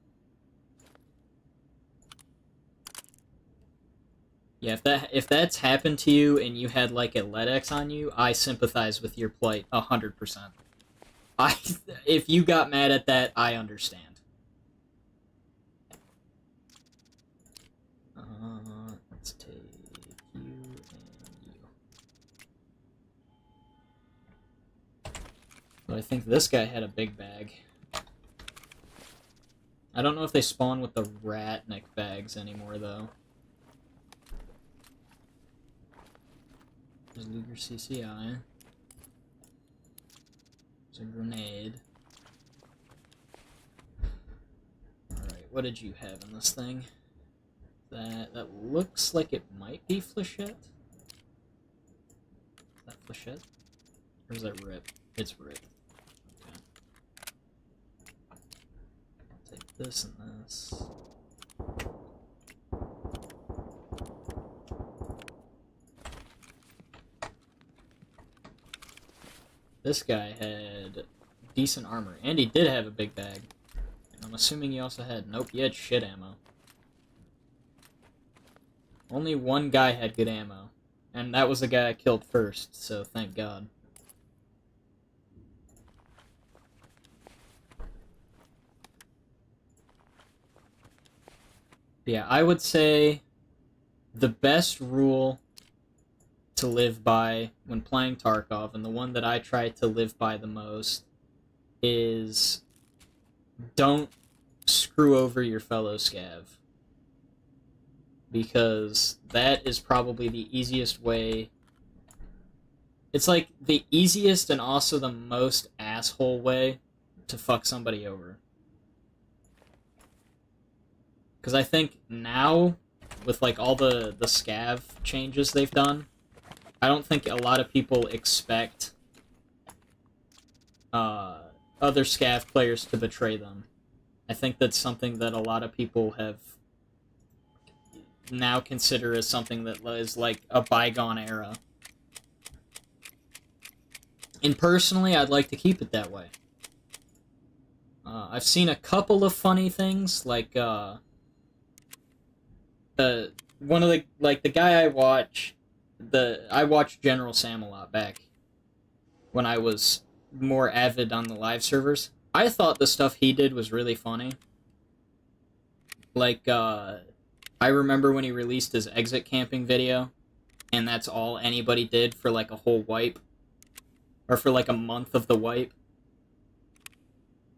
Yeah, if that's happened to you and you had like a LEDX on you, I sympathize with your plight 100%. I if you got mad at that, I understand. Let's take you and you. But I think this guy had a big bag. I don't know if they spawn with the rat neck bags anymore, though. There's Luger CCI. There's a grenade. Alright, what did you have in this thing? That looks like it might be Flechette. Is that Flechette? Or is that Rip? It's Rip. Okay. I'll take this and this. This guy had decent armor, and he did have a big bag. And I'm assuming he also had... Nope, he had shit ammo. Only one guy had good ammo, and that was the guy I killed first, so thank God. Yeah, I would say the best rule to live by when playing Tarkov, and the one that I try to live by the most, is don't screw over your fellow scav. Because that is probably the easiest way. It's like the easiest and also the most asshole way to fuck somebody over. Because I think now, with like all the scav changes they've done, I don't think a lot of people expect other scav players to betray them. I think that's something that a lot of people have now consider as something that is like a bygone era. And personally, I'd like to keep it that way. I've seen a couple of funny things, like one of the guy I watched General Sam a lot back when I was more avid on the live servers. I thought the stuff he did was really funny. Like, I remember when he released his exit camping video, and that's all anybody did for like a whole wipe. Or for like a month of the wipe.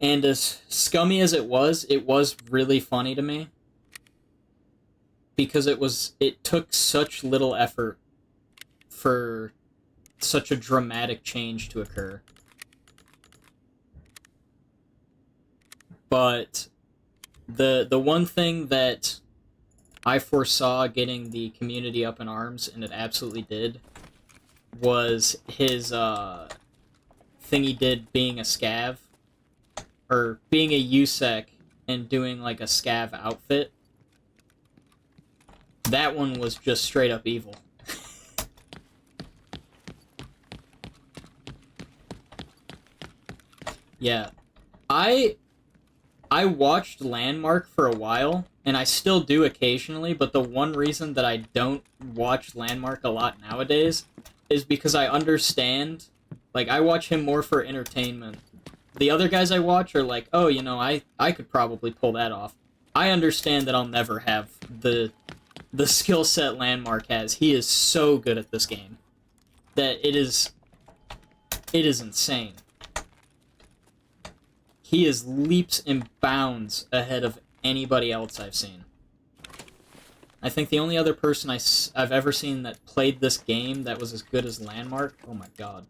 And as scummy as it was really funny to me. Because it took such little effort for such a dramatic change to occur. But the one thing that I foresaw getting the community up in arms, and it absolutely did, was his thing he did being a scav, or being a USEC and doing like a scav outfit. That one was just straight up evil. Yeah. I watched Landmark for a while, and I still do occasionally, but the one reason that I don't watch Landmark a lot nowadays is because I understand, like, I watch him more for entertainment. The other guys I watch are like, oh, you know, I could probably pull that off. I understand that I'll never have the skill set Landmark has. He is so good at this game that it is insane. He is leaps and bounds ahead of anybody else I've seen. I think the only other person I've ever seen that played this game that was as good as Landmark, oh my god,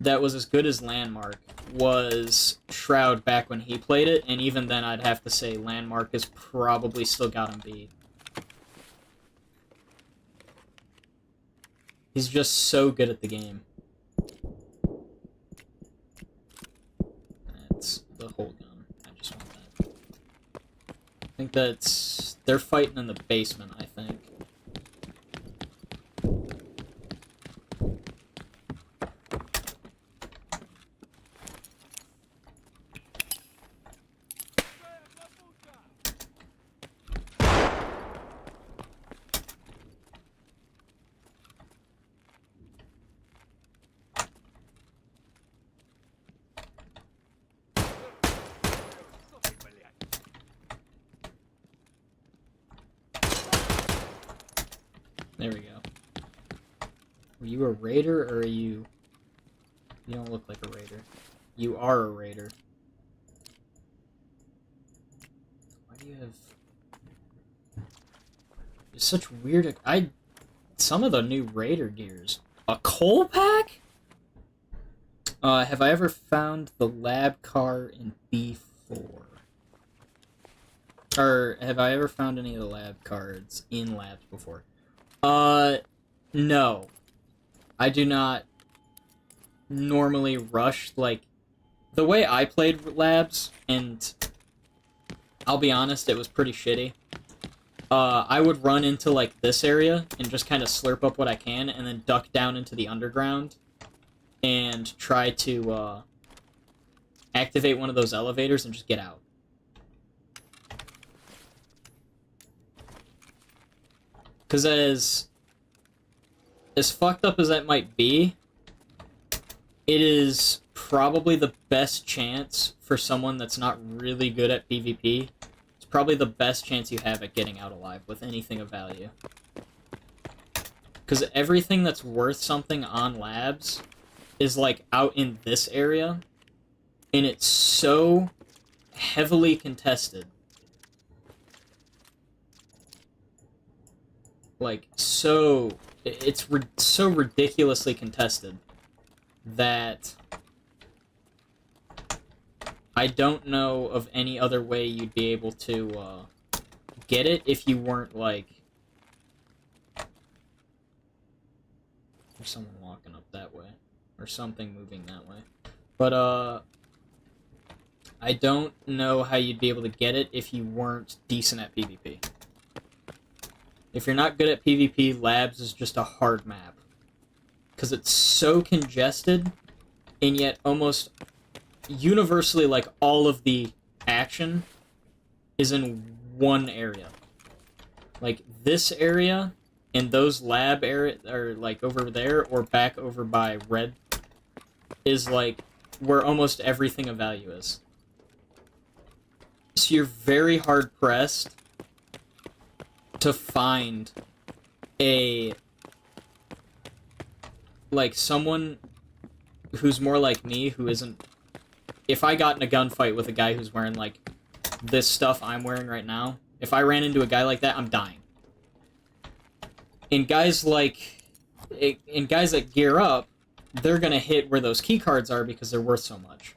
that was as good as Landmark was Shroud back when he played it, and even then I'd have to say Landmark has probably still got him beat. He's just so good at the game. That's the whole gun. I just want that. I think that's... They're fighting in the basement, I think. Are you a raider, or are you... You don't look like a raider. You are a raider. Why do you have... It's such weird... Some of the new raider gears. A coal pack? Have I ever found the lab car in B4? Or have I ever found any of the lab cards in labs before? No. I do not normally rush, like, the way I played labs, and I'll be honest, it was pretty shitty. I would run into, like, this area and just kind of slurp up what I can, and then duck down into the underground and try to, activate one of those elevators and just get out. Because as fucked up as that might be, it is probably the best chance for someone that's not really good at PvP. It's probably the best chance you have at getting out alive with anything of value. Because everything that's worth something on labs is, like, out in this area, and it's so heavily contested. Like, it's so ridiculously contested that I don't know of any other way you'd be able to get it if you weren't, like... There's someone walking up that way. Or something moving that way. But, I don't know how you'd be able to get it if you weren't decent at PvP. If you're not good at PvP, Labs is just a hard map. Because it's so congested, and yet almost universally, like, all of the action is in one area. Like, this area, and those lab area, or, like, over there, or back over by red, is, like, where almost everything of value is. So you're very hard-pressed to find a, like, someone who's more like me, who isn't... If I got in a gunfight with a guy who's wearing, like, this stuff I'm wearing right now, if I ran into a guy like that, I'm dying. And guys like... And guys that gear up, they're gonna hit where those key cards are because they're worth so much.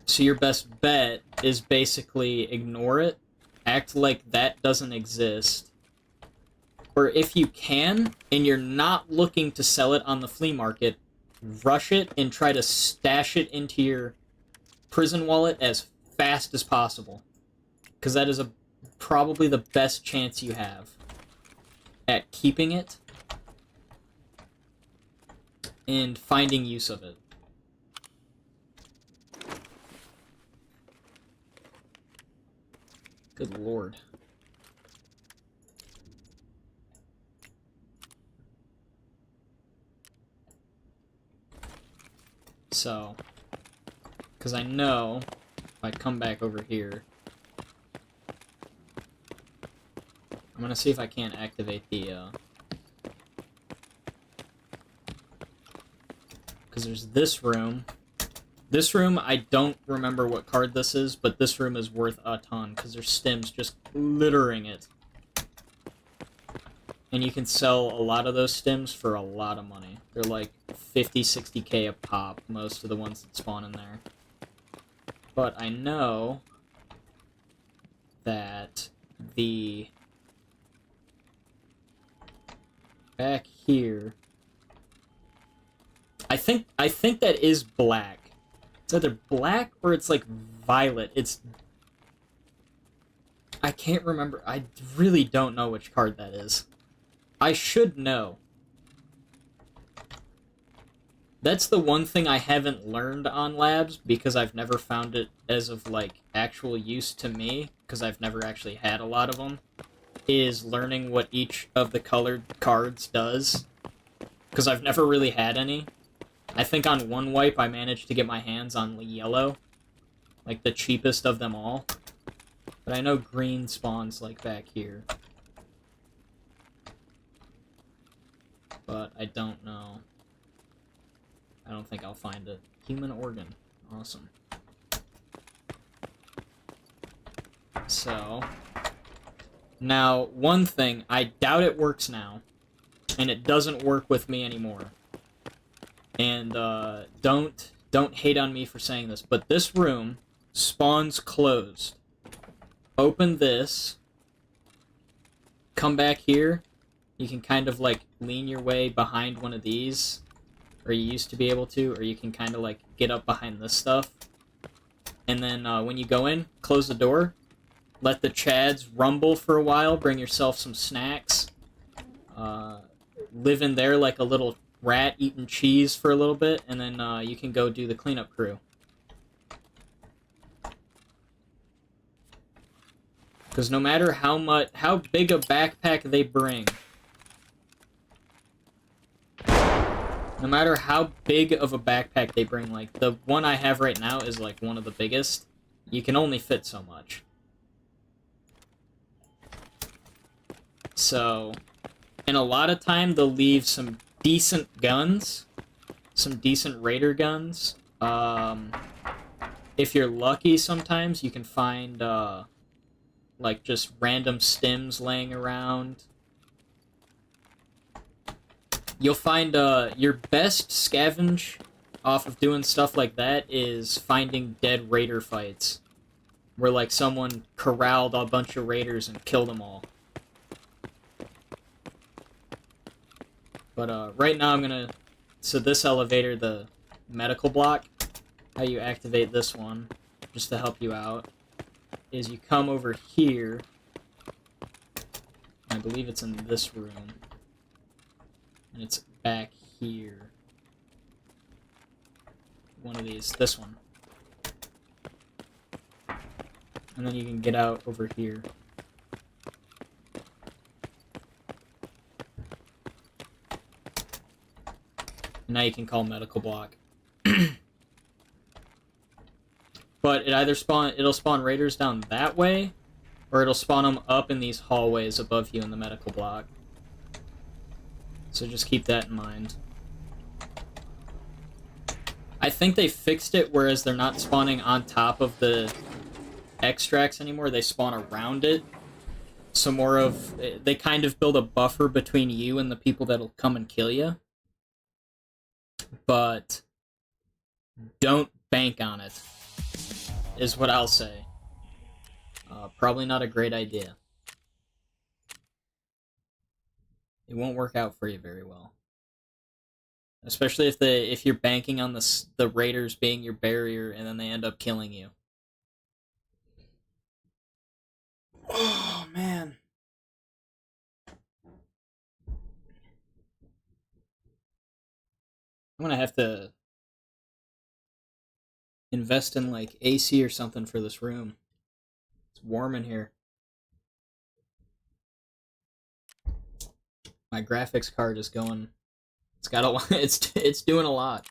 So your best bet is basically ignore it, act like that doesn't exist, or if you can, and you're not looking to sell it on the flea market, rush it and try to stash it into your prison wallet as fast as possible. Because that is probably the best chance you have at keeping it and finding use of it. Good lord. So, because I know if I come back over here, I'm gonna see if I can't activate the, because there's this room. This room, I don't remember what card this is, but this room is worth a ton, because there's stims just littering it. And you can sell a lot of those stims for a lot of money. They're like 50, 60k a pop, most of the ones that spawn in there. But I know that the... back here... I think that is black. It's either black or it's like violet. It's... I can't remember. I really don't know which card that is. I should know. That's the one thing I haven't learned on labs, because I've never found it as of, like, actual use to me, because I've never actually had a lot of them, is learning what each of the colored cards does. Because I've never really had any. I think on one wipe I managed to get my hands on yellow. Like, the cheapest of them all. But I know green spawns, like, back here. but I don't know. I don't think I'll find it. Human organ. Awesome. So, now, one thing, I doubt it works now, and it doesn't work with me anymore. And, don't hate on me for saying this, but this room spawns closed. Open this, come back here, you can kind of, like, lean your way behind one of these, or you used to be able to, or you can kind of, like, get up behind this stuff. And then, when you go in, close the door, let the chads rumble for a while, bring yourself some snacks, live in there like a little rat eating cheese for a little bit, and then you can go do the cleanup crew. Because no matter how big a backpack they bring, no matter how big of a backpack they bring, like the one I have right now is like one of the biggest, you can only fit so much. So, and a lot of time they'll leave some decent guns, some decent raider guns. If you're lucky, sometimes you can find like just random stims laying around. You'll find your best scavenge off of doing stuff like that is finding dead raider fights, where like someone corralled a bunch of raiders and killed them all. But right now I'm gonna... So this elevator, the medical block, how you activate this one, just to help you out, is you come over here. I believe it's in this room. And it's back here. One of these. This one. And then you can get out over here. Now you can call medical block. But it'll spawn raiders down that way, or it'll spawn them up in these hallways above you in the medical block. So just keep that in mind. I think they fixed it, whereas they're not spawning on top of the extracts anymore, they spawn around it. So more of... They kind of build a buffer between you and the people that'll come and kill you. But don't bank on it, is what I'll say. Probably not a great idea. It won't work out for you very well. Especially if you're banking on the raiders being your barrier and then they end up killing you. Oh, man. I'm gonna have to invest in, like, AC or something for this room. It's warm in here. My graphics card is going... It's got a... It's doing a lot.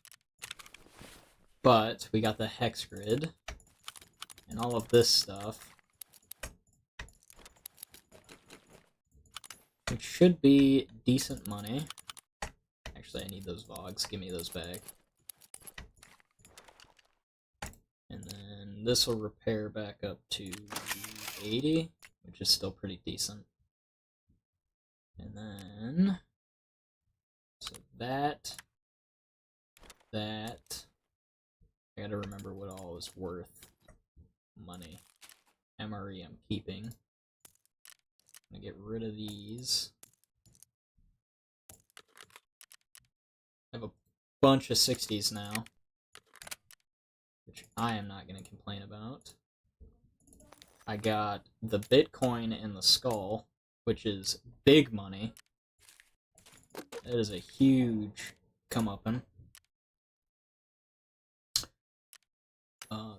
But we got the hex grid and all of this stuff. It should be decent money. Actually, I need those Vogs. Give me those back. And then this will repair back up to 80, which is still pretty decent. And then... So that... I gotta remember what all is worth money. MRE I'm keeping. I'm gonna get rid of these. I have a bunch of 60s now, which I am not gonna complain about. I got the Bitcoin and the skull, which is big money. That is a huge comeuppance.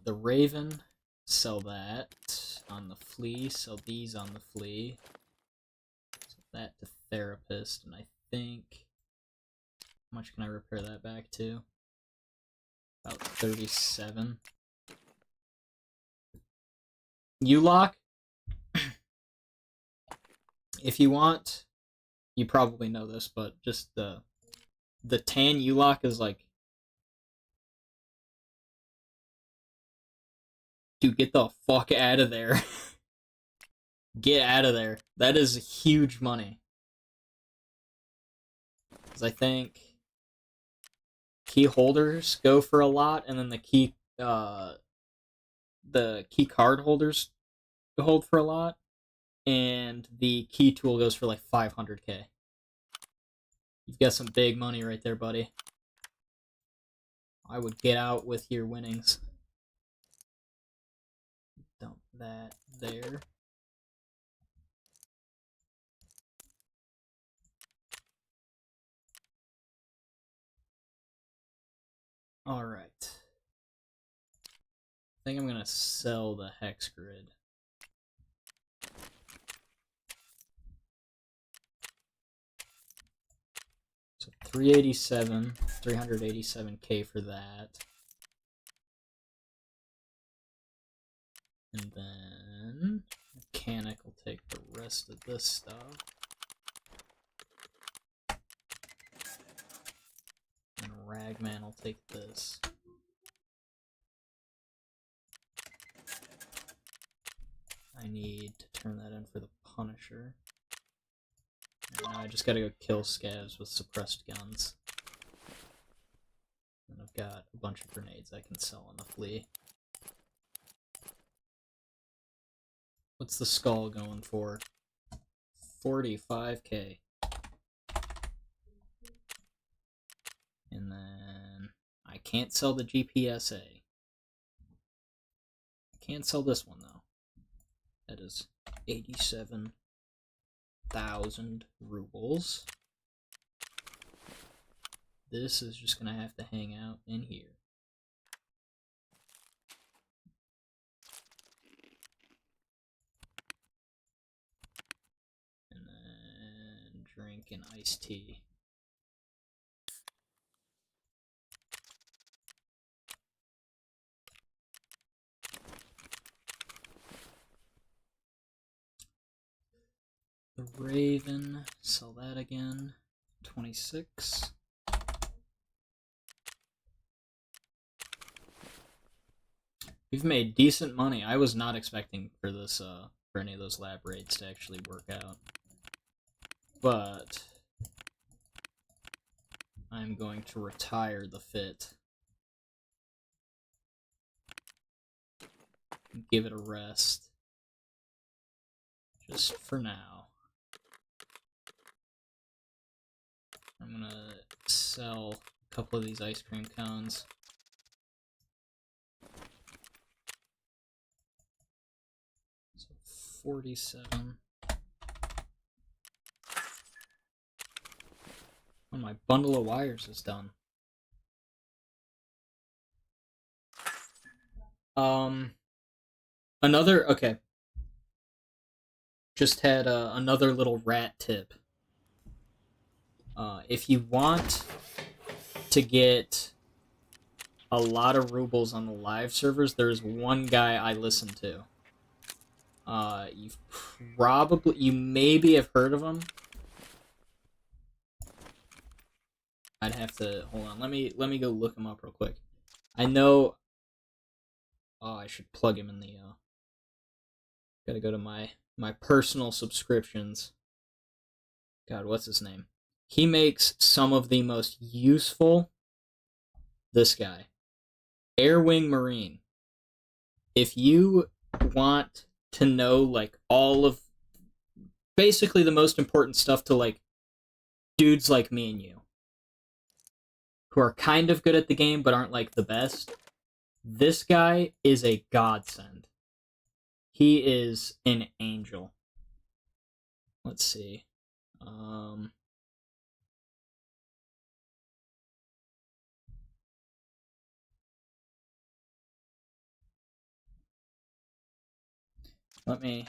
The Raven, sell that on the flea, sell these on the flea. Sell that to therapist, and I think... How much can I repair that back to? About 37. U-lock? If you want you probably know this, but just the tan U-lock is like, dude, get the fuck out of there. Get out of there. That is huge money. Because I think key holders go for a lot, and then the key card holders hold for a lot, and the key tool goes for like 500k. You've got some big money right there, buddy. I would get out with your winnings. Dump that there. Alright. I think I'm going to sell the hex grid. So 387k for that. And then mechanic will take the rest of this stuff. And Ragman will take this. I need to turn that in for the Punisher. And now I just gotta go kill scavs with suppressed guns. And I've got a bunch of grenades I can sell on the flea. What's the skull going for? 45k. And then I can't sell the GPSA. I can't sell this one though. That is 87,000 rubles. This is just gonna have to hang out in here. And then drink an iced tea. The Raven, sell that again. 26. We've made decent money. I was not expecting for this, for any of those lab raids to actually work out. But I'm going to retire the fit. Give it a rest. Just for now. I'm gonna sell a couple of these ice cream cones. So 47. Oh, my bundle of wires is done. Okay. Just had another little rat tip. If you want to get a lot of rubles on the live servers, there's one guy I listen to. You maybe have heard of him. I'd have to hold on. Let me go look him up real quick. I know. Oh, I should plug him in the. Gotta go to my personal subscriptions. God, what's his name? He makes some of the most useful. This guy, Airwing Marine. If you want to know like all of, basically the most important stuff to like dudes like me and you, who are kind of good at the game but aren't like the best, this guy is a godsend. He is an angel. Let's see. I'm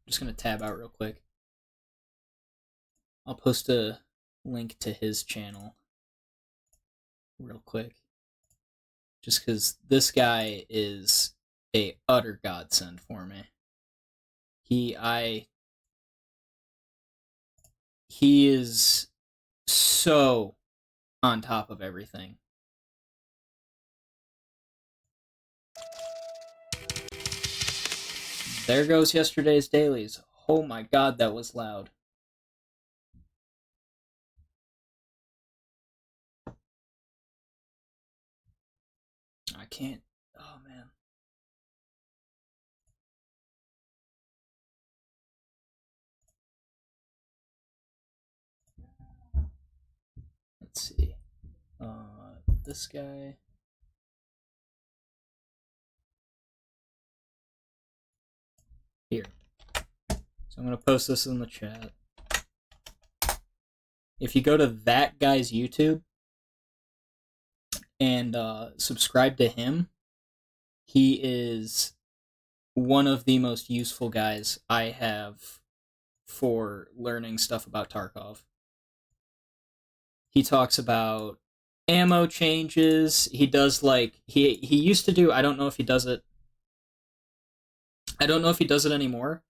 just gonna tab out real quick. I'll post a link to his channel real quick. Just because this guy is a utter godsend he is so on top of everything. There goes yesterday's dailies. Oh my god, that was loud. I can't. Oh man. Let's see. This guy. Here. So I'm going to post this in the chat. If you go to that guy's YouTube and subscribe to him, he is one of the most useful guys I have for learning stuff about Tarkov. He talks about ammo changes. He does like he used to do. I don't know if he does it. I don't know if he does it anymore.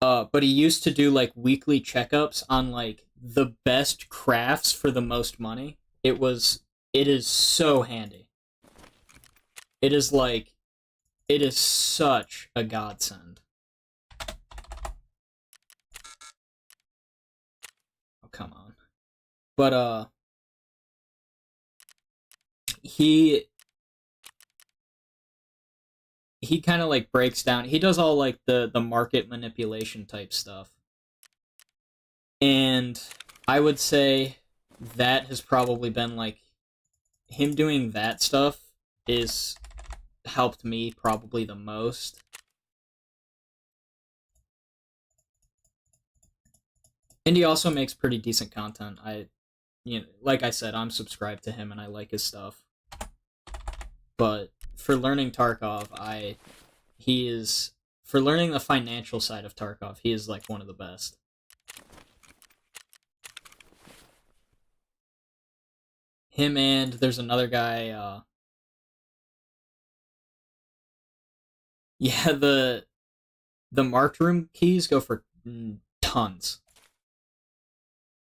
But he used to do like weekly checkups on like the best crafts for the most money. It is so handy. It is such a godsend. Oh, come on. But he kind of like breaks down. He does all like the market manipulation type stuff. And I would say that has probably been like him doing that stuff is helped me probably the most. And he also makes pretty decent content. Like I said, I'm subscribed to him and I like his stuff. But for learning Tarkov, for learning the financial side of Tarkov, he is like one of the best. Him and there's another guy, yeah, the marked room keys go for tons.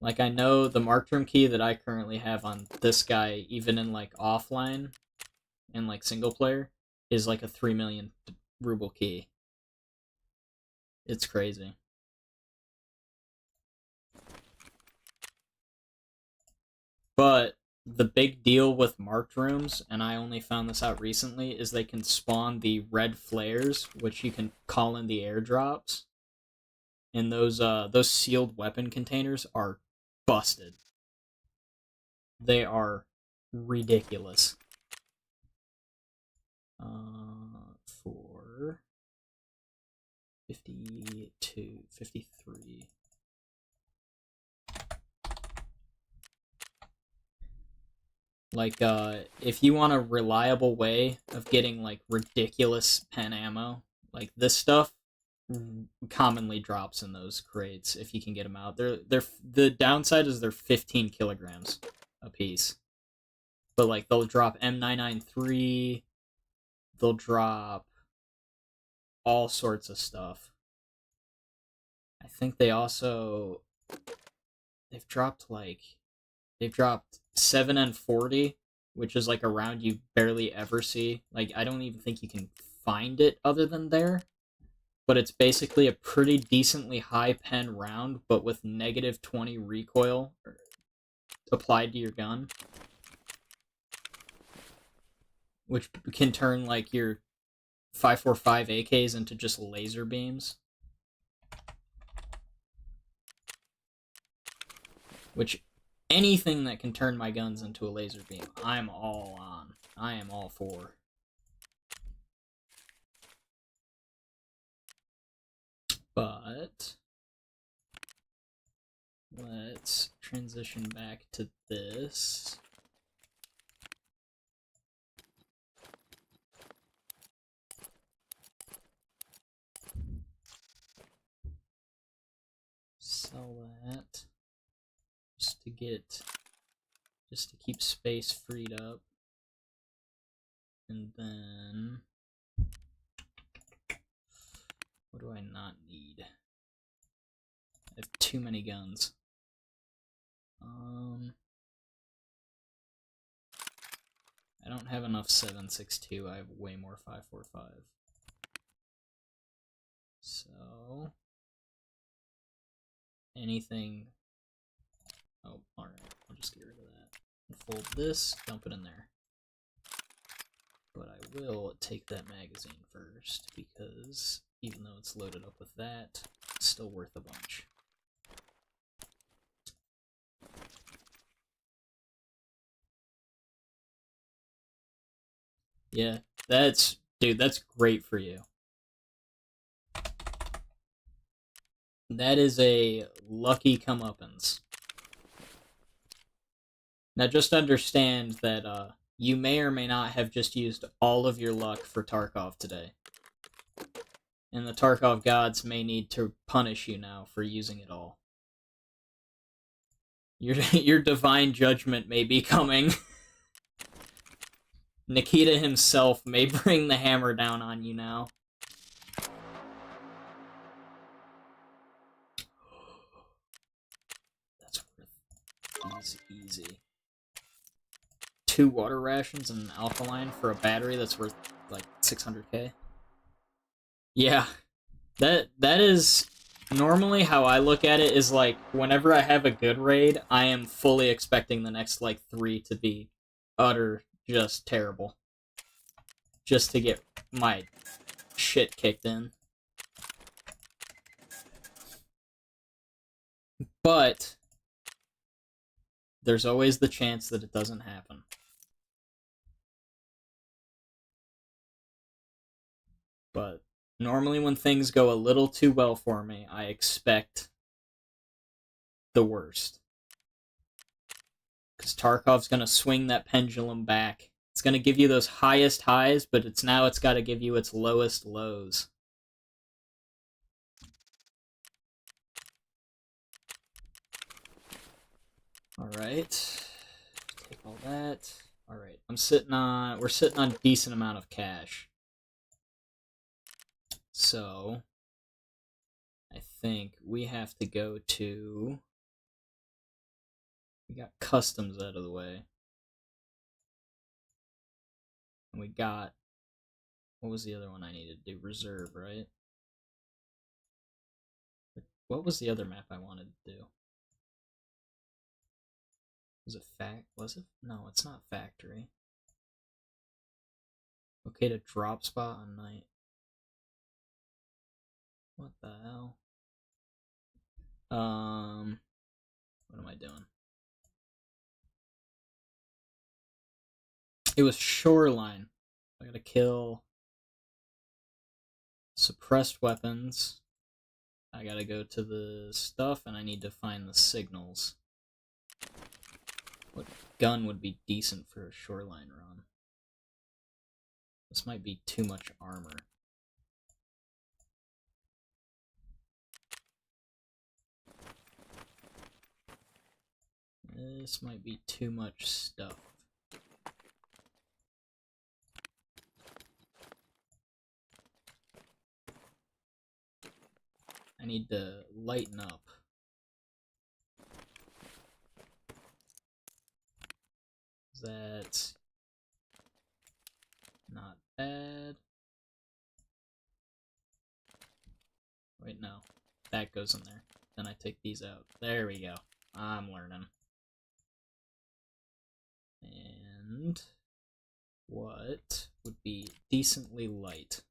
Like, I know the marked room key that I currently have on this guy, even in like offline and like single player, is like a 3 million ruble key. It's crazy. But the big deal with marked rooms, and I only found this out recently, is they can spawn the red flares, which you can call in the airdrops. And those sealed weapon containers are busted. They are ridiculous. For 52, 53. Like, if you want a reliable way of getting, like, ridiculous pen ammo, like, this stuff commonly drops in those crates if you can get them out. The downside is they're 15 kilograms a piece. But, like, they'll drop M993, they'll drop all sorts of stuff. I think they've dropped 7N40, which is like a round you barely ever see. Like, I don't even think you can find it other than there. But it's basically a pretty decently high pen round, but with negative 20 recoil applied to your gun. Which can turn like your 545 AKs into just laser beams. Which, anything that can turn my guns into a laser beam, I'm all on. I am all for. But let's transition back to this. Sell that. Just to keep space freed up. And then, what do I not need? I have too many guns. I don't have enough 7.62. I have way more 5.45. So anything. Oh, all right. I'll just get rid of that. Fold this. Dump it in there. But I will take that magazine first because even though it's loaded up with that, it's still worth a bunch. Yeah, dude, that's great for you. That is a lucky comeuppance. Now just understand that you may or may not have just used all of your luck for Tarkov today. And the Tarkov gods may need to punish you now for using it all. Your divine judgment may be coming. Nikita himself may bring the hammer down on you now. That's worth easy. 2 water rations and an alkaline for a battery that's worth like 600k. Yeah, that is normally how I look at it. Is like whenever I have a good raid, I am fully expecting the next like 3 to be utter just terrible, just to get my shit kicked in. But there's always the chance that it doesn't happen. But normally when things go a little too well for me, I expect the worst. Because Tarkov's going to swing that pendulum back. It's going to give you those highest highs, but it's got to give you its lowest lows. Alright. Take all that. Alright, we're sitting on a decent amount of cash. So, I think we have to go to... We got customs out of the way. And we got... What was the other one I needed to do? Reserve, right? What was the other map I wanted to do? Was it? No, it's not factory. Okay to drop spot on night. What the hell? What am I doing? It was shoreline. I gotta kill suppressed weapons. I gotta go to the stuff and I need to find the signals. What gun would be decent for a shoreline run? This might be too much armor. This might be too much stuff. I need to lighten up. That's not bad. Wait, no. That goes in there. Then I take these out. There we go. I'm learning. And what would be decently light?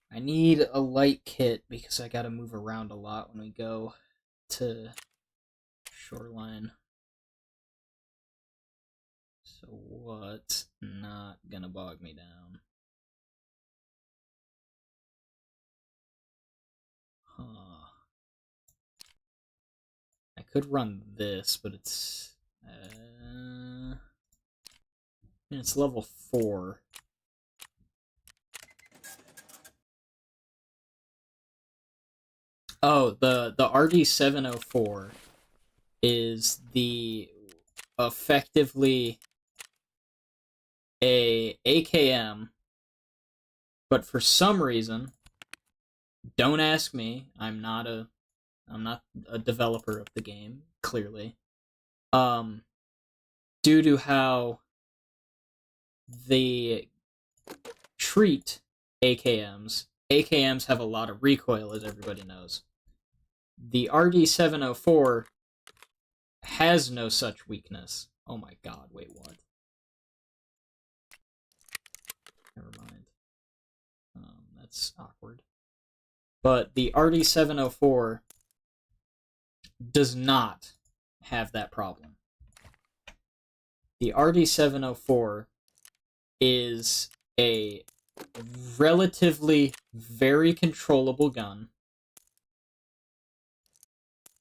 I need a light kit because I gotta move around a lot when we go to shoreline. So what's not gonna bog me down? Huh. I could run this, but it's level 4. Oh, the RD704 is the effectively a AKM, but for some reason, don't ask me, I'm not a I'm not a developer of the game, clearly. Due to how they treat AKMs. AKMs have a lot of recoil, as everybody knows. The RD704 has no such weakness. Oh my god, wait, what? Never mind. That's awkward. But the RD704 does not have that problem. The RD704 is a relatively very controllable gun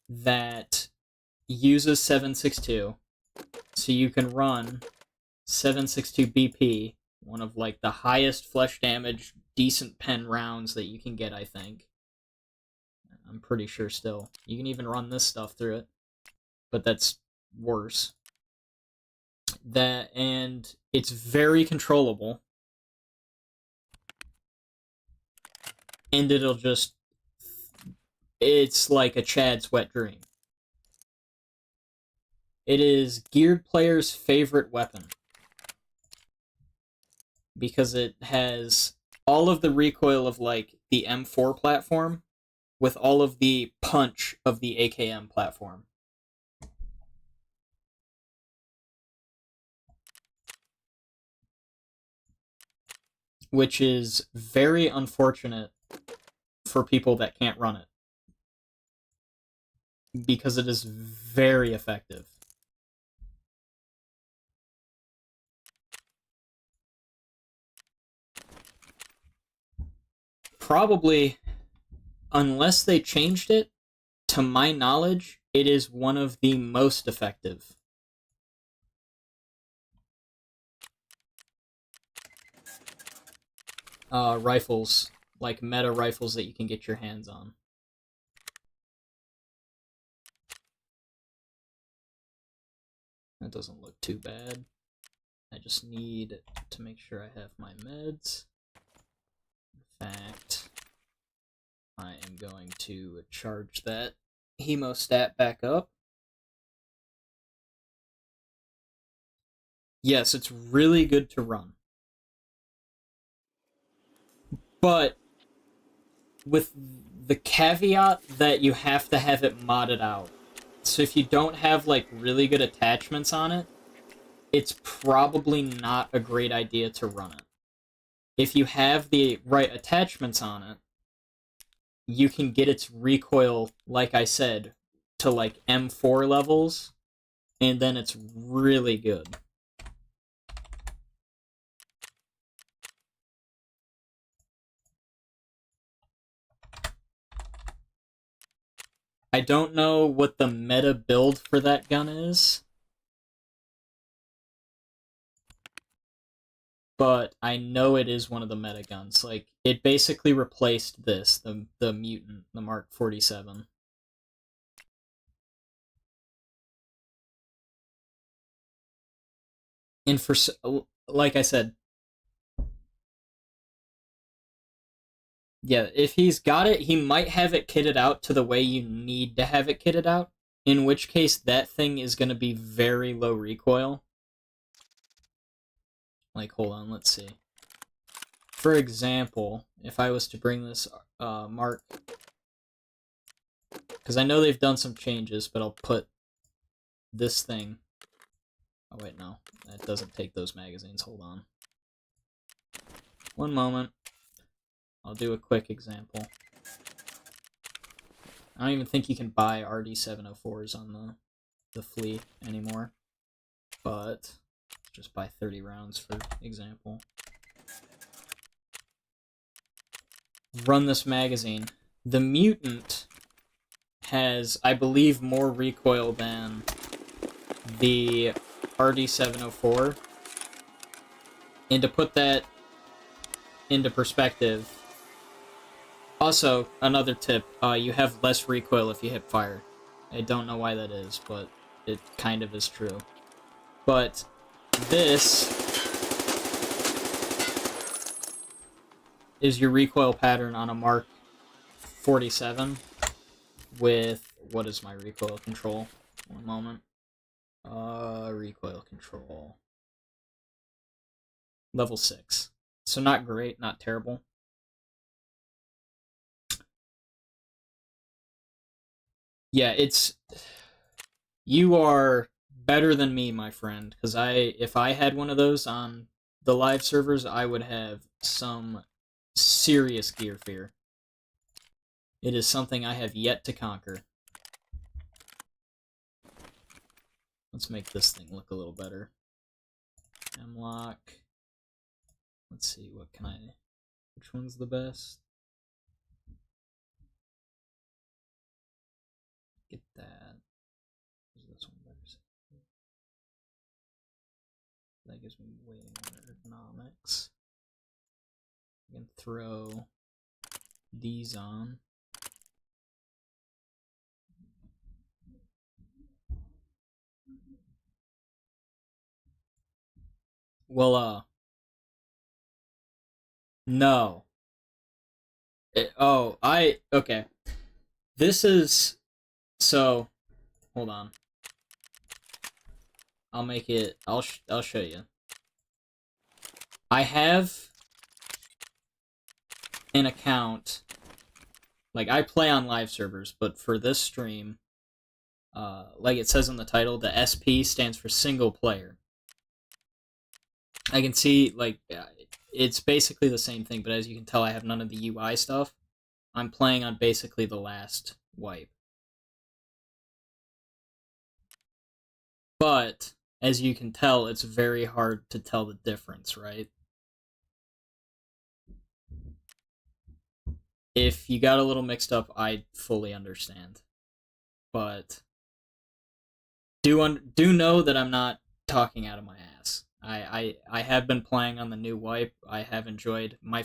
that uses 7.62, so you can run 7.62 BP, one of like the highest flesh damage, decent pen rounds that you can get, I think. I'm pretty sure still. You can even run this stuff through it, but that's worse. And it's very controllable. And it's like a Chad's wet dream. It is geared players' favorite weapon. Because it has all of the recoil of like the M4 platform with all of the punch of the AKM platform. Which is very unfortunate for people that can't run it. Because it is very effective. Probably, unless they changed it, to my knowledge, it is one of the most effective. Rifles, like meta rifles that you can get your hands on. That doesn't look too bad. I just need to make sure I have my meds. In fact, I am going to charge that hemostat back up. Yes, it's really good to run. But with the caveat that you have to have it modded out. So if you don't have like really good attachments on it, it's probably not a great idea to run it. If you have the right attachments on it, you can get its recoil, like I said, to like M4 levels, and then it's really good. I don't know what the meta build for that gun is, but I know it is one of the meta guns. Like, it basically replaced this, the Mutant, the Mark 47. And for, like I said, yeah, if he's got it, he might have it kitted out to the way you need to have it kitted out, in which case that thing is going to be very low recoil. Like, hold on, let's see. For example, if I was to bring this Mark, because I know they've done some changes, but I'll put this thing. Oh wait, no, that doesn't take those magazines. Hold on. One moment. I'll do a quick example. I don't even think you can buy RD704s on the flea anymore, but just buy 30 rounds for example. Run this magazine. The Mutant has, I believe, more recoil than the RD704. And to put that into perspective, also, another tip, you have less recoil if you hip fire. I don't know why that is, but it kind of is true. But this is your recoil pattern on a Mark 47. with, what is my recoil control? One moment. Recoil control. Level 6. So not great, not terrible. Yeah, you are better than me, my friend, because if I had one of those on the live servers, I would have some serious gear fear. It is something I have yet to conquer. Let's make this thing look a little better. M-lock. Let's see, which one's the best? Get that. Is this one better? That gives me way more ergonomics. I can throw these on. Well, no. Okay. This is, so, hold on. I'll make it, I'll show you. I have an account, like, I play on live servers, but for this stream, like it says in the title, the SP stands for single player. I can see, like, it's basically the same thing, but as you can tell, I have none of the UI stuff. I'm playing on basically the last wipe. But, as you can tell, it's very hard to tell the difference, right? If you got a little mixed up, I fully understand. But do know that I'm not talking out of my ass. I have been playing on the new wipe. I have enjoyed my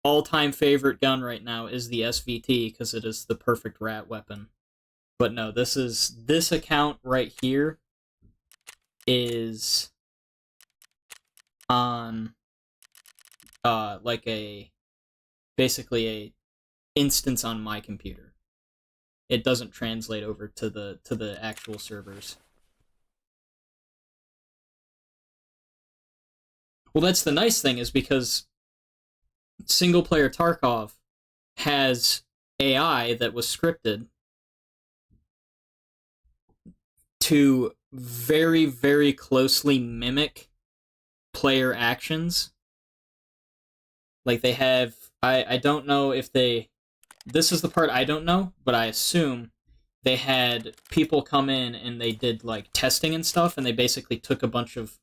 all-time favorite gun right now is the SVT because it is the perfect rat weapon. But no, this account right here is on like basically a instance on my computer. It doesn't translate over to the actual servers. Well, that's the nice thing, is because single player Tarkov has AI that was scripted to very, very closely mimic player actions. Like, they have, I don't know if this is the part I don't know, but I assume they had people come in and they did, like, testing and stuff, and they basically took a bunch of,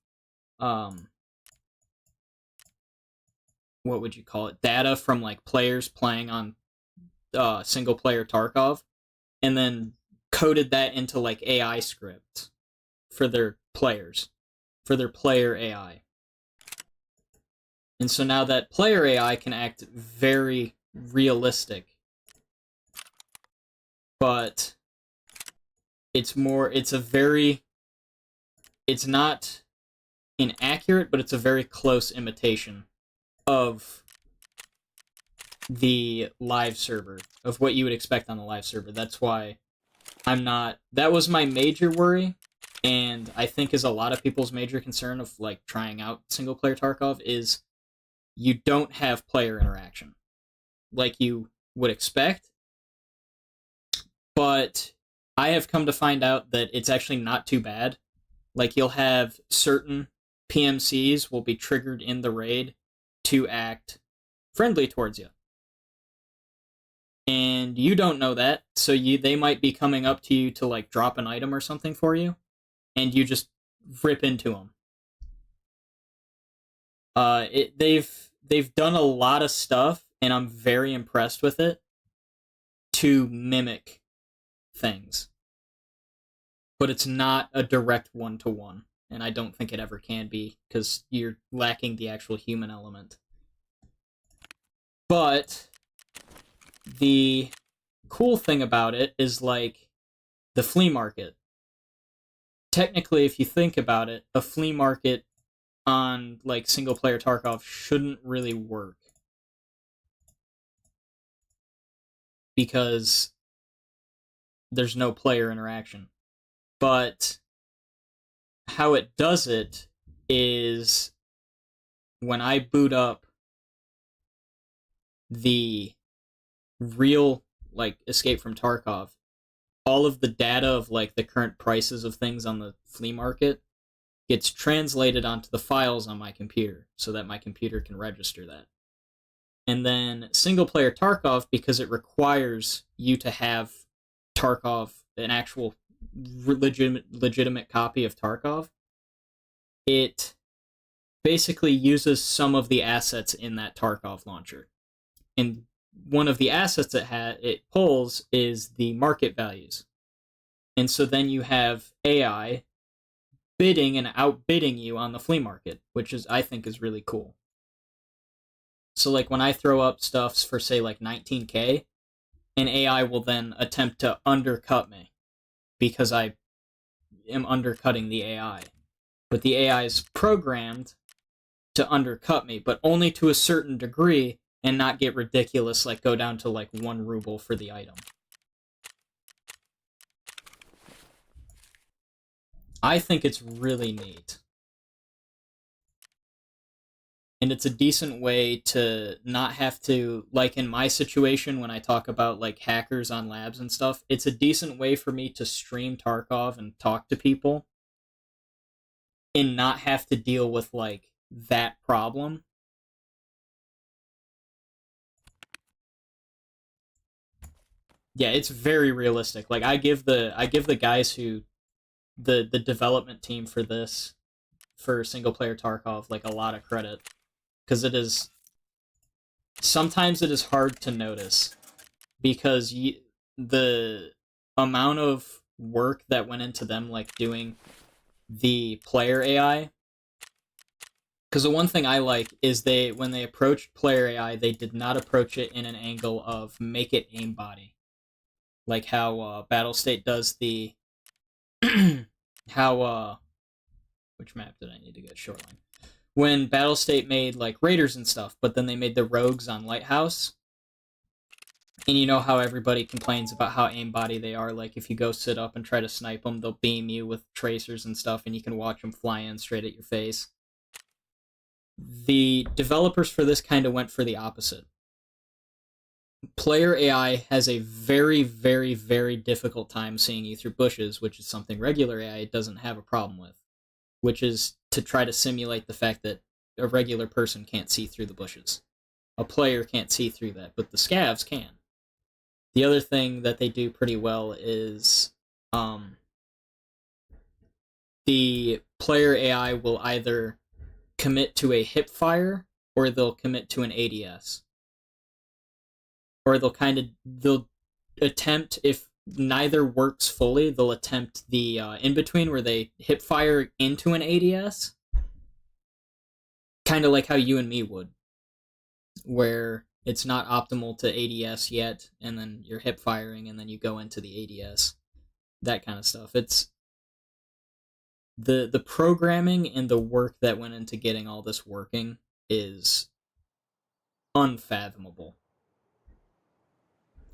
what would you call it, data from, like, players playing on single player Tarkov, and then coded that into, like, AI scripts for their players, for their player AI. And so now that player AI can act very realistic, but it's not inaccurate, but it's a very close imitation of the live server, of what you would expect on the live server. That's why that was my major worry, and I think is a lot of people's major concern of, like, trying out single player Tarkov, is you don't have player interaction like you would expect. But I have come to find out that it's actually not too bad. Like, you'll have certain PMCs will be triggered in the raid to act friendly towards you. And you don't know that, so they might be coming up to you to, like, drop an item or something for you, and you just rip into them. They've done a lot of stuff, and I'm very impressed with it, to mimic things. But it's not a direct one-to-one, and I don't think it ever can be, because you're lacking the actual human element. But the cool thing about it is, like, the flea market. Technically, if you think about it, a flea market on, like, single-player Tarkov shouldn't really work. because there's no player interaction. But how it does it is when I boot up the real, like, Escape from Tarkov, all of the data of, like, the current prices of things on the flea market gets translated onto the files on my computer so that my computer can register that. And then single-player Tarkov, because it requires you to have Tarkov, an actual legitimate copy of Tarkov, it basically uses some of the assets in that Tarkov launcher. And one of the assets it pulls is the market values. And so then you have AI bidding and outbidding you on the flea market, which I think is really cool. So like when I throw up stuffs for say like 19K, an AI will then attempt to undercut me because I am undercutting the AI. But the AI is programmed to undercut me, but only to a certain degree and not get ridiculous, like go down to like 1 ruble for the item. I think it's really neat. And it's a decent way to not have to, like in my situation when I talk about like hackers on labs and stuff, it's a decent way for me to stream Tarkov and talk to people and not have to deal with like that problem. Yeah, it's very realistic. Like I give the guys who the development team for this, for single player Tarkov, like a lot of credit, because sometimes it is hard to notice because the amount of work that went into them like doing the player AI. Because the one thing I like is when they approached player AI, they did not approach it in an angle of make it aim body, like how Battlestate does the how which map did I need to get? Shoreline. When Battlestate made like raiders and stuff, but then they made the rogues on Lighthouse. And you know how everybody complains about how aimbody they are. Like if you go sit up and try to snipe them, they'll beam you with tracers and stuff, and you can watch them fly in straight at your face. The developers for this kind of went for the opposite. Player AI has a very, very, very difficult time seeing you through bushes, which is something regular AI doesn't have a problem with, which is to try to simulate the fact that a regular person can't see through the bushes. A player can't see through that, but the scavs can. The other thing that they do pretty well is the player AI will either commit to a hip fire or they'll commit to an ADS. Or they'll attempt, if neither works fully, they'll attempt the in-between where they hip fire into an ADS. Kind of like how you and me would. Where it's not optimal to ADS yet, and then you're hip firing, and then you go into the ADS. That kind of stuff. It's the programming and the work that went into getting all this working is unfathomable.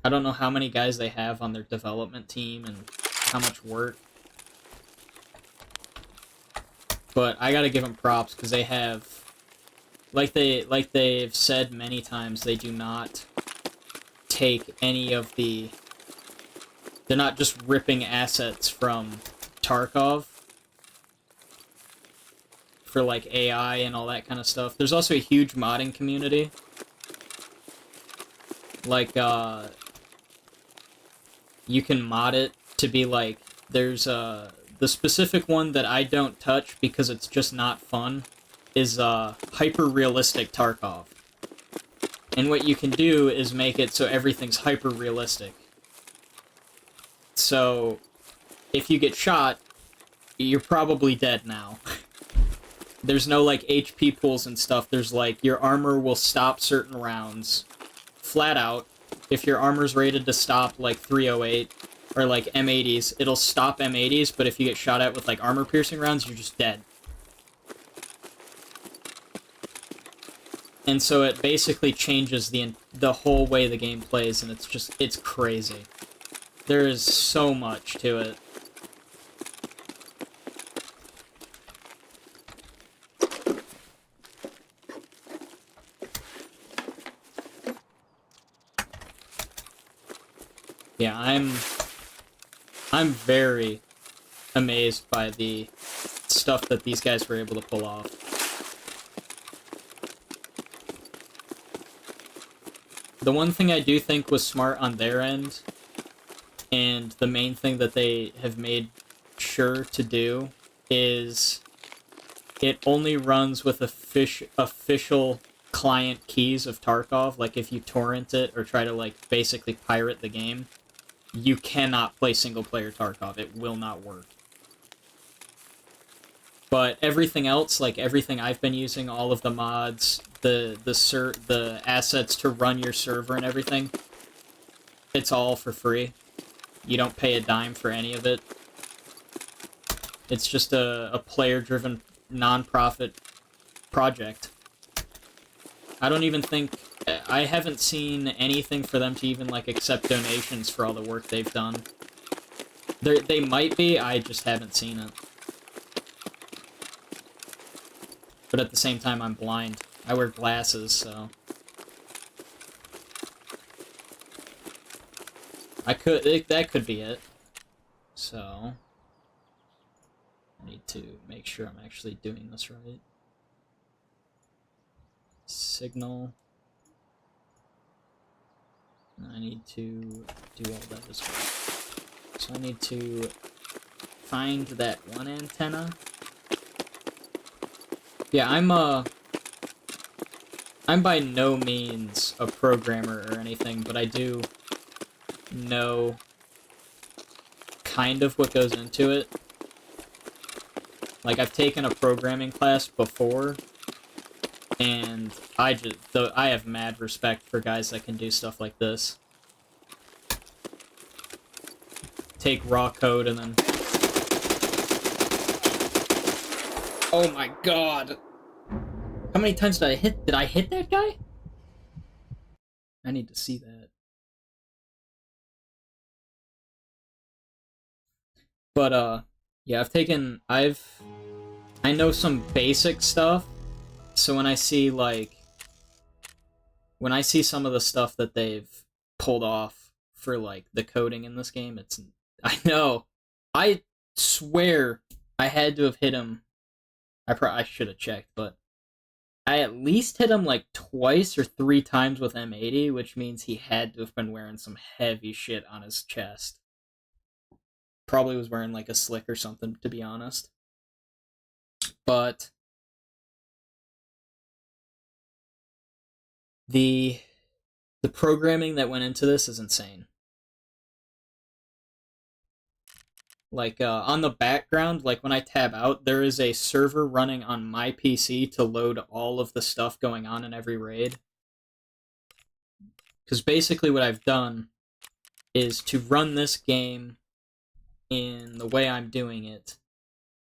I don't know how many guys they have on their development team and how much work. But I gotta give them props because they have, like they've said many times, they do not take any of the. They're not just ripping assets from Tarkov for like AI and all that kind of stuff. There's also a huge modding community. Like you can mod it to be like, there's the specific one that I don't touch because it's just not fun is hyper-realistic Tarkov. And what you can do is make it so everything's hyper-realistic. So if you get shot, you're probably dead now. There's no like HP pools and stuff. There's like your armor will stop certain rounds flat out. If your armor's rated to stop like 308 or like M80s, it'll stop M80s, but if you get shot at with like armor-piercing rounds, you're just dead. And so it basically changes the whole way the game plays, and it's crazy. There is so much to it. Yeah, I'm very amazed by the stuff that these guys were able to pull off. The one thing I do think was smart on their end, and the main thing that they have made sure to do, is it only runs with official client keys of Tarkov. Like, if you torrent it or try to, like, basically pirate the game, you cannot play single-player Tarkov. It will not work. But everything else, like everything I've been using, all of the mods, the assets to run your server and everything, it's all for free. You don't pay a dime for any of it. It's just a player-driven, non-profit project. I don't even think... I haven't seen anything for them to even, like, accept donations for all the work they've done. They might be, I just haven't seen it. But at the same time, I'm blind. I wear glasses, so... that could be it. So... I need to make sure I'm actually doing this right. Signal. And I need to do all that as well. So I need to find that one antenna. Yeah, I'm by no means a programmer or anything, but I do know kind of what goes into it. Like, I've taken a programming class before, and I have mad respect for guys that can do stuff like this. Take raw code and then... Oh my god! How many times did I hit? Did I hit that guy? I need to see that. But, yeah, I know some basic stuff, so when I see, like... When I see some of the stuff that they've pulled off for, like, the coding in this game, it's... I know! I swear I had to have hit him... I should have checked, but... I at least hit him, like, twice or 3 times with M80, which means he had to have been wearing some heavy shit on his chest. Probably was wearing, like, a slick or something, to be honest. But... The programming that went into this is insane. Like, on the background, like, when I tab out, there is a server running on my PC to load all of the stuff going on in every raid. Because basically what I've done is to run this game in the way I'm doing it,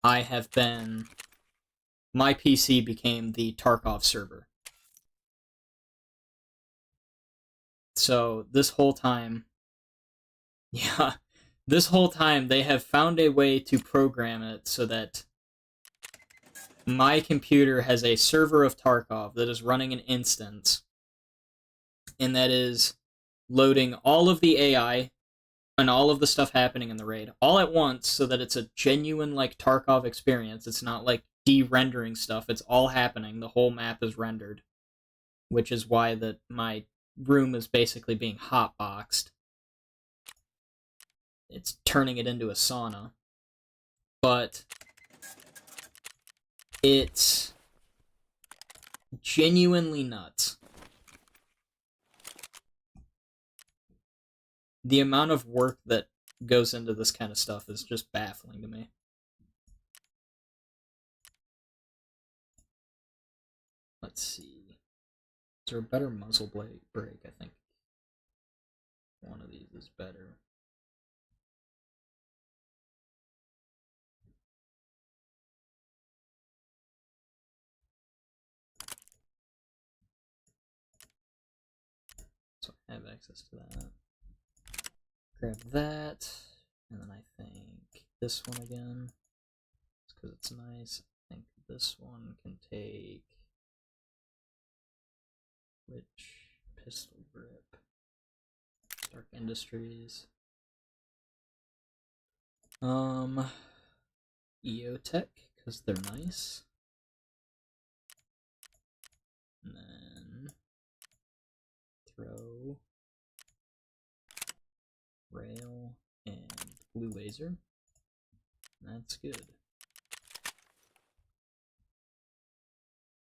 I have been... My PC became the Tarkov server. So, this whole time... Yeah... This whole time, they have found a way to program it so that my computer has a server of Tarkov that is running an instance, and that is loading all of the AI and all of the stuff happening in the raid all at once so that it's a genuine, like, Tarkov experience. It's not, like, de-rendering stuff. It's all happening. The whole map is rendered, which is why my room is basically being hotboxed. It's turning it into a sauna. But it's genuinely nuts. The amount of work that goes into this kind of stuff is just baffling to me. Let's see. Is there a better muzzle brake? I think one of these is better. have access to that. Grab that, and then I think this one again, just because it's nice. I think this one can take which pistol grip? Stark Industries. EOTech, because they're nice. And then throw, rail, and blue laser. That's good.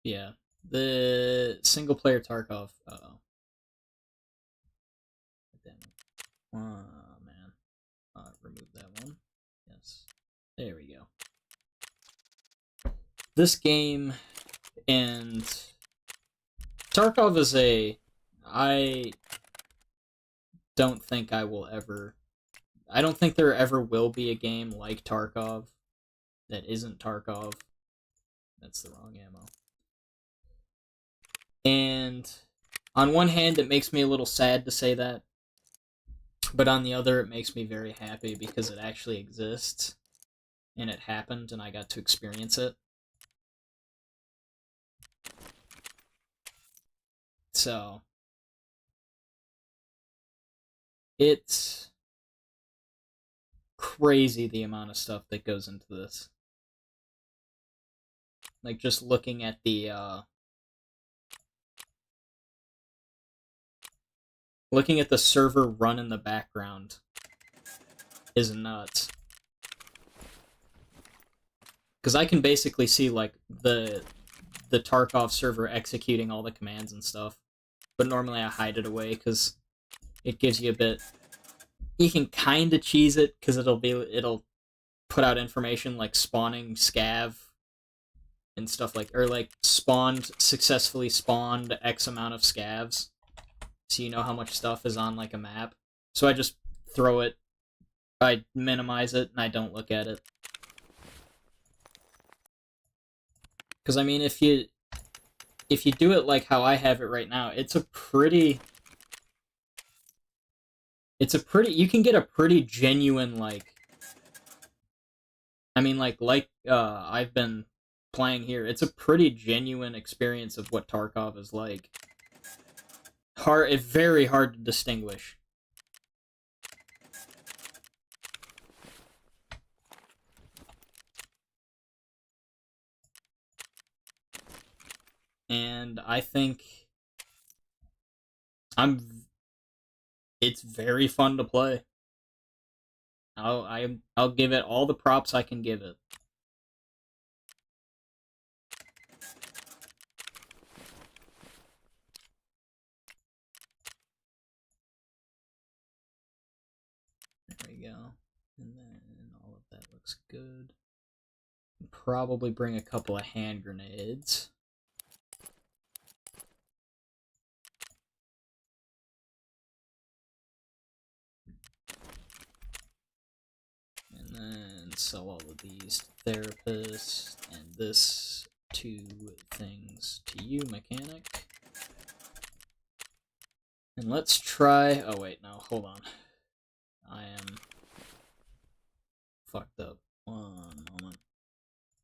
Yeah, the single player Tarkov. Uh-oh. Damn it. Oh, man. Remove that one. Yes. There we go. This game and Tarkov is I don't think I will ever... I don't think there ever will be a game like Tarkov that isn't Tarkov. That's the wrong ammo. And on one hand, it makes me a little sad to say that. But on the other, it makes me very happy because it actually exists. And it happened, and I got to experience it. So... it's crazy the amount of stuff that goes into this. Like, just looking at the, server run in the background is nuts. Because I can basically see, like, the Tarkov server executing all the commands and stuff. But normally I hide it away, because it gives you a bit... You can kind of cheese it, because it'll put out information like spawning scav and stuff like... Or, like, successfully spawned X amount of scavs. So you know how much stuff is on, like, a map. So I just throw it, I minimize it, and I don't look at it. Because, I mean, if you do it like how I have it right now, you can get a pretty genuine, like... I mean, like, I've been playing here, it's a pretty genuine experience of what Tarkov is like. It's very hard to distinguish. And I think it's very fun to play. I'll give it all the props I can give it. There we go. And then all of that looks good. Probably bring a couple of hand grenades. And then sell all of these therapists and this 2 things to you, mechanic. And let's try... Oh, wait, no, hold on. I am fucked up. One moment.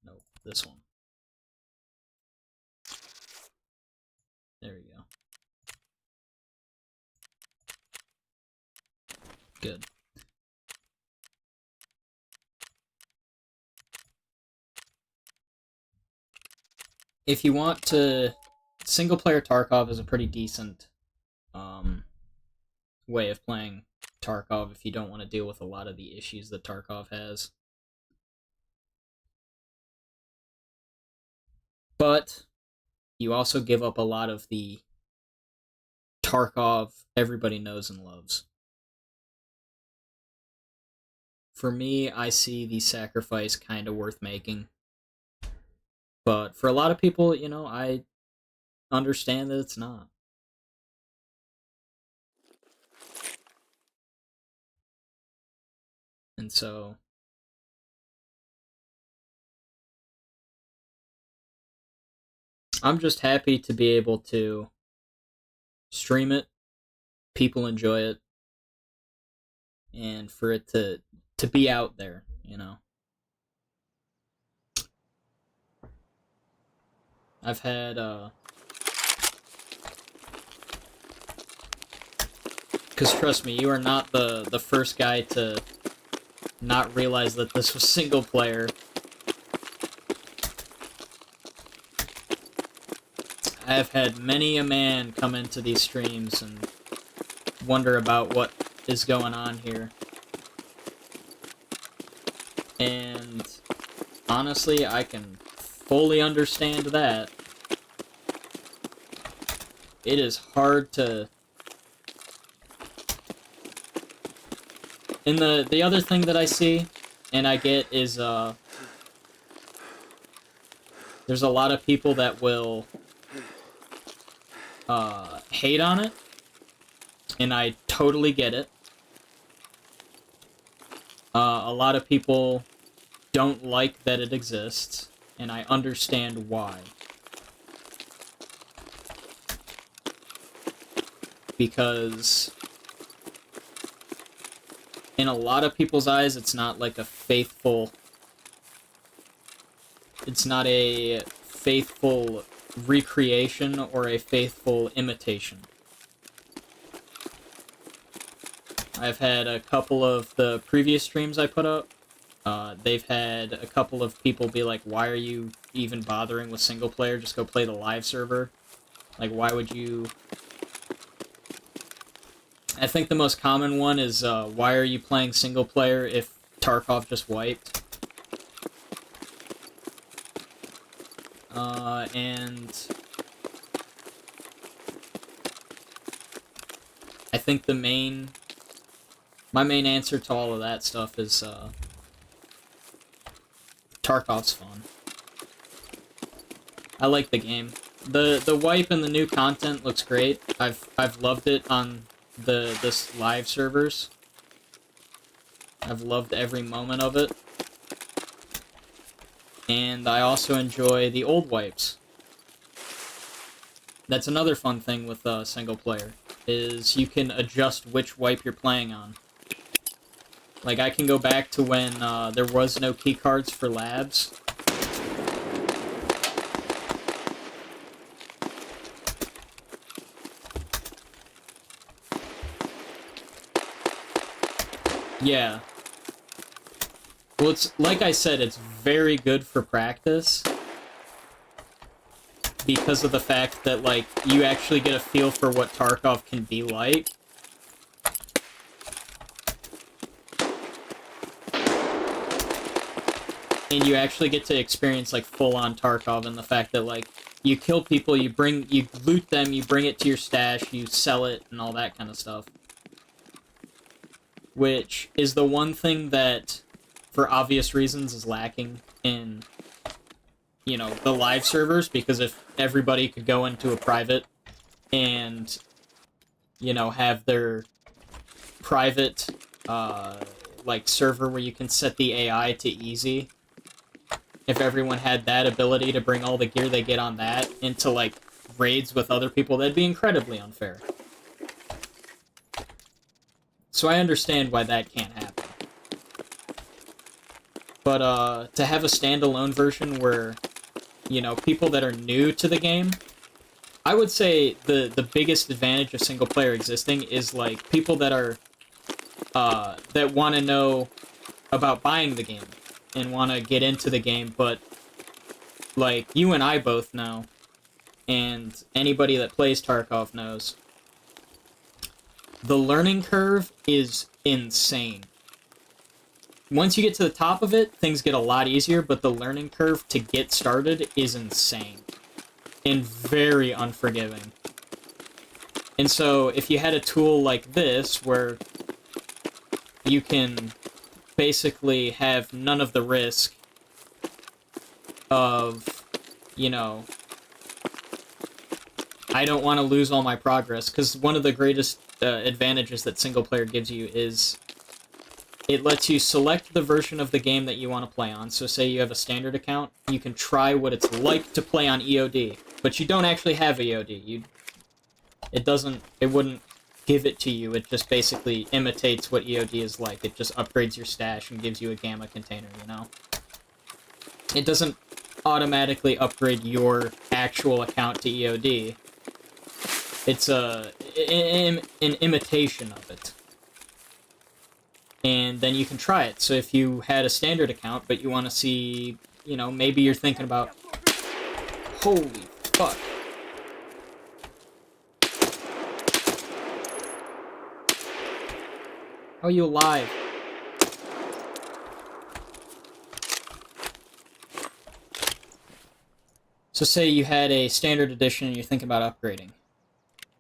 Nope, this one. There we go. Good. If you want to... Single-player Tarkov is a pretty decent way of playing Tarkov if you don't want to deal with a lot of the issues that Tarkov has. But you also give up a lot of the Tarkov everybody knows and loves. For me, I see the sacrifice kind of worth making. But for a lot of people, you know, I understand that it's not. And so... I'm just happy to be able to stream it, people enjoy it and for it to be out there, you know. I've had because trust me, you are not the first guy to not realize that this was single player. I have had many a man come into these streams and wonder about what is going on here. And honestly, I can fully understand that. It is hard to... And the other thing that I see and I get is there's a lot of people that will hate on it, and I totally get it. A lot of people don't like that it exists, and I understand why. Because in a lot of people's eyes, it's not like a faithful... It's not a faithful recreation or a faithful imitation. I've had a couple of the previous streams I put up. They've had a couple of people be like, why are you even bothering with single player? Just go play the live server. Like, why would you... I think the most common one is, why are you playing single player if Tarkov just wiped? And I think my main answer to all of that stuff is, Tarkov's fun. I like the game. The wipe and the new content looks great. I've loved it on this live servers. I've loved every moment of it. And I also enjoy the old wipes. That's another fun thing with single player, is you can adjust which wipe you're playing on. Like, I can go back to when there was no keycards for labs. Yeah. Well, it's, like I said, it's very good for practice. Because of the fact that, like, you actually get a feel for what Tarkov can be like. And you actually get to experience, like, full-on Tarkov, and the fact that, like, you kill people, you loot them, you bring it to your stash, you sell it, and all that kind of stuff. Which is the one thing that, for obvious reasons, is lacking in, you know, the live servers, because if everybody could go into a private and, you know, have their private, like, server where you can set the AI to easy, if everyone had that ability to bring all the gear they get on that into, like, raids with other people, that'd be incredibly unfair. So I understand why that can't happen. But, to have a standalone version where, you know, people that are new to the game, I would say the biggest advantage of single player existing is, like, people that are, that want to know about buying the game and want to get into the game, but, like, you and I both know, and anybody that plays Tarkov knows, the learning curve is insane. Once you get to the top of it, things get a lot easier, but the learning curve to get started is insane. And very unforgiving. And so, if you had a tool like this, where you can basically have none of the risk of, you know, I don't want to lose all my progress, because one of the greatest advantages that single player gives you is it lets you select the version of the game that you want to play on. So say you have a standard account, you can try what it's like to play on EOD, but you don't actually have EOD. It wouldn't give it to you. It just basically imitates what EOD is like. It just upgrades your stash and gives you a gamma container, you know? It doesn't automatically upgrade your actual account to EOD. It's an imitation of it. And then you can try it. So if you had a standard account, but you want to see, you know, maybe you're thinking about... Holy fuck. How are you alive? So say you had a standard edition and you're thinking about upgrading.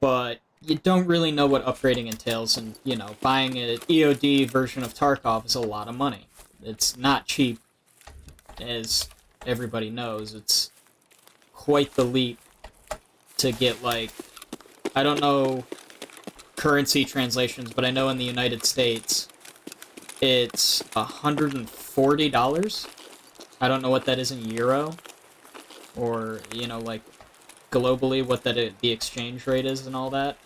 But you don't really know what upgrading entails, and, you know, buying an EOD version of Tarkov is a lot of money. It's not cheap, as everybody knows. It's quite the leap to get, like, I don't know currency translations, but I know in the United States it's $140. I don't know what that is in euro, or, you know, like, globally what the exchange rate is and all that.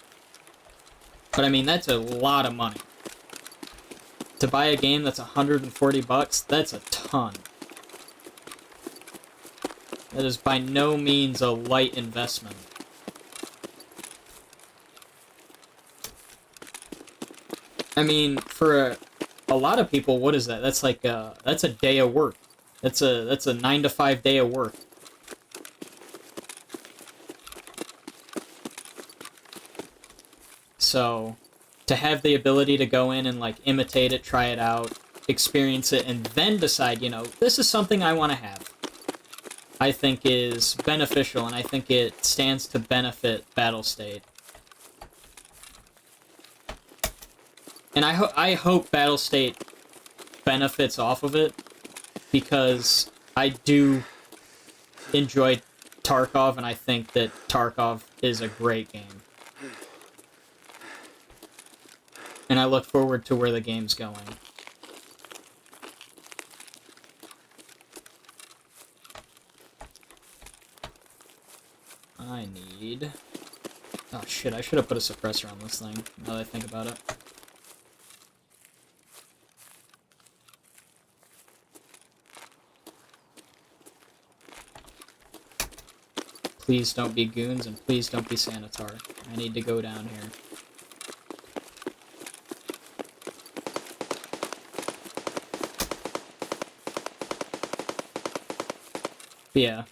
But I mean, that's a lot of money. To buy a game that's $140, that's a ton. That is by no means a light investment. I mean, for a lot of people, what is that? That's like that's a day of work. That's a 9 to 5 day of work. So, to have the ability to go in and, like, imitate it, try it out, experience it, and then decide, you know, this is something I want to have, I think is beneficial, and I think it stands to benefit Battlestate. And I hope Battlestate benefits off of it, because I do enjoy Tarkov, and I think that Tarkov is a great game. And I look forward to where the game's going. I need... Oh shit, I should have put a suppressor on this thing, now that I think about it. Please don't be goons, and please don't be Sanitar. I need to go down here. But yeah.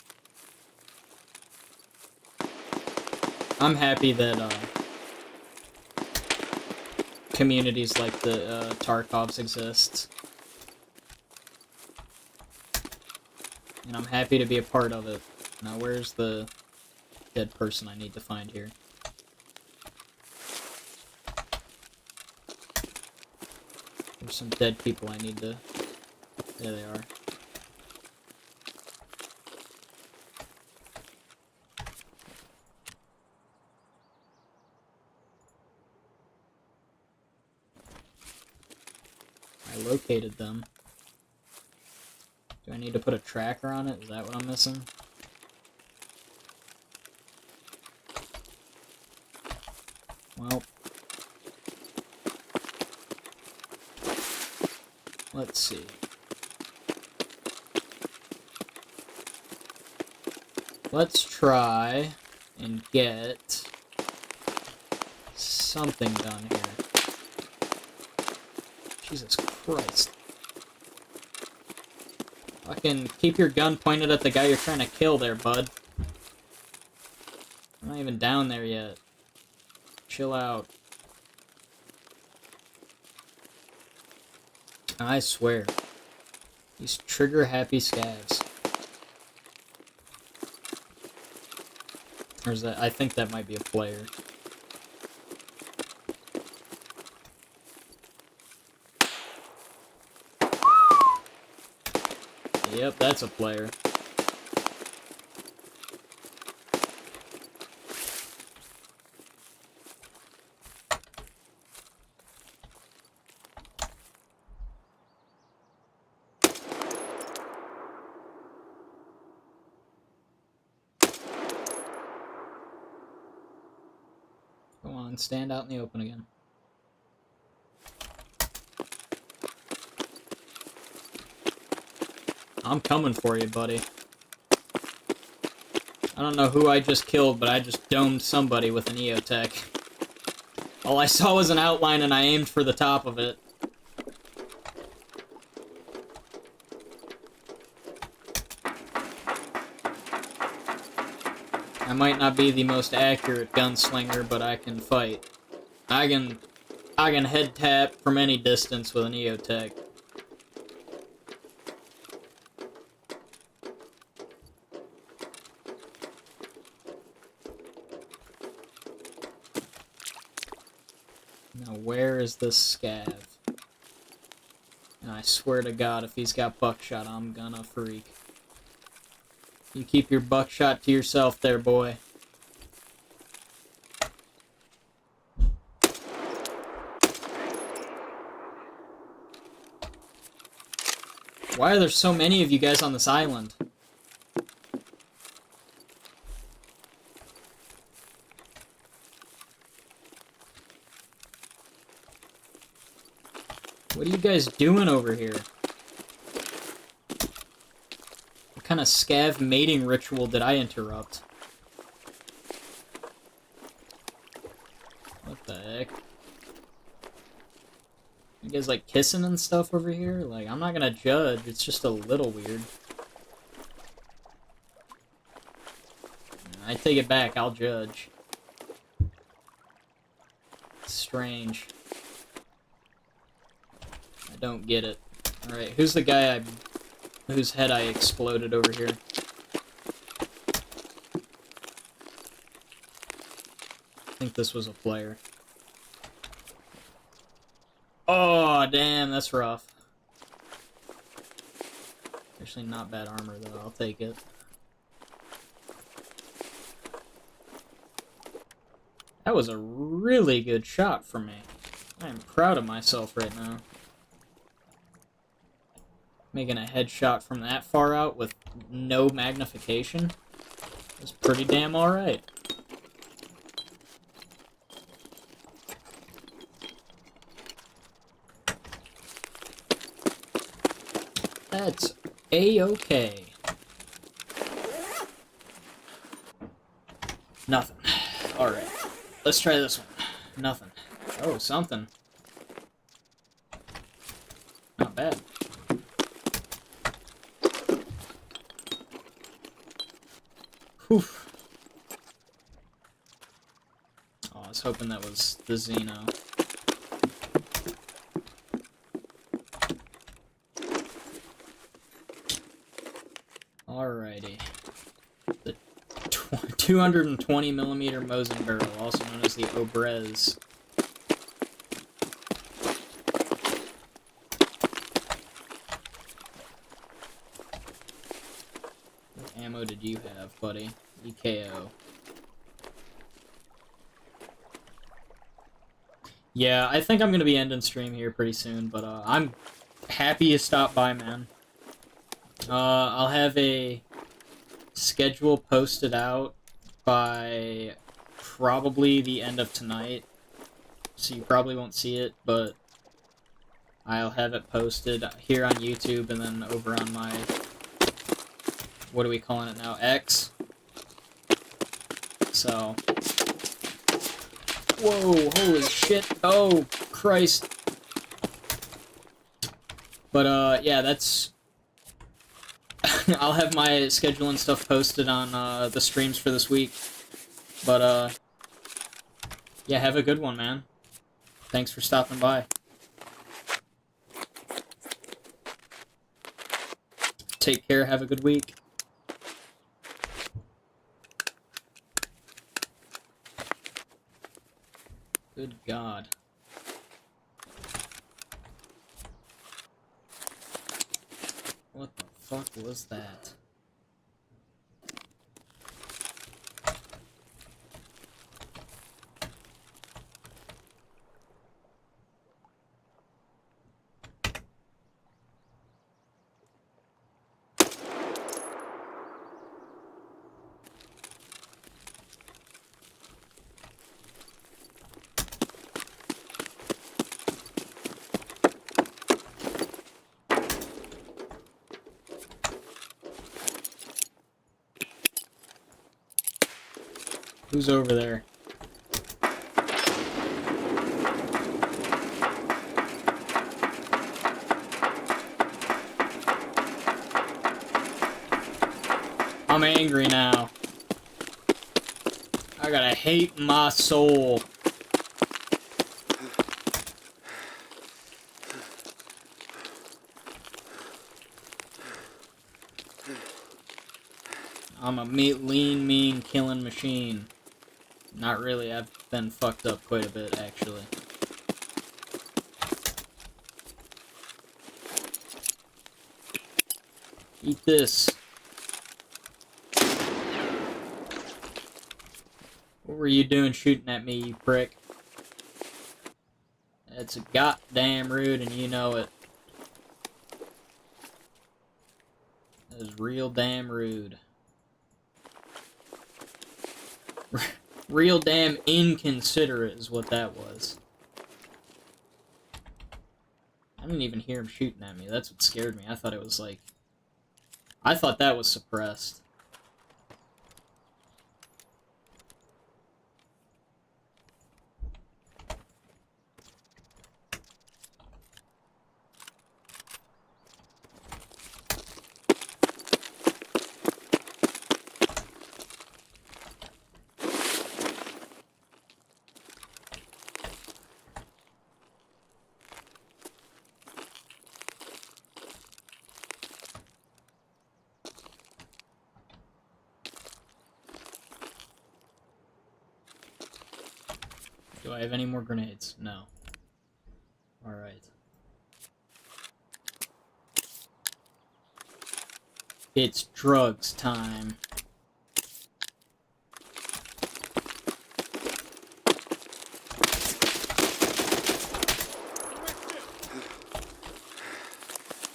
I'm happy that, communities like the, Tarkovs exist. And I'm happy to be a part of it. Now, where's the dead person I need to find here? There's some dead people I need to... There they are. I located them. Do I need to put a tracker on it? Is that what I'm missing? Well. Let's see. Let's try and get something done here. Jesus Christ. Fucking keep your gun pointed at the guy you're trying to kill there, bud. I'm not even down there yet. Chill out. I swear. These trigger-happy scavs. Or is that... I think that might be a player. Yep, that's a player. Go on, stand out in the open again. I'm coming for you, buddy. I don't know who I just killed, but I just domed somebody with an EOTech. All I saw was an outline and I aimed for the top of it. I might not be the most accurate gunslinger, but I can fight. I can head tap from any distance with an EOTech. Now where is this scav? And I swear to God, if he's got buckshot, I'm gonna freak. You keep your buckshot to yourself there, boy. Why are there so many of you guys on this island? What are you guys doing over here? What kind of scav mating ritual did I interrupt? What the heck? You guys like kissing and stuff over here? Like, I'm not gonna judge, it's just a little weird. I take it back, I'll judge. It's strange. I don't get it. Alright, who's the guy whose head I exploded over here? I think this was a player. Oh, damn, that's rough. Actually, not bad armor, though. I'll take it. That was a really good shot for me. I am proud of myself right now. Making a headshot from that far out with no magnification is pretty damn alright. That's A-okay. Nothing. Alright. Let's try this one. Nothing. Oh, something. Not bad. Whew. Oh, I was hoping that was the Xeno. Alrighty. The 220mm Mosin barrel, also known as the Obrez. What ammo did you have, buddy? EKO. Yeah, I think I'm gonna be ending stream here pretty soon, but I'm happy you stopped by, man. I'll have a schedule posted out by probably the end of tonight, so you probably won't see it, but I'll have it posted here on YouTube and then over on my, what are we calling it now, X? So, whoa, holy shit, oh, Christ. But, yeah, that's, I'll have my schedule and stuff posted on, the streams for this week. But, yeah, have a good one, man. Thanks for stopping by. Take care, have a good week. Good God. What the fuck was that? Who's over there? I'm angry now. I gotta hate my soul. I'm a lean, mean, killing machine. Not really, I've been fucked up quite a bit, actually. Eat this. What were you doing shooting at me, you prick? It's goddamn rude and you know it. That is real damn rude. Real damn inconsiderate is what that was. I didn't even hear him shooting at me. That's what scared me. I thought it was like... I thought that was suppressed. Do I have any more grenades? No. Alright. It's drugs time.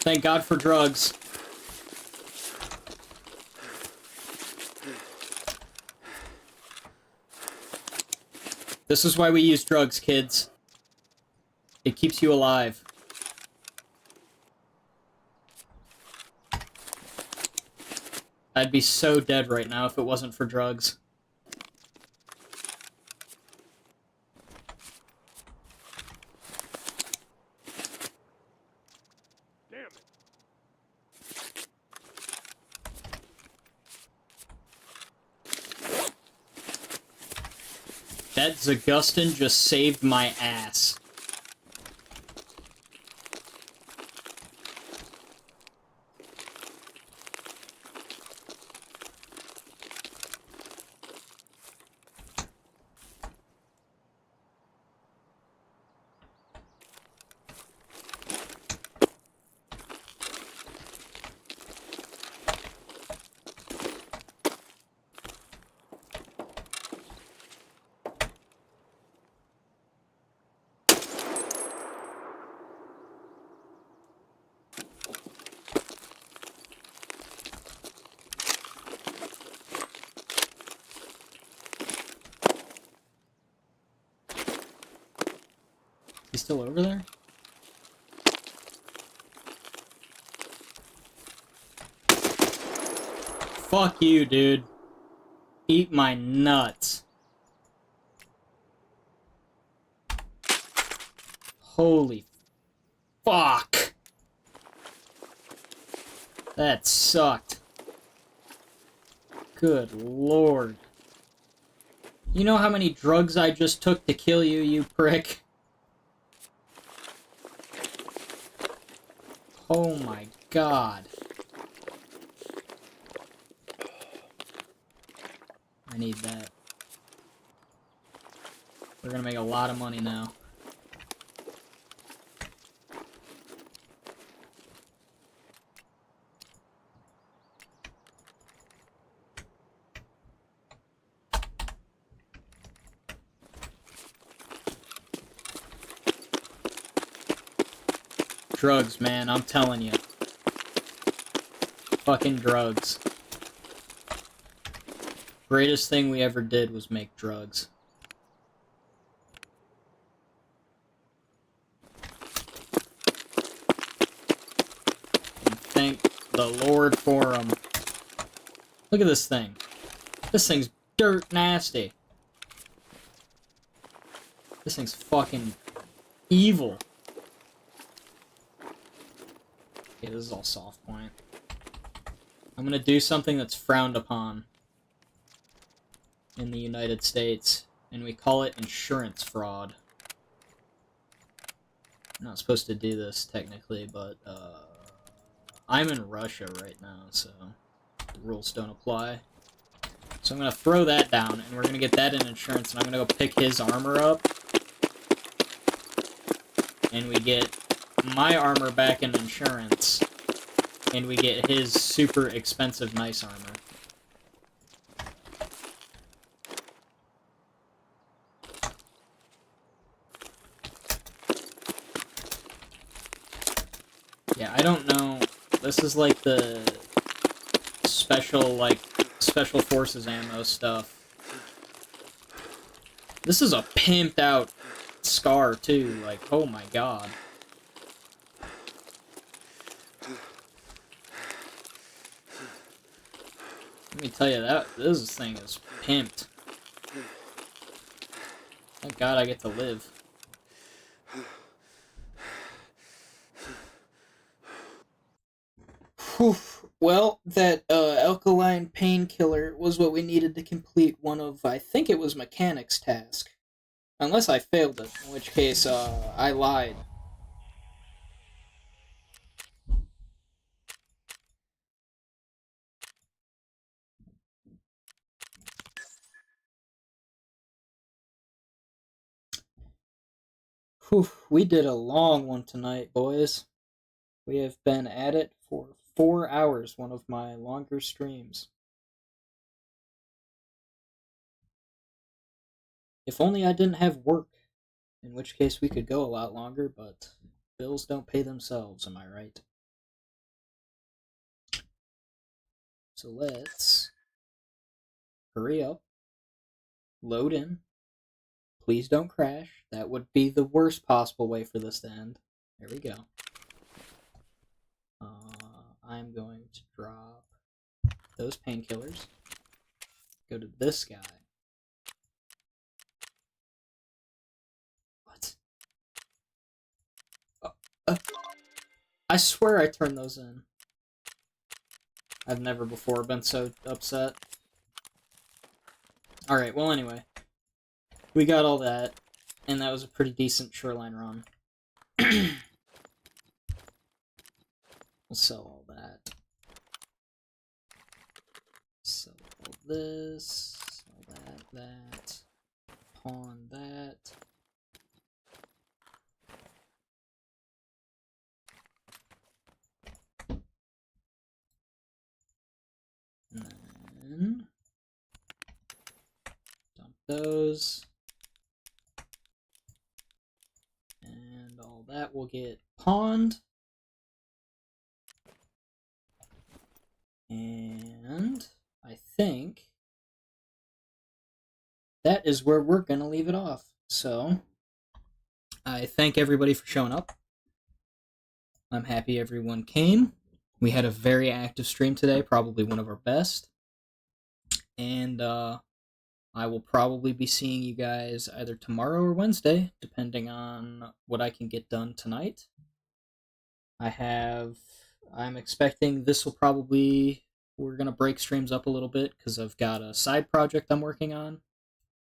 Thank God for drugs. This is why we use drugs, kids. It keeps you alive. I'd be so dead right now if it wasn't for drugs. Damn it. That Zagustin just saved my ass. He's still over there? Fuck you, dude. Eat my nuts. Holy fuck. That sucked. Good lord. You know how many drugs I just took to kill you, you prick? Oh my god. I need that. We're gonna make a lot of money now. Drugs, man, I'm telling you. Fucking drugs. Greatest thing we ever did was make drugs. And thank the Lord for them. Look at this thing. This thing's dirt nasty. This thing's fucking evil. Okay, this is all soft point. I'm gonna do something that's frowned upon in the United States, and we call it insurance fraud. I'm not supposed to do this, technically, but, I'm in Russia right now, so the rules don't apply. So I'm gonna throw that down, and we're gonna get that in insurance, and I'm gonna go pick his armor up. And we get my armor back in insurance, and we get his super expensive nice armor. Yeah, I don't know. This is like the special forces ammo stuff. This is a pimped out Scar too, like, oh my god. Let me tell you, this thing is pimped. Thank God I get to live. Whew. Well, that alkaline painkiller was what we needed to complete one of, I think it was Mechanic's task. Unless I failed it, in which case, I lied. Whew, we did a long one tonight, boys. We have been at it for 4 hours, one of my longer streams. If only I didn't have work, in which case we could go a lot longer, but bills don't pay themselves, am I right? So let's hurry up, load in. Please don't crash. That would be the worst possible way for this to end. There we go. I'm going to drop those painkillers. Go to this guy. What? I swear I turned those in. I've never before been so upset. Alright, well anyway. We got all that, and that was a pretty decent shoreline run. We'll sell all that. Sell all this. Sell that. Pawn that. And then dump those. And all that will get pawned. And I think that is where we're going to leave it off. So I thank everybody for showing up. I'm happy everyone came. We had a very active stream today, probably one of our best. And I will probably be seeing you guys either tomorrow or Wednesday, depending on what I can get done tonight. I'm expecting this will probably, we're going to break streams up a little bit because I've got a side project I'm working on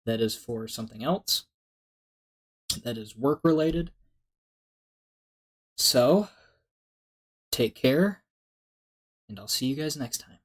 that is for something else that is work related. So, take care, and I'll see you guys next time.